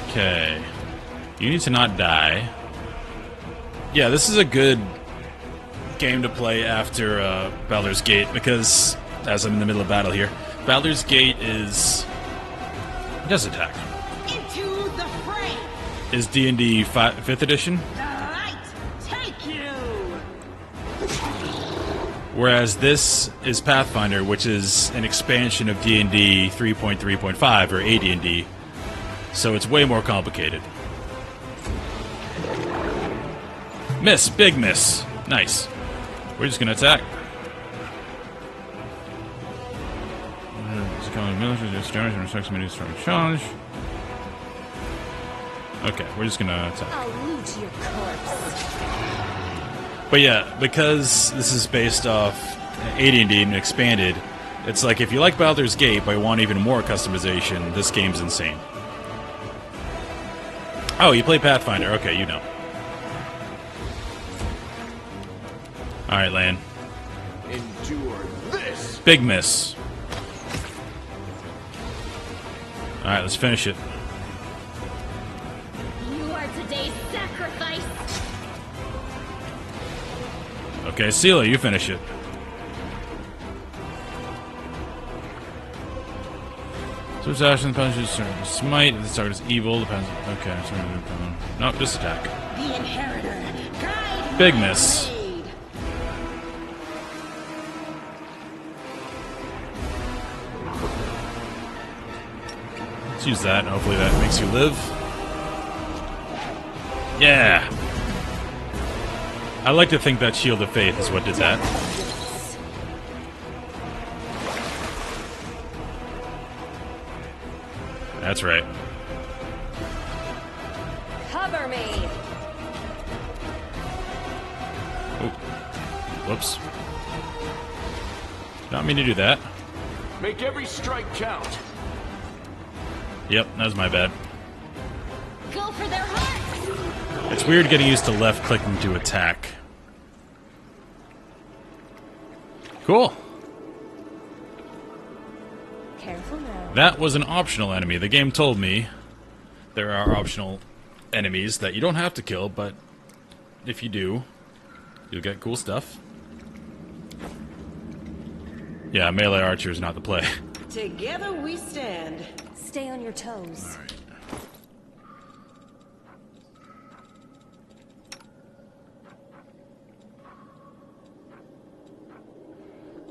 Okay. You need to not die. Yeah, this is a good game to play after Baldur's Gate, because, as I'm in the middle of battle here, Baldur's Gate is... It does attack. Into the fray! Is D&D 5th edition? The light take you! Whereas this is Pathfinder, which is an expansion of D&D 3.3.5, or AD&D. So it's way more complicated. Miss! Big miss! Nice. We're just gonna attack. Challenge. Okay, we're just gonna attack. I'll loot your corpse. But yeah, because this is based off AD&D and expanded, it's like if you like Baldur's Gate but want even more customization, this game's insane. Oh, you play Pathfinder. Okay, you know. Alright, Lan. Endure this! Big miss. Alright, let's finish it. You are today's sacrifice. Okay, Seela, you finish it. Switch action, punches, smite. This target is evil. Depends. Okay, nope, just attack. The inheritor, guide Big my miss. blade. Let's use that. Hopefully that makes you live. Yeah. I like to think that Shield of Faith is what did that. That's right. Cover me. Oh. Whoops. Not mean to do that. Make every strike count. Yep, that was my bad. Go for their hearts. It's weird getting used to left clicking to attack. Cool. Careful now. That was an optional enemy. The game told me there are optional enemies that you don't have to kill, but if you do, you'll get cool stuff. Yeah, melee archer is not the play. Together we stand. Stay on your toes. Alright.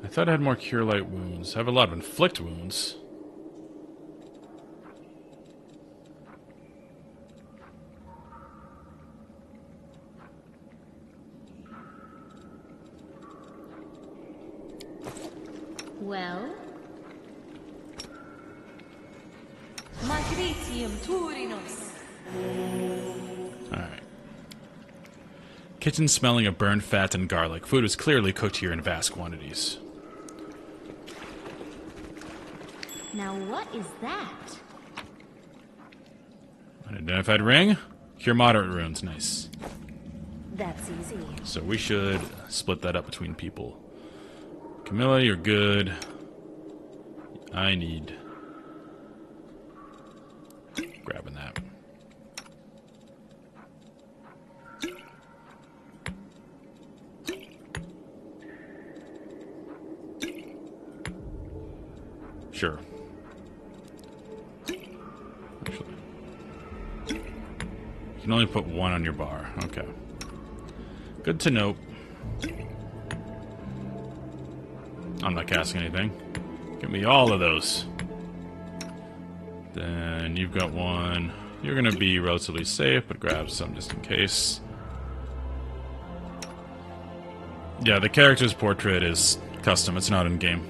I thought I had more cure light wounds. I have a lot of inflict wounds. Well? Magritium Turinos. Alright. Kitchen smelling of burned fat and garlic. Food was clearly cooked here in vast quantities. Now what is that? Unidentified ring. Cure moderate runes. Nice. That's easy. So we should split that up between people. Camilla, you're good. I need... grabbing that. Sure. Actually. You can only put one on your bar. Okay. Good to know. I'm not casting anything. Give me all of those. Then you've got one. You're gonna be relatively safe, but grab some just in case. Yeah, the character's portrait is custom. It's not in-game.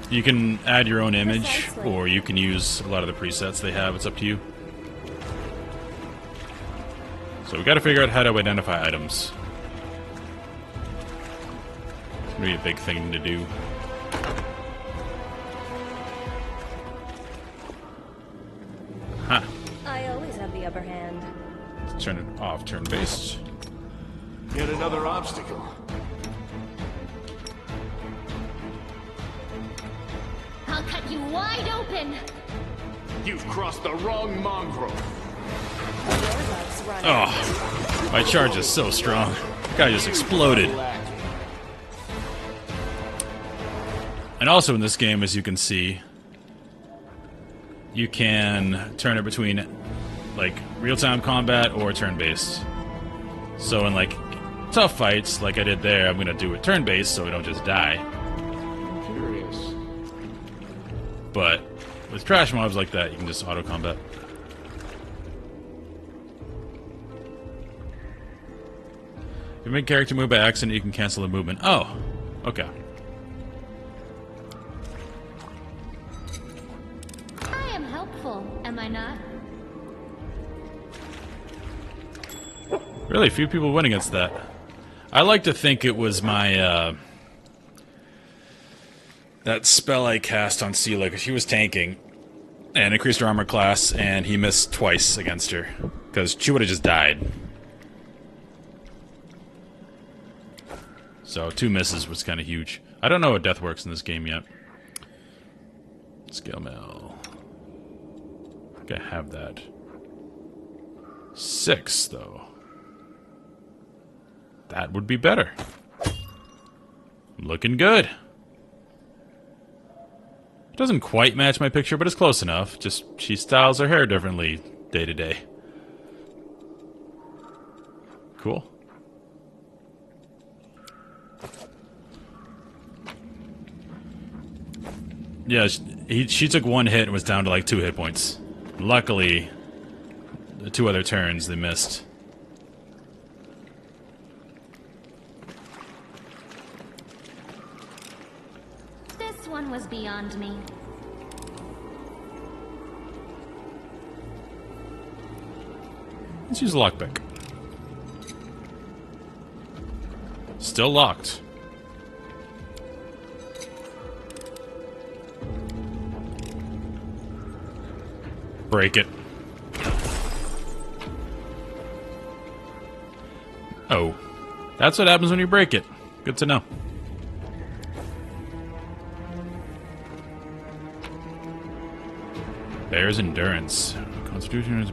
You can add your own image, or you can use a lot of the presets they have. It's up to you. So we gotta figure out how to identify items. It's gonna be a big thing to do. Huh. I always have the upper hand. Let's turn it off, turn-based. Yet another obstacle. I'll cut you wide open! You've crossed the wrong mongrel. Oh, my charge is so strong. The guy just exploded. And also in this game, as you can see, you can turn it between, like, real-time combat or turn-based. So in, like, tough fights, like I did there, I'm gonna do it turn-based so we don't just die. I'm curious. But with trash mobs like that, you can just auto-combat. If you make character move by accident, you can cancel the movement. Oh, okay. I am helpful, am I not? Really, few people win against that. I like to think it was my, that spell I cast on Sela, because she was tanking, and increased her armor class, and he missed twice against her, because she would have just died. So 2 misses was kind of huge. I don't know what death works in this game yet. Scale mail. I think I have that. 6, though. That would be better. Looking good. It doesn't quite match my picture, but it's close enough. Just she styles her hair differently day to day. Cool. Yeah, she took 1 hit and was down to like 2 hit points. Luckily, the 2 other turns they missed. This one was beyond me. Let's use a lockpick. Still locked. Break it. Oh. That's what happens when you break it. Good to know. Bear's endurance. Constitution is...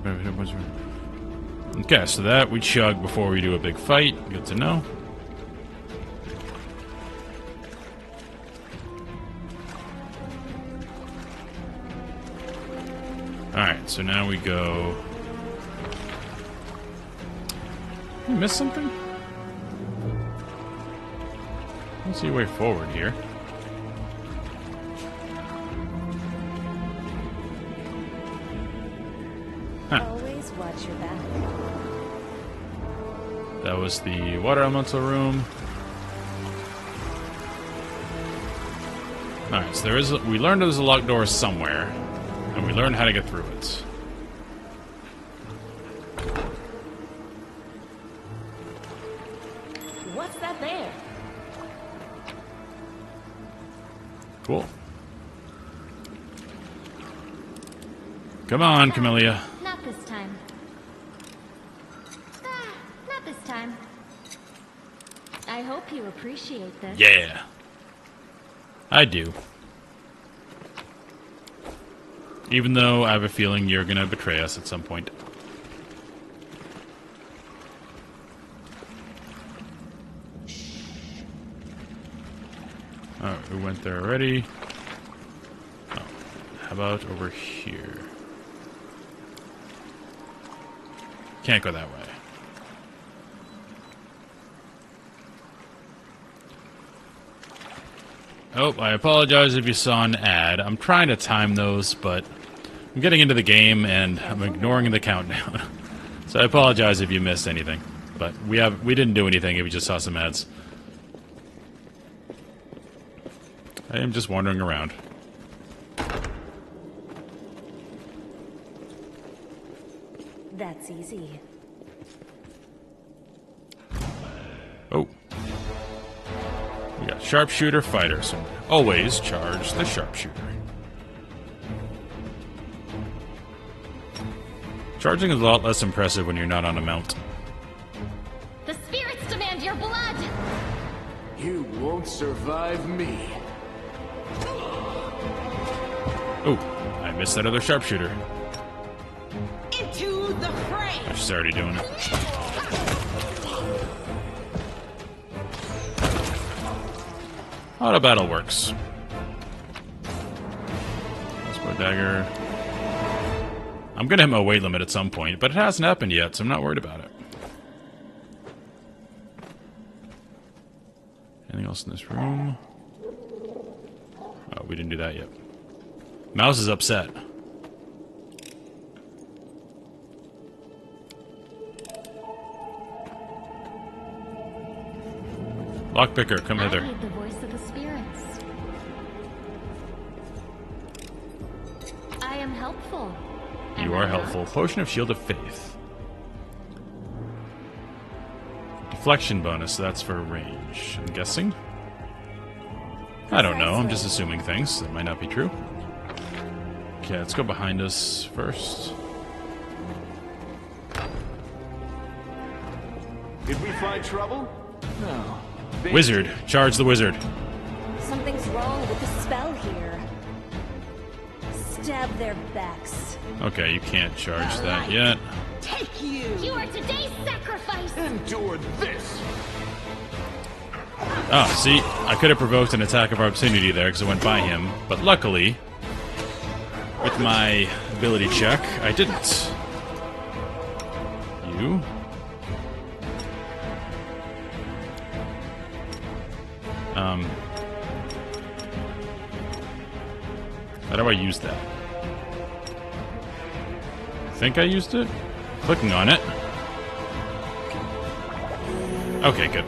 Okay, so that we chug before we do a big fight. Good to know. Alright, so now we go... Did we miss something? I don't see a way forward here. Huh. Always watch your back. That was the water elemental room. Alright, so we learned there's a locked door somewhere, and we learned how to get through it. What's that there? Cool. Come on, Camellia. Not this time. Not this time. I hope you appreciate this. Yeah. I do. Even though I have a feeling you're gonna betray us at some point. Oh, we went there already. Oh, how about over here? Can't go that way. Oh, I apologize if you saw an ad. I'm trying to time those, but I'm getting into the game and I'm ignoring the countdown. So I apologize if you missed anything. But we didn't do anything if you just saw some ads. I am just wandering around. That's easy. Oh. We got sharpshooter, fighter, so always charge the sharpshooter. Charging is a lot less impressive when you're not on a mount. The spirits demand your blood! You won't survive me. Oh, I missed that other sharpshooter. Into the fray! She's already doing it. Auto battle works. Crossbow dagger. I'm gonna hit my weight limit at some point, but it hasn't happened yet, so I'm not worried about it. Anything else in this room? Oh, we didn't do that yet. Mouse is upset. Lockpicker, come hither. I need the voice of the spirits. I am helpful. You are helpful. Potion of Shield of Faith. Deflection bonus, that's for range, I'm guessing. I don't know, I'm just assuming things. That might not be true. Okay, let's go behind us first. Did we find trouble? No. Wizard, charge the wizard. Something's wrong with the spell here. Stab their backs. Okay, you can't charge that yet. Take you! You are today's sacrifice! Endure this! Oh, see, I could have provoked an attack of opportunity there because I went by him, but luckily, with my ability check, I didn't. You? How do I use that? I think I used it? Clicking on it. Okay, good.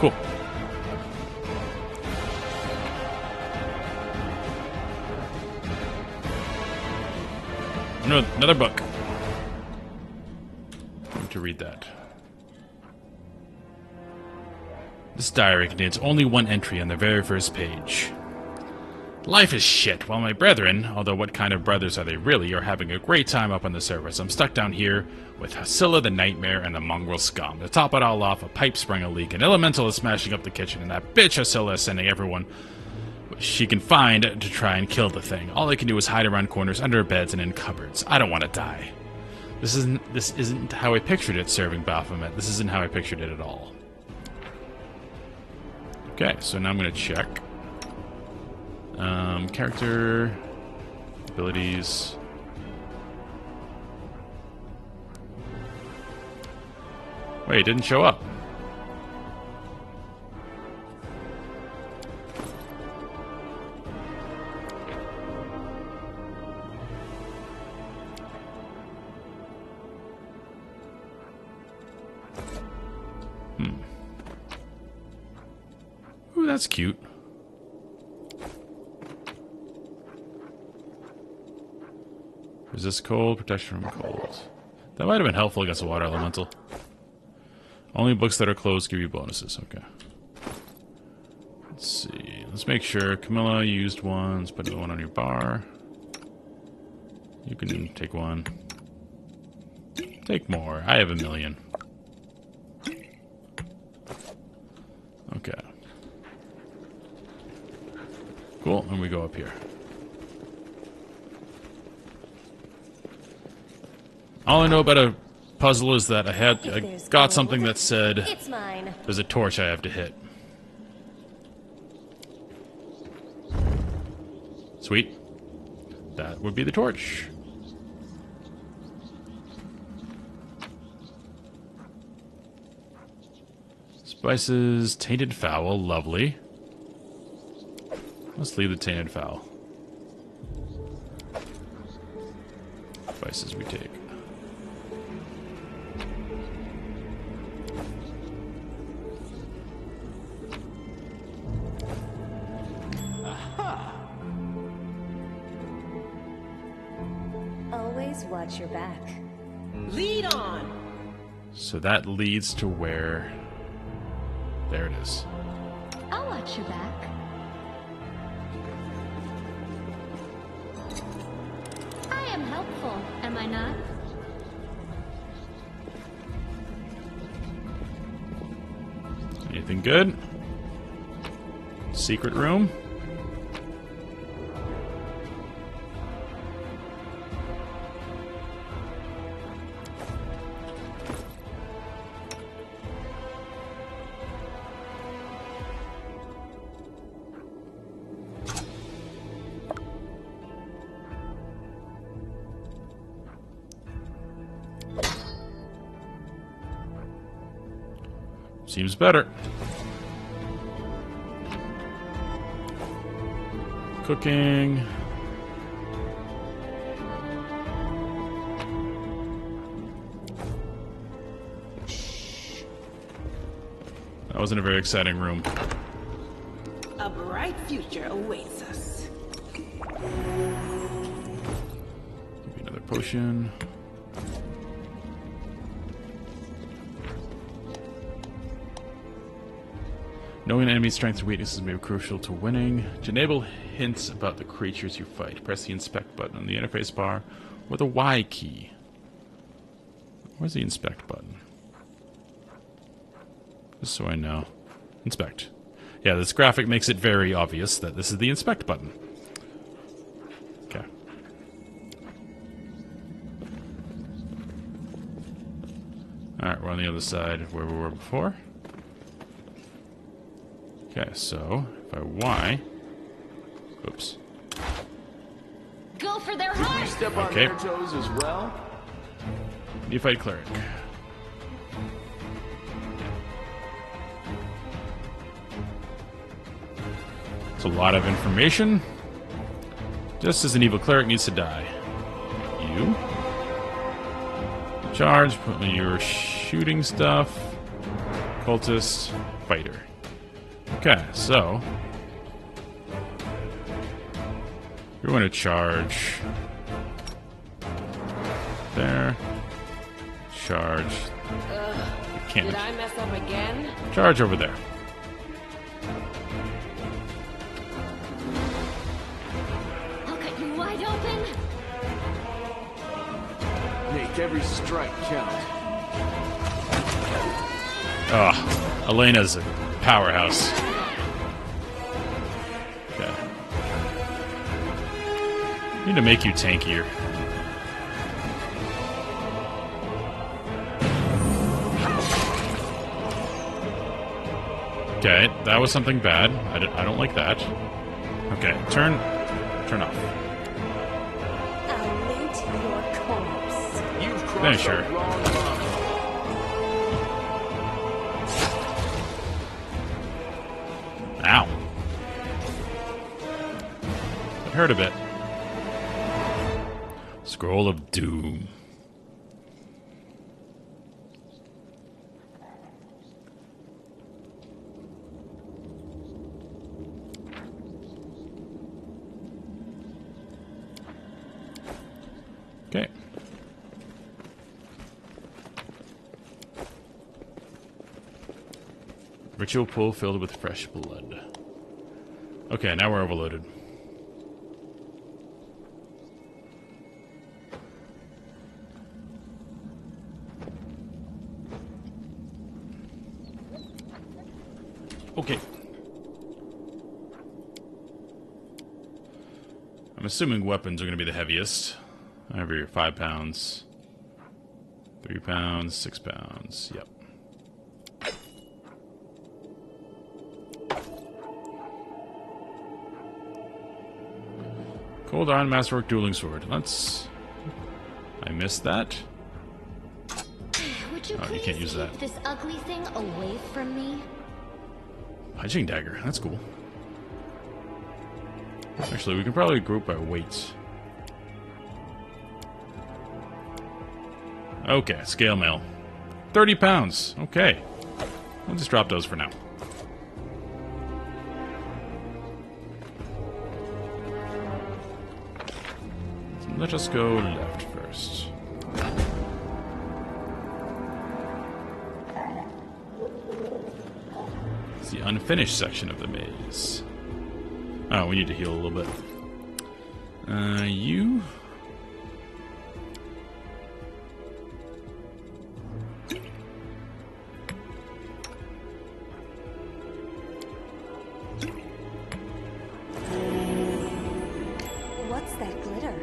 Cool. Another book. I need to read that. This diary contains only one entry on the very first page. Life is shit, while my brethren, although what kind of brothers are they really, are having a great time up on the surface. I'm stuck down here with Hasilla the Nightmare and the mongrel scum. To top it all off, a pipe sprung a leak, an elemental is smashing up the kitchen, and that bitch Hasilla is sending everyone she can find to try and kill the thing. All I can do is hide around corners, under beds, and in cupboards. I don't want to die. This isn't how I pictured it serving Baphomet. This isn't how I pictured it at all. Okay, so now I'm going to check. Character, abilities. Wait, it didn't show up. Ooh, that's cute. Resist cold, protection from cold. That might have been helpful against a water elemental. Only books that are closed give you bonuses. Okay. Let's see. Let's make sure. Camilla used one. Let's put another one on your bar. You can take one. Take more. I have 1,000,000. Okay. Cool. And we go up here. All I know about a puzzle is that I got something that said It's mine. there's a torch I have to hit. Sweet. That would be the torch. Spices, tainted fowl, lovely. Let's leave the tainted fowl. Spices we take. Always watch your back. Lead on! So that leads to where... There it is. I'll watch your back. I am helpful, am I not? Anything good? Secret room? Seems better. Cooking. That wasn't a very exciting room. A bright future awaits us. Give me another potion. Knowing an enemy's strengths and weaknesses may be crucial to winning. To enable hints about the creatures you fight, press the inspect button on the interface bar or the Y key. Where's the inspect button? Just so I know. Inspect. Yeah, this graphic makes it very obvious that this is the inspect button. Okay. Alright, we're on the other side of where we were before. Okay, so if I Y, oops. Go for their heart! Step on Okay. their toes as well. Neophyte cleric. It's a lot of information. Just as an evil cleric needs to die. You. Charge, put your shooting stuff. Cultist, fighter. Okay, so you're going to charge there. Charge. You can't. Did I mess up again? Charge over there. Wide open. Make every strike count. Oh, Elena's a powerhouse. Okay. Need to make you tankier. Okay, that was something bad. I don't like that. Okay, turn off. I'll loot your corpse. You've crossed Finish her. the wrong line. Ow. It hurt a bit. Scroll of Doom. Okay. Ritual pool filled with fresh blood. Okay, now we're overloaded. Okay. I'm assuming weapons are going to be the heaviest. Over 5 pounds. 3 pounds, 6 pounds. Yep. Cold Iron Masterwork Dueling Sword. Let's... I missed that. Would you Oh, you please can't use keep that. this ugly thing away from me? Punching dagger. That's cool. Actually, we can probably group by weights. Okay, scale mail. 30 pounds. Okay. We'll just drop those for now. So let us go left first. It's the unfinished section of the maze. Oh, we need to heal a little bit. You... What's that glitter?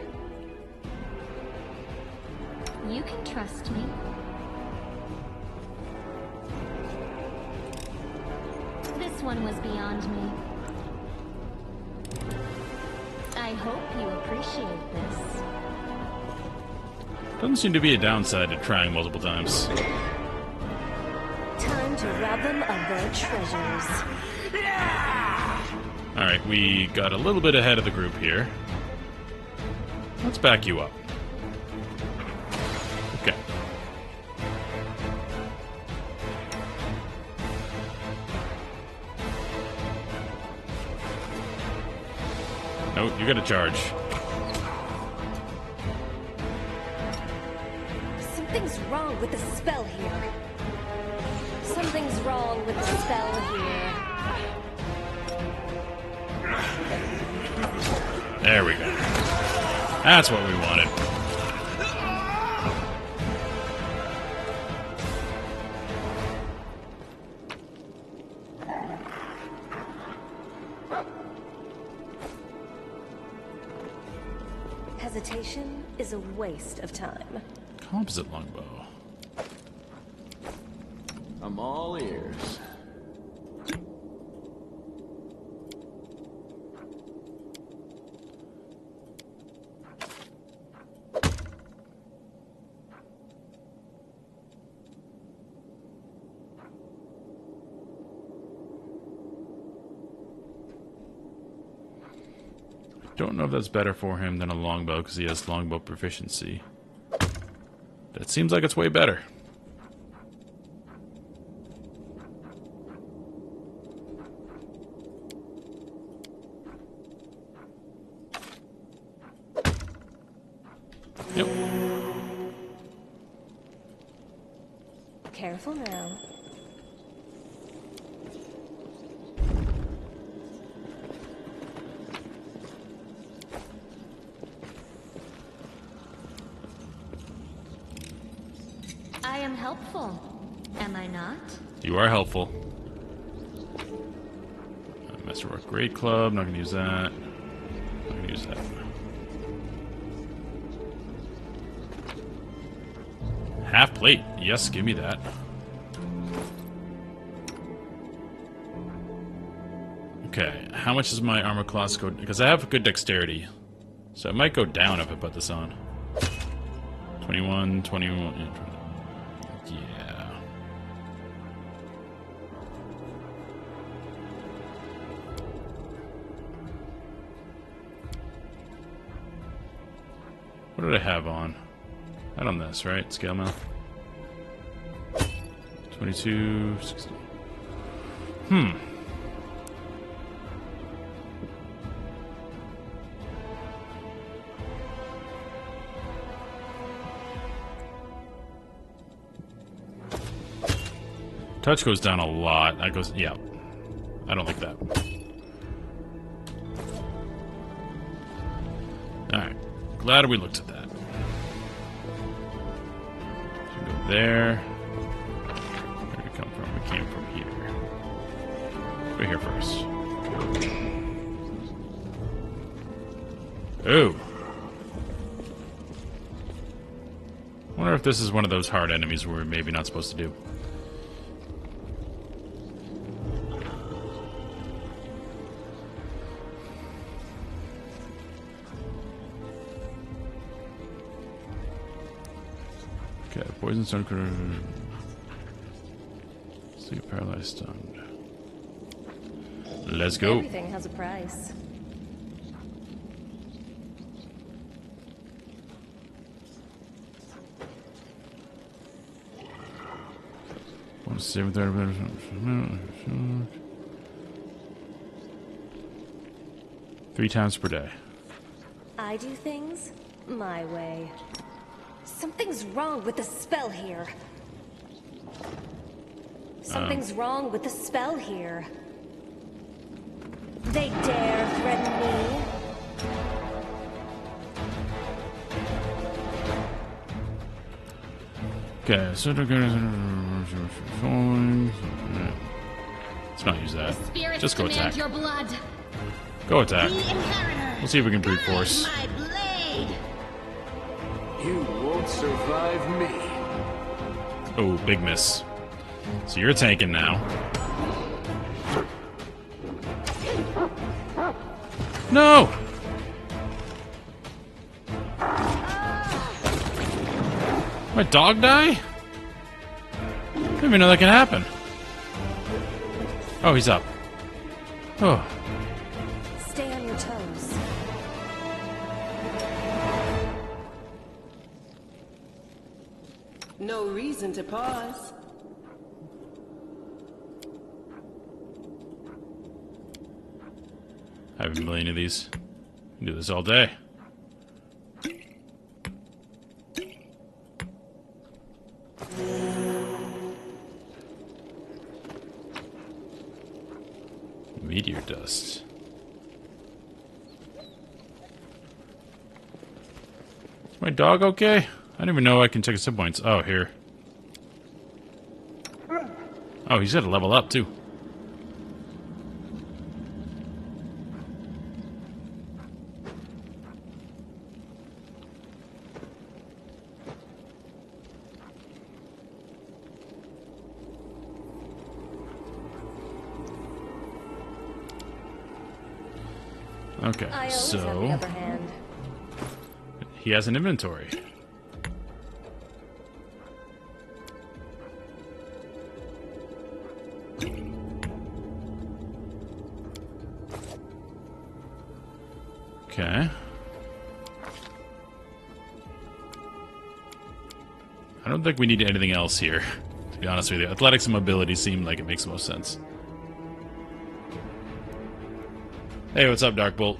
You can trust me. This one was beyond me. I hope you appreciate this. Doesn't seem to be a downside to trying multiple times. Time to rob them of their treasures. Alright, we got a little bit ahead of the group here. Let's back you up. Okay. Nope, you gotta charge. Something's wrong with the spell here. Something's wrong with the spell here. There we go. That's what we wanted. Hesitation is a waste of time. Composite longbow. I'm all ears. Don't know if that's better for him than a longbow because he has longbow proficiency. That seems like it's way better. Yep. Careful now. helpful, am I not? You are helpful. Masterwork Great Club, not gonna use that. Not gonna use that. Half plate, yes, give me that. Okay, how much is my armor class go? Because I have good dexterity, so it might go down if I put this on. 21, 21. Yeah. What did I have on? Not on this, right? Scale mail. 22, 16. Touch goes down a lot. That goes, yeah. I don't like that. Alright. Glad we looked at that. So go there. Where did we come from? We came from here. Go here first. Ooh. Wonder if this is one of those hard enemies we're maybe not supposed to do. Okay, poison stun critter. Sleep paralyzed stunned. Let's go. Everything has a price. Want to save there? 3 times per day. I do things my way. Something's wrong with the spell here. Something's wrong with the spell here. They dare threaten me. Okay, so let's not use that. Just go attack. Your blood. Go attack. We'll see if we can brute force. You won't survive me. Oh, big miss. So you're tanking now. No! My dog die? I didn't even know that could happen. Oh, he's up. Oh. Stay on your toes. No reason to pause. I have a million of these. I can do this all day. Meteor dust. Is my dog okay? I don't even know I can take a sip points. Oh, here. Oh, he's got to level up, too. Okay, so he has an inventory. Okay. I don't think we need anything else here, to be honest with you. Athletics and mobility seem like it makes the most sense. Hey, what's up, Darkbolt?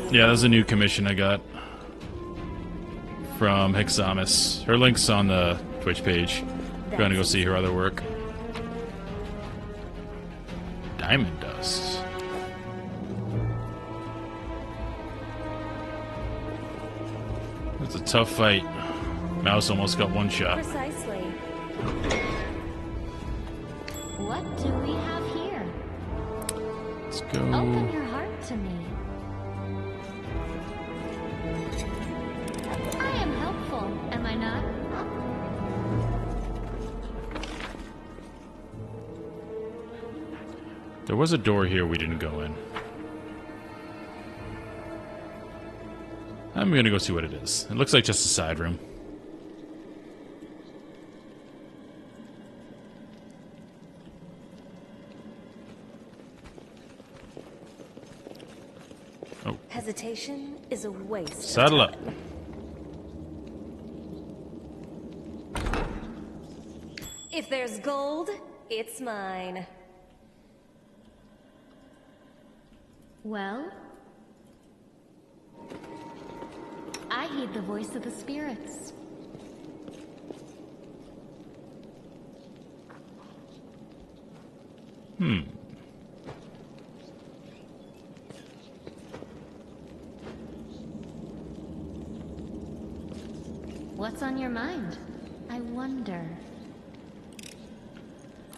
Yeah, there's a new commission I got from Hexamus. Her link's on the Twitch page. If you want to go see her other work. Diamond dust. It's a tough fight. Mouse almost got one shot. Precisely. What do we have here? Let's go. Open your heart to me. I am helpful, am I not? There was a door here we didn't go in. I'm gonna go see what it is. It looks like just a side room. Oh. Hesitation is a waste. Saddle up. If there's gold, it's mine. Well, I heed the voice of the spirits. What's on your mind? I wonder.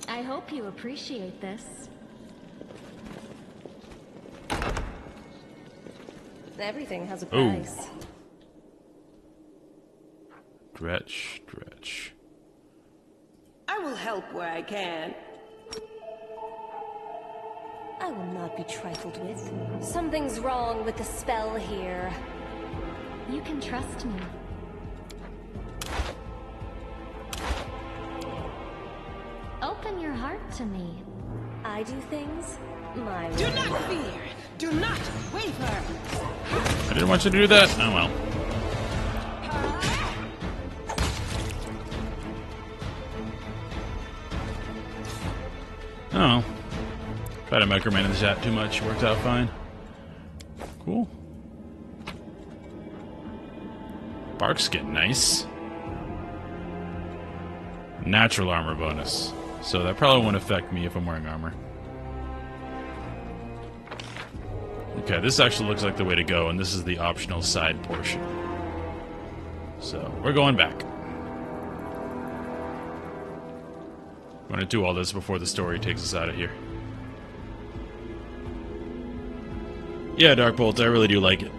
I hope you appreciate this. Everything has a Ooh. price. Dretch, dretch. I will help where I can. I will not be trifled with. Something's wrong with the spell here. You can trust me. Open your heart to me. I do things my way. Do not fear. Do not waver. I didn't want you to do that. Oh well. Oh. Tried to micromanage that too much. Worked out fine. Cool. Bark skin, nice. Natural armor bonus. So that probably won't affect me if I'm wearing armor. Okay, this actually looks like the way to go, and this is the optional side portion. So, we're going back. I'm going to do all this before the story takes us out of here. Yeah, Darkbolt, I really do like it.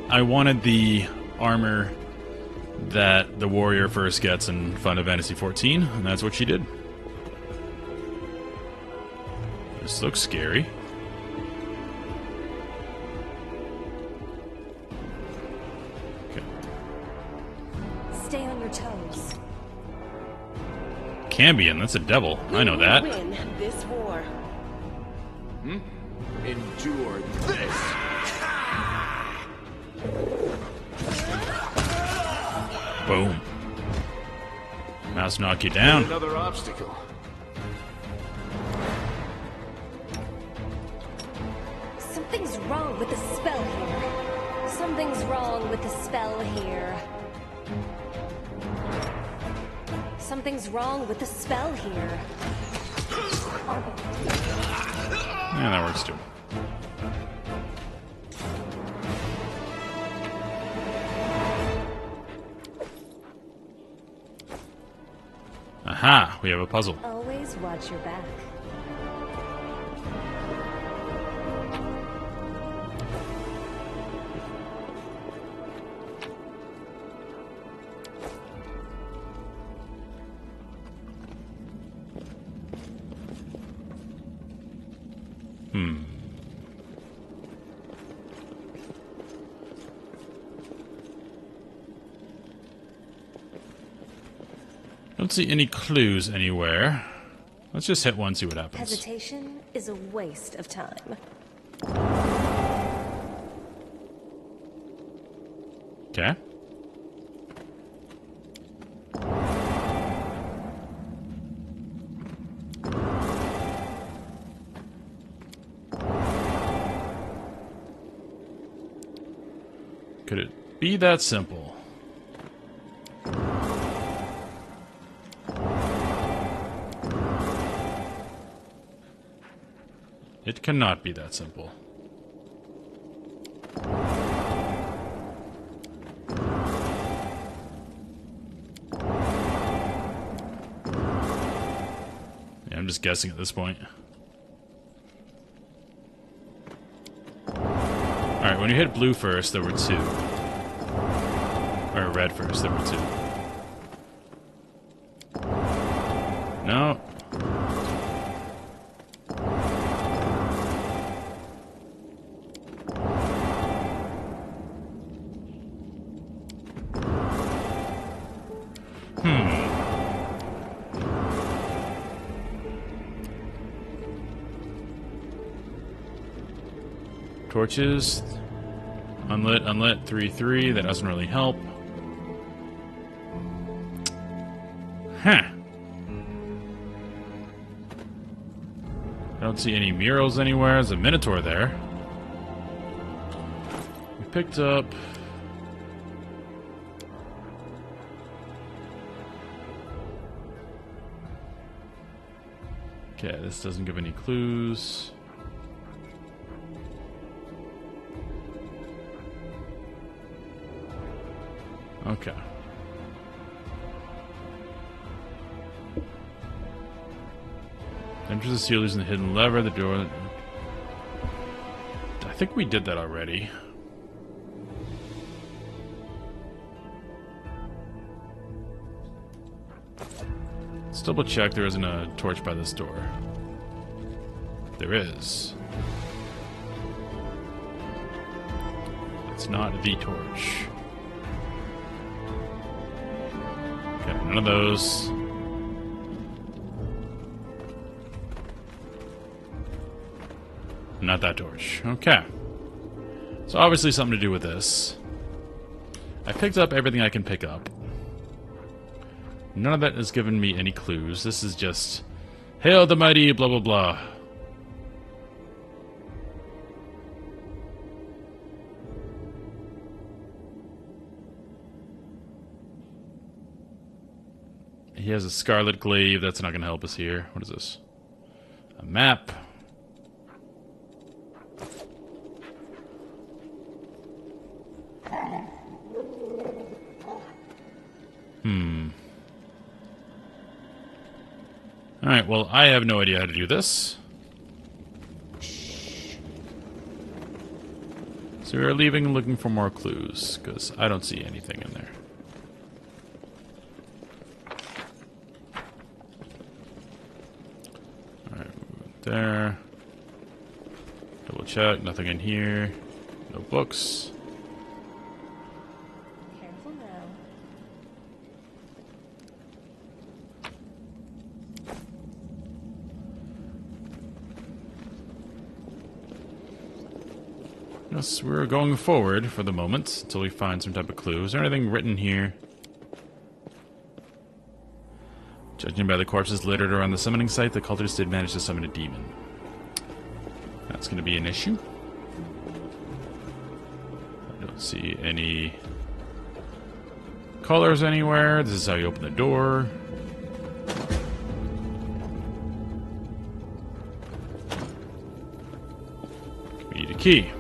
I wanted the armor that the warrior first gets in Final Fantasy XIV, and that's what she did. This looks scary. Okay. Stay on your toes. Cambion, that's a devil. I know that. Win this war. Endure this! Boom. Mouse knock you down. Another obstacle. Something's wrong with the spell here. Something's wrong with the spell here. Something's wrong with the spell here. Yeah, that works too. Aha! We have a puzzle. Always watch your back. Don't see any clues anywhere. Let's just hit one, see what happens. Hesitation is a waste of time. Okay. Could it be that simple? It cannot be that simple. I'm just guessing at this point. Alright, when you hit blue first, there were 2. Or red first, there were 2. No. Torches. Unlit, unlit, 3-3. That doesn't really help. Huh. I don't see any murals anywhere. There's a Minotaur there. We picked up... Okay, this doesn't give any clues. Okay. Enter the seal using the hidden lever, the door... I think we did that already. Let's double check there isn't a torch by this door. There is. It's not the torch. Okay, none of those. Not that torch. Okay. So obviously something to do with this. I picked up everything I can pick up. None of that has given me any clues. This is just... Hail the mighty, blah blah blah. He has a scarlet glaive. That's not going to help us here. What is this? A map. Alright, well, I have no idea how to do this. So we're leaving and looking for more clues, because I don't see anything in there. Alright, there. Double check, nothing in here. No books. Careful now. Yes, we're going forward for the moment until we find some type of clue. Is there anything written here? Judging by the corpses littered around the summoning site, the cultists did manage to summon a demon. That's going to be an issue. I don't see any colors anywhere. This is how you open the door. We need a key.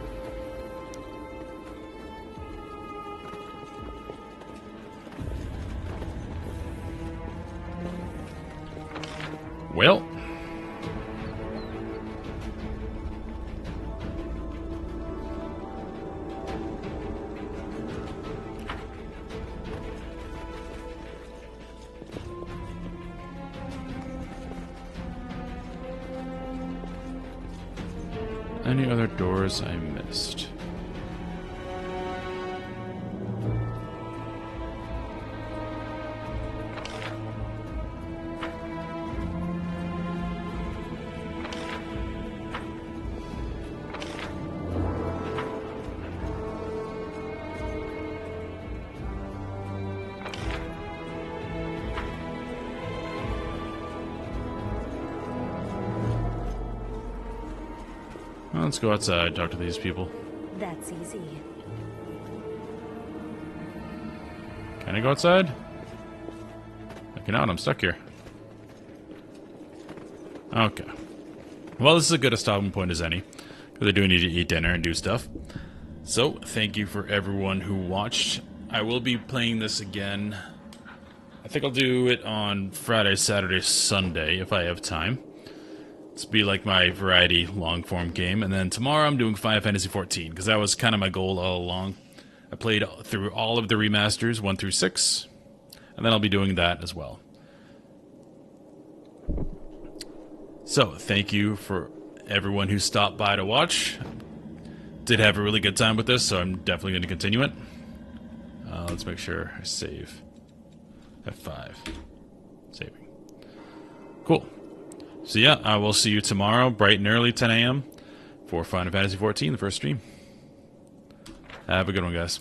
Well. Any other doors I missed? Well, let's go outside, talk to these people. That's easy. Can I go outside? I cannot, I'm stuck here. Okay. Well, this is as good a stopping point as any, because I do need to eat dinner and do stuff. So, thank you for everyone who watched. I will be playing this again. I think I'll do it on Friday, Saturday, Sunday, if I have time. This will be like my variety long-form game. And then tomorrow I'm doing Final Fantasy XIV, because that was kind of my goal all along. I played through all of the remasters, 1 through 6, and then I'll be doing that as well. So, thank you for everyone who stopped by to watch. Did have a really good time with this, so I'm definitely going to continue it. Let's make sure I save. F5. Saving. Cool. So yeah, I will see you tomorrow, bright and early, 10 a.m. for Final Fantasy XIV, the first stream. Have a good one, guys.